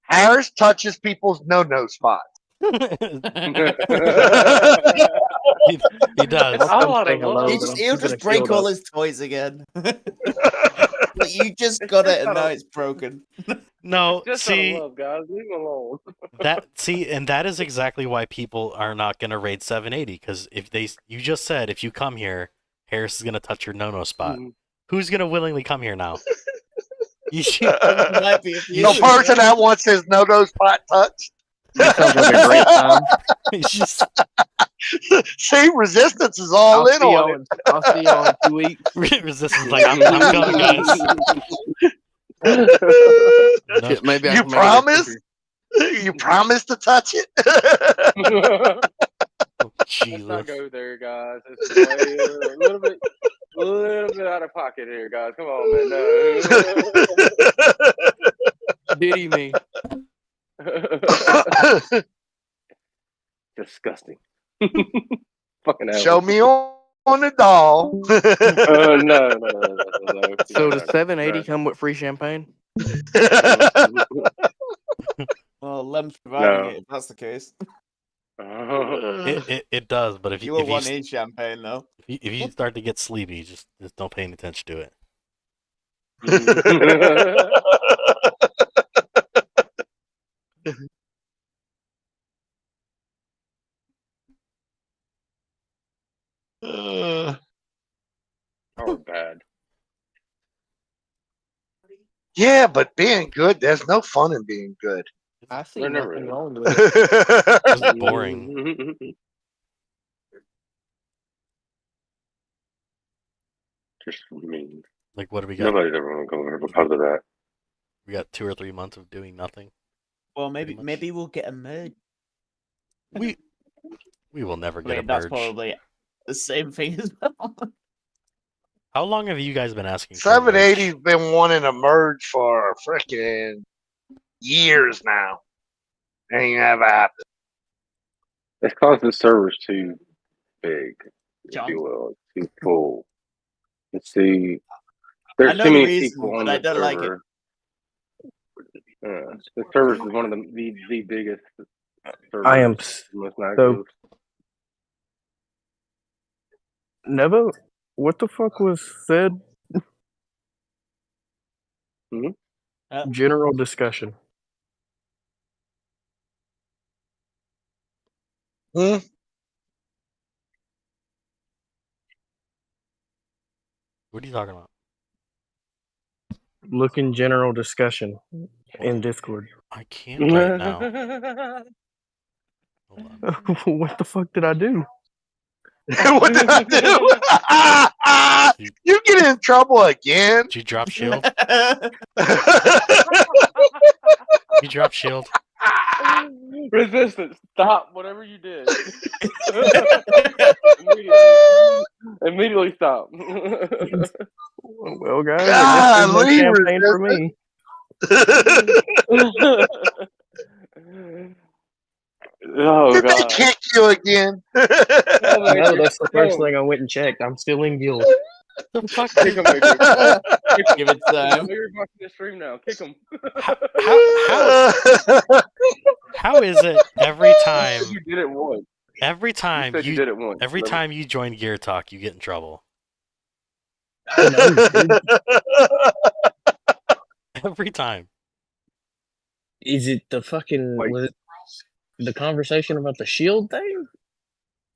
Harris touches people's no spots.
he does.
He'll just break all his toys again. Like, you just got it and now it's broken.
No,
Just
see,
love, guys. Leave him alone.
and that is exactly why people are not gonna raid 780 because you just said if you come here, Harris is gonna touch your no spot. Who's gonna willingly come here now? You should.
The person that wants his no spot touched.
That sounds like a great time.
It's just
See, resistance is all in on it.
I'll see y'all in 2 weeks.
resistance. Like I'm coming, guys. No.
Shit, maybe I
You
can make it
promise? You promise to touch it?
Let's not
Jesus.
go there, guys. It's a little bit out of pocket here, guys. Come on, man. No.
Diddy me.
Disgusting. Fucking hell.
Show me on the doll.
No.
So does 780 come with free champagne?
Well, Lem's providing
No.
it if that's the case.
It does, but if
You
you
will want in champagne though.
if you start to get sleepy, just don't pay any attention to it.
Oh, bad.
Yeah, but being good, there's no fun in being good.
I see
They're never
nothing
really.
wrong with it.
It's boring.
Just mean.
Like what do we got?
Nobody's ever going to come over here because of that.
We got 2 or 3 months of doing nothing.
Well,
Pretty much.
maybe we'll get a merge.
We will never
I
get
mean,
a
that's
merge.
probably the same thing as well.
How long have you guys been asking? For a merge?
780's been wanting to merge for freaking years now. Ain't never happened.
It's because the server's too big, if
John?
you will. It's too full. Let's see.
I
There's
know
too
the
many
reason,
people
but
on
I
the
don't like it.
server. The server is one of the biggest servers.
I am
most
so
active.
Neva. What the fuck was said? General discussion.
Hmm?
What are you talking about?
Look in general discussion in Discord.
I can't right now. Hold on.
What the fuck did I do?
What did I do? You get in trouble again.
Did you drop shield? You drop shield.
Resistance, stop whatever you did. Immediately stop.
Well, guys, I guess there's no
Golly,
campaign for me.
Oh,
Did they
God.
kick you again?
No, that's the first thing I went and checked. I'm still in guild.
The fuck?
Kick him, Adrian. Kick him.
Give it time.
You're watching the stream now. Kick him.
How is it every time?
You did it once.
Every
You
time
said you did it once.
every
remember?
time you join Gear Talk, you get in trouble.
I know, dude.
Every time.
Is it the fucking
Wait.
was it the conversation about the shield thing?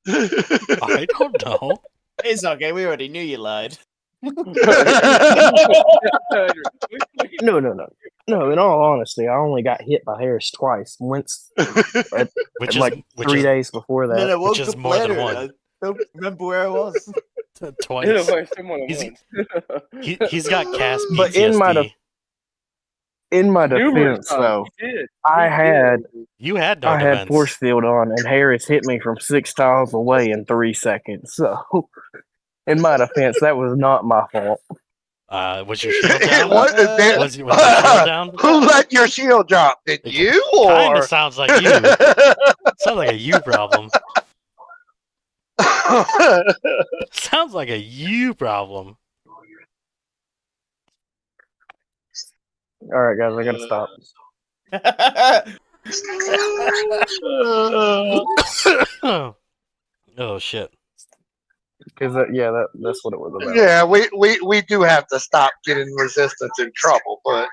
I don't know.
It's okay. We already knew you lied.
No. No, in all honesty, I only got hit by Harris twice. Once
Which
like
is which
3
is
days before that.
No, no,
which
one
is
cup
more than
later,
one.
I don't remember where I was.
twice.
He's,
He's got cast PTSD.
But in my
numerous
defense,
times.
though,
He did.
I
He
had
did.
You had no
I had
defense.
force field on, and Harris hit me from 6 tiles away in 3 seconds. So, in my defense, that was not my fault.
Was your shield down?
What is that?
Was your shield down?
Who let your shield drop? Did you
Kinda
or?
sounds like you. Sounds like a you problem. Sounds like a you problem.
All right, guys, I gotta stop.
Oh shit.
Because that's what it was about.
Yeah, we do have to stop getting resistance in trouble, but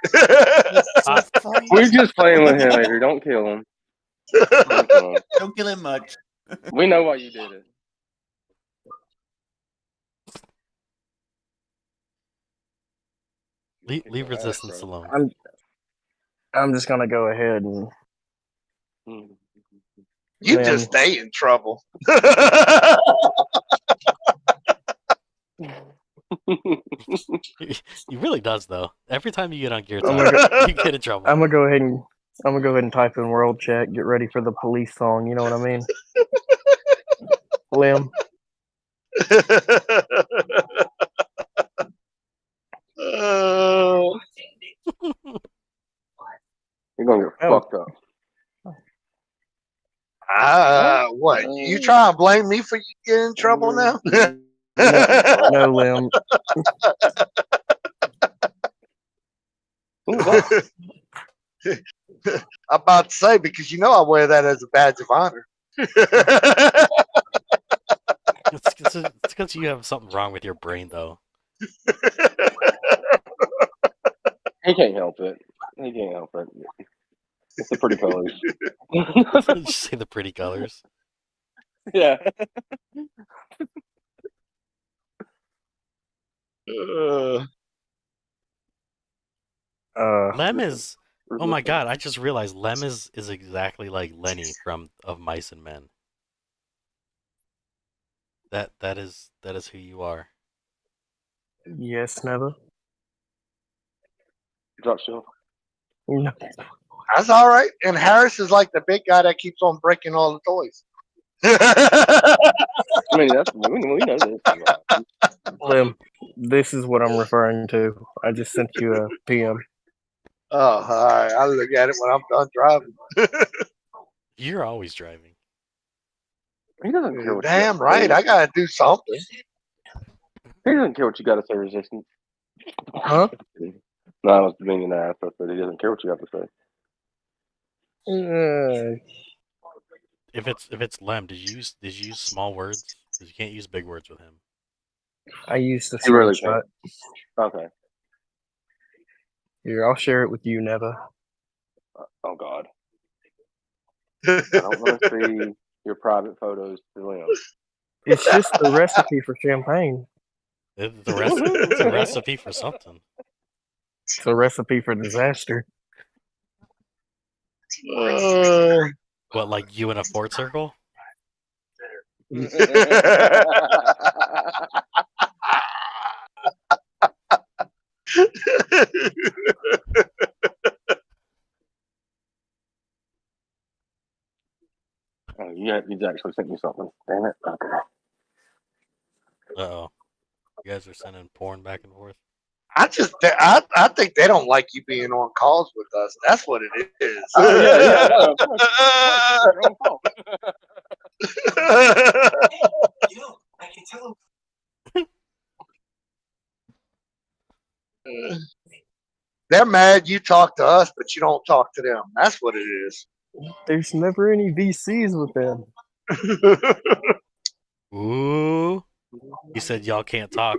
We're just playing with him, Adrian. Don't kill him. Don't kill him.
Don't kill him much.
We know why you did it.
Leave resistance alone.
I'm just gonna go ahead and
you
Man.
just stay in trouble.
He really does though. Every time you get on Gear
Oh
Talk,
my
you get in trouble.
I'm gonna go ahead and type in world chat. Get ready for the police song. You know what I mean? Lim.
You're gonna get
Oh.
fucked up.
What? You trying to blame me for you getting in trouble now?
No, Lim.
Who was that?
I'm about to say because you know I wear that as a badge of honor.
It's because you have something wrong with your brain though.
He can't help it. He can't help it. It's the pretty colors.
Just say the pretty colors.
Yeah.
Lem is. Oh my god! I just realized Lem is exactly like Lenny from Of Mice and Men. That is who you are.
Yes, Neva.
Drop shield.
No.
That's all right. And Harris is like the big guy that keeps on breaking all the toys.
I mean, we know this.
Lim, this is what I'm referring to. I just sent you a PM.
Oh, all right. I'll look at it when I'm done driving.
You're always driving.
He doesn't care what
Damn
you
right. I gotta do something.
He doesn't care what you got to say, resistance.
Huh?
No, I was being an ass. I said he doesn't care what you got to say.
If it's Lem, did you use small words? Because you can't use big words with him.
I used the
He really
screenshot.
Okay.
Here, I'll share it with you, Neva.
Oh God. I don't want to see your private photos to Liam.
It's just the recipe for champagne.
It's a recipe for something.
It's a recipe for disaster.
What, like you in a fort circle?
Oh, you actually sent me something. Damn it. Okay.
Uh-oh. You guys are sending porn back and forth?
I think they don't like you being on calls with us. That's what it is.
Oh, yeah. No, of course. Your own fault.
They're mad you talk to us, but you don't talk to them. That's what it is.
There's never any VCs with them.
Ooh. He said y'all can't talk.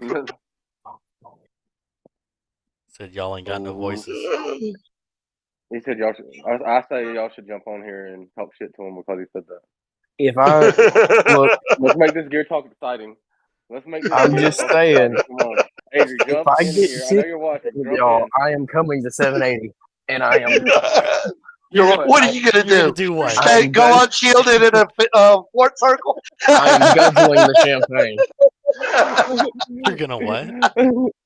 Said y'all ain't got no voices.
He said y'all should. I say y'all should jump on here and talk shit to him because he said that.
If I look,
Let's make this gear talk exciting. Let's make this.
I'm
gear
just
talk
saying.
exciting. Come on, Adrian,
If
jump
I
in
get
here. I know you're watching.
with
Jump
y'all,
in.
I am coming to 780, and I am.
What are you gonna
You're gonna
do?
do what?
Stay,
I'm
go
gonna-
unshielded in a fort circle?
I'm guzzling the champagne.
You're gonna what?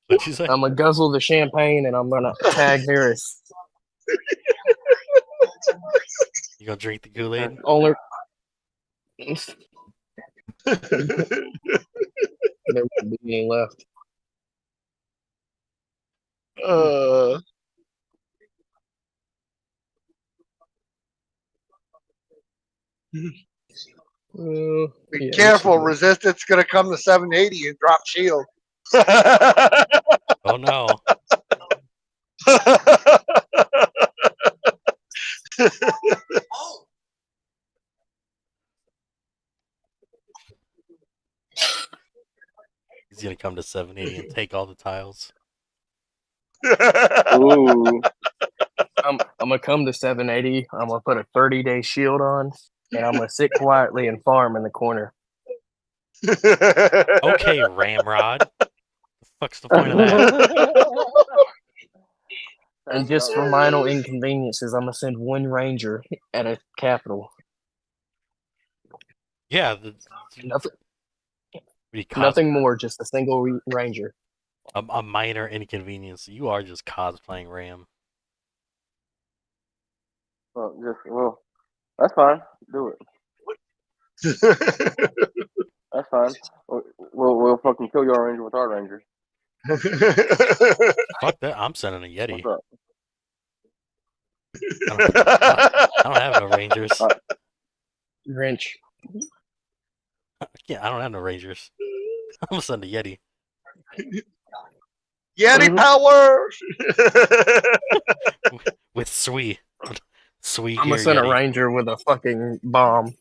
What'd you say?
I'm gonna guzzle the champagne, and I'm gonna tag Varys.
You gonna drink the Kool-Aid?
Only there won't be any left.
uh, Be
Yeah,
careful,
this is-
resistance gonna come to 780 and drop shield.
Oh no. He's gonna come to 780 and take all the tiles.
Ooh.
I'm gonna come to 780. I'm gonna put a 30-day shield on, and I'm gonna sit quietly and farm in the corner.
Okay, Ramrod. The fuck's the point of that?
And just for minor inconveniences, I'm gonna send one ranger at a capital.
Yeah,
Nothing,
the
nothing more, just a single ranger.
a minor inconvenience. You are just cosplaying Ram.
Well, that's fine. Do it. That's fine. We'll fucking kill your ranger with our ranger.
Fuck that. I'm sending a Yeti.
What's up?
I don't have no rangers.
Wrench.
I don't have no rangers. I'm gonna send a Yeti.
Yeti power!
With Sui. Sui
I'm
gear
gonna send a
Yeti.
ranger with a fucking bomb.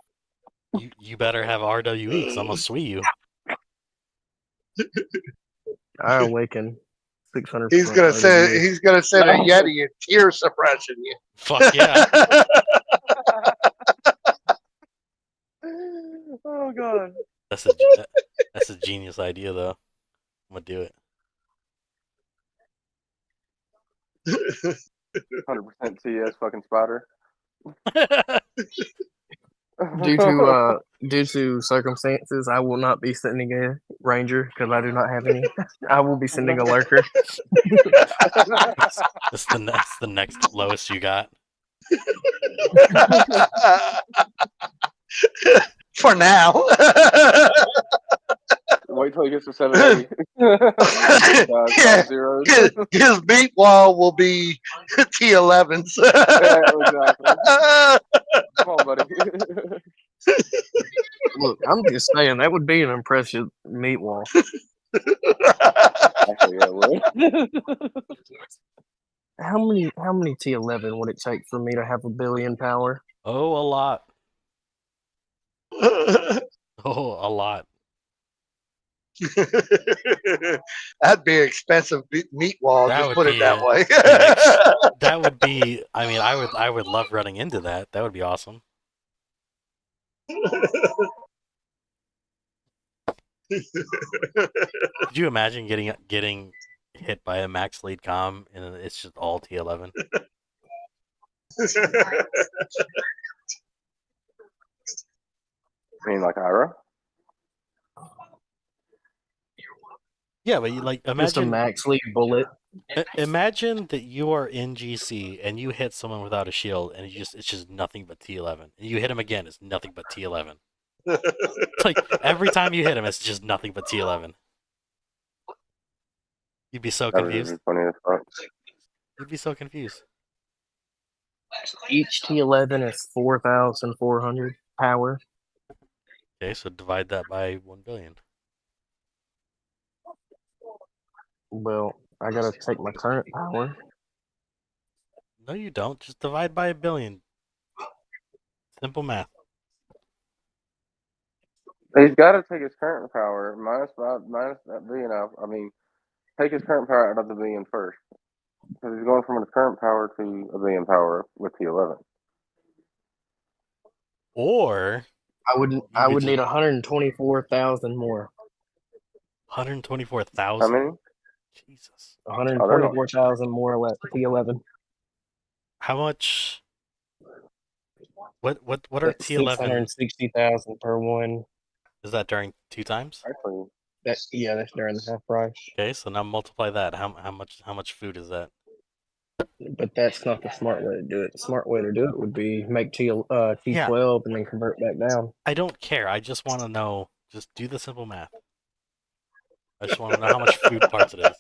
You better have RWE because I'm gonna Sui you.
I awaken 600.
He's gonna send a Yeti and tear suppression you.
Fuck yeah.
Oh god.
That's a genius idea though. I'm gonna do it.
100% CS fucking spider.
Due to circumstances, I will not be sending a ranger because I do not have any. I will be sending a lurker.
That's the next lowest you got.
For now.
Wait till he gets to 780. Zeros.
His beat wall will be T11s.
Yeah, exactly. Come on, buddy.
Look, I'm just saying that would be an impressive meat wall.
Actually, yeah, it would.
How many T11 would it take for me to have 1 billion power?
Oh, a lot. Oh, a lot.
That'd be an expensive meat wall.
That
Just
would
put it
be
that way.
That would be. I mean, I would love running into that. That would be awesome. Could you imagine getting hit by a max lead comm and it's just all T11?
I mean, like Ira?
Yeah, but you like
Just a
imagine
max lead bullet.
imagine that you are in GC and you hit someone without a shield and it's just nothing but T11. And you hit him again, it's nothing but T11. It's like every time you hit him, it's just nothing but T11. You'd be so
That would
confused.
be funny as fuck.
You'd be so confused.
Each T11 is 4,400 power.
Okay, so divide that by 1 billion.
Well, I gotta take my current power.
No, you don't. Just divide by 1,000,000,000. Simple math.
He's got to take his current power minus that billion out. I mean, take his current power out of the billion first, because he's going from his current power to a billion power with T11.
Or
I would
could
need 124,000 more.
124,000.
How many?
Jesus.
124,000 more left. T11.
How much? What are
That's
T11?
660,000 per one.
Is that during 2 times?
Actually,
That's during the half price.
Okay, so now multiply that. How much food is that?
But that's not the smart way to do it. The smart way to do it would be make T12 and then convert back down.
I don't care. I just want to know. Just do the simple math. I just want to know how much food parts it is.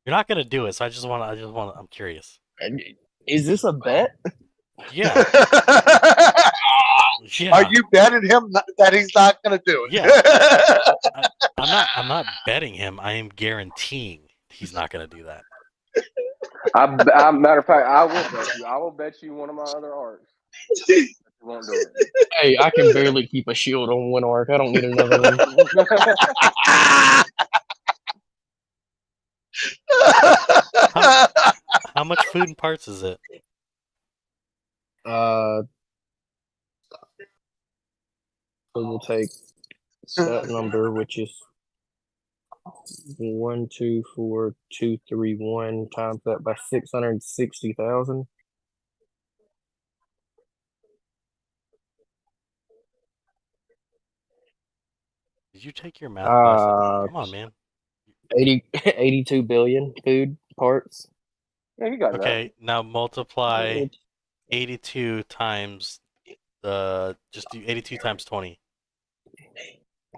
You're not gonna do it, so I just want. I'm curious.
Is this a bet?
Yeah. Yeah.
Are you betting him that he's not going to do it?
Yeah. I'm not betting him. I am guaranteeing he's not gonna do that.
matter of fact, I will bet you. I will bet you one of my other arcs. You won't do it.
Hey, I can barely keep a shield on one arc. I don't need another one.
How much food and parts is it?
So we'll take that number, which is 124,231 times that by 660,000.
Did you take your math class? Come on, man.
82 billion food parts.
Yeah, you got
Okay, now multiply 82 times just do 82 times 20.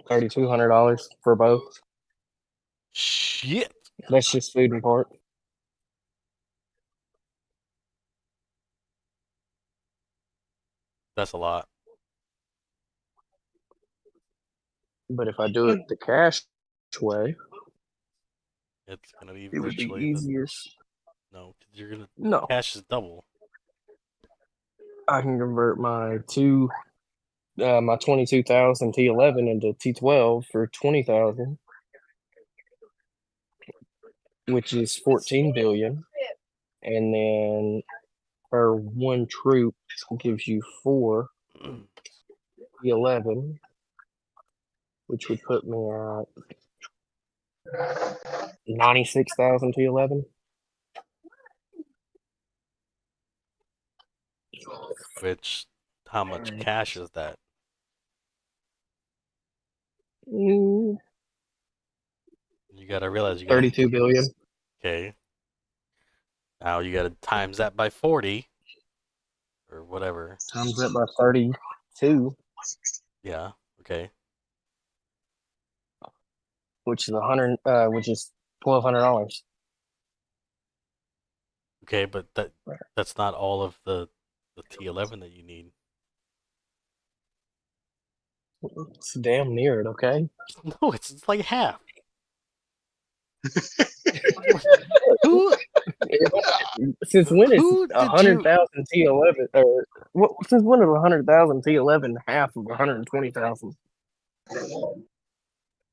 $3,200 for both.
Shit.
That's just food and part.
That's a lot.
But if I do it the cash way,
It's gonna be
it would be
virtually
easiest.
no, because you're gonna
No,
cash is double.
I can convert my 22,000 T11 into T12 for 20,000, which is 14 billion, and then for one troop gives you 4 T11, which would put me at 96,000 T11.
Which how much cash is that?
Mm,
You gotta realize you gotta
32 billion.
Okay. Now you gotta times that by 40 or whatever.
Times that by 32,
Yeah. Okay.
which is which is $1,200.
Okay, but that's not all of the T11 that you need.
It's damn near it, okay?
No, it's like half. Who
Since when is
Who did
100,000 T11 or what? Since when is 100,000 T11 half of 120,000?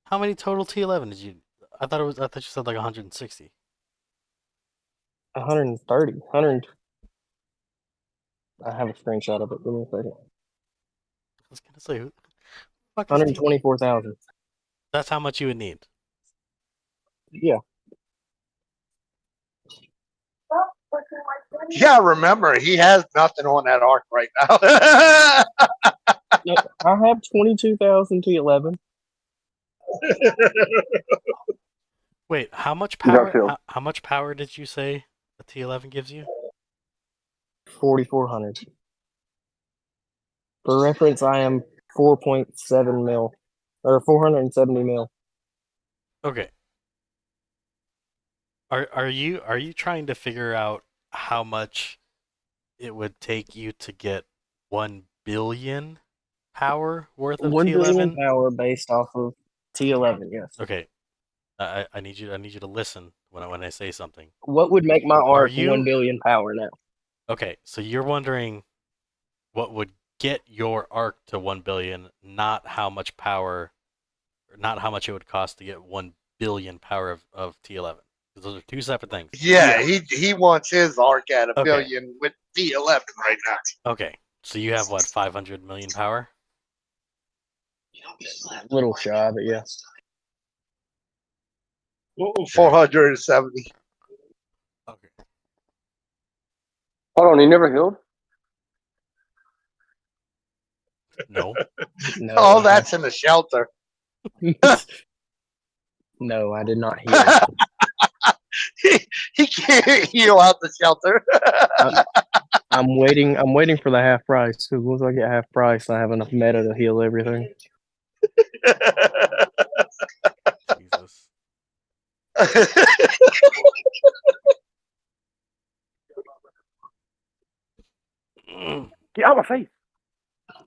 How many total T11 did you? I thought you said like 160.
130. 100. I have a screenshot of it. Give me a second.
I was gonna say, who the fuck is
124,000.
That's how much you would need.
Yeah.
Yeah, remember, he has nothing on that arc right now.
I have 22,000 T11.
Wait, how much
You got
power?
killed.
How much power did you say a T11 gives you?
4,400. For reference, I am 4.7 mil or 470 mil.
Okay. Are you trying to figure out how much it would take you to get 1 billion power worth of
1
T11?
billion power based off of T11, yes.
Okay. I need you to listen when I say something.
What would make my arc
you-
1 billion power now?
Okay, so you're wondering what would get your arc to 1 billion, not how much power, or not how much it would cost to get 1 billion power of T11. Because those are two separate things.
Yeah, he wants his arc at a
Okay.
billion with D11 right now.
Okay, so you have what, 500 million power?
A little shy, but yeah.
470.
Okay.
Hold on, he never healed?
No.
No,
Oh, that's in the shelter.
no, I did not heal.
He can't heal out the shelter.
I'm waiting for the half price. Because once I get half price, I have enough meta to heal everything.
Jesus.
Get out of my face.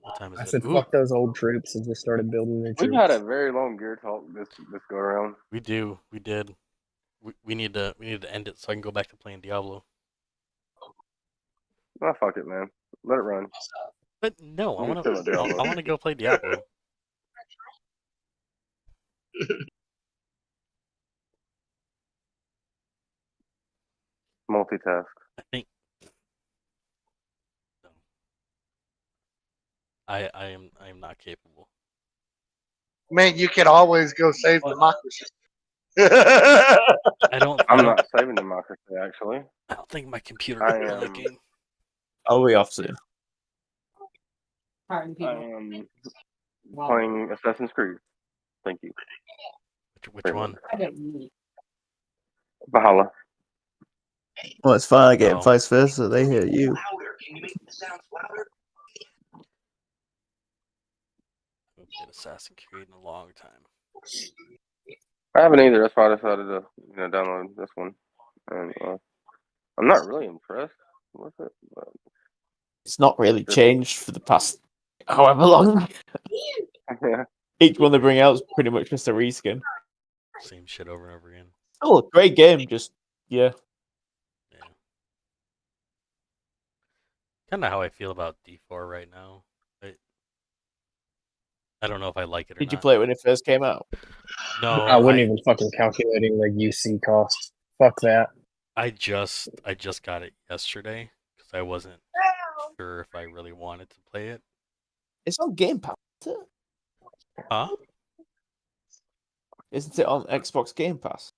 What time is
I
it?
said,
Ooh,
fuck those old troops and just started building their
We've
troops.
had a very long gear talk this go around.
we did. We need to end it so I can go back to playing Diablo.
Oh, fuck it, man. Let it run.
But no, I
I'm
want
still a
to.
Diablo.
I want to go play Diablo.
Multitask.
I think. No. I am not capable.
Man, you can always go save democracy.
I don't.
I'm not saving democracy, actually.
I don't think my computer
I
can run that
am-
game.
Are we off soon?
I am playing Assassin's Creed. Thank you.
Which
Pretty
one?
Valhalla.
Well, it's fine. I get
Oh.
vice versa. They hear you.
I haven't played Assassin's Creed in a long time.
I haven't either. That's why I decided to download this one. And I'm not really impressed with it. But
It's not really changed for the past however long.
yeah.
Each one they bring out is pretty much just a reskin.
Same shit over and over again.
Oh, great game. Just yeah.
Yeah. Kind of how I feel about D4 right now. I don't know if I like it or
Did you
not.
play it when it first came out?
No,
I wasn't even fucking calculating the UC cost. Fuck that.
I just got it yesterday because I wasn't sure if I really wanted to play it.
It's on Game Pass. Isn't it?
Huh?
Isn't it on Xbox Game Pass?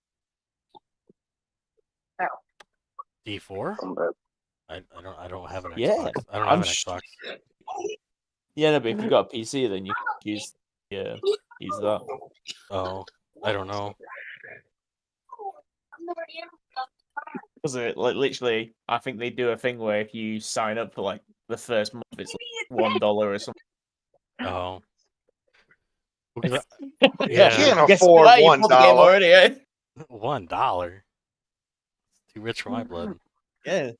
D4?
I'm bad.
I don't have an
Yeah,
Xbox. I don't
I'm
have an
sh-
Xbox.
Yeah, no, but if you got a PC, then you can use that.
Oh, I don't know.
Because literally, I think they do a thing where if you sign up for like the first month, it's like $1 or something.
Oh. Because
Yeah,
Can't
guess
afford
what? You bought the game
$1.
already, eh?
$1. It's too rich for my blood.
Yeah.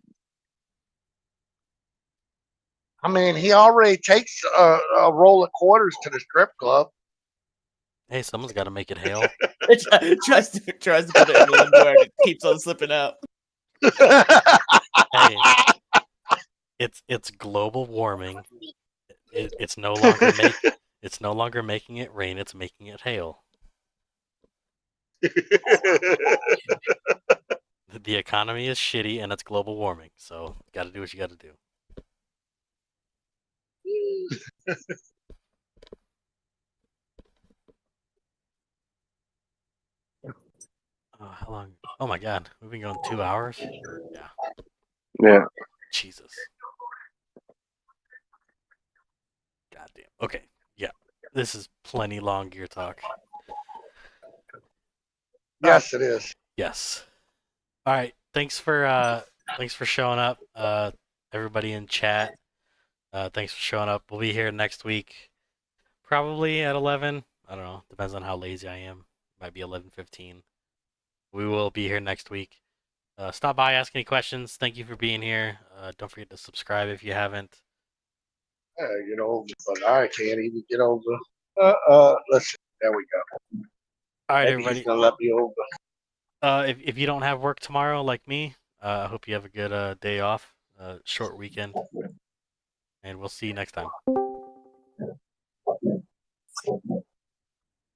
I mean, he already takes a roll of quarters to the strip club.
Hey, someone's got to make it hail.
It tries to put it in the underwear and it keeps on slipping out.
Hey, it's global warming. It's no longer making it rain. It's making it hail. The economy is shitty and it's global warming. So got to do what you got to do. How long? Oh my god, we've been going 2 hours. Yeah.
Yeah.
Jesus. Goddamn. Okay. Yeah. This is plenty long gear talk.
Yes, it is.
Yes. All right. Thanks for showing up. Everybody in chat. Thanks for showing up. We'll be here next week. Probably at 11. I don't know. Depends on how lazy I am. Might be 11:15. We will be here next week. Stop by, ask any questions. Thank you for being here. Don't forget to subscribe if you haven't.
Get over, but I can't even get over. Let's see. There we go.
All right,
Maybe he's
everybody.
gonna let me over.
If you don't have work tomorrow, like me, I hope you have a good day off, short weekend, and we'll see you next time.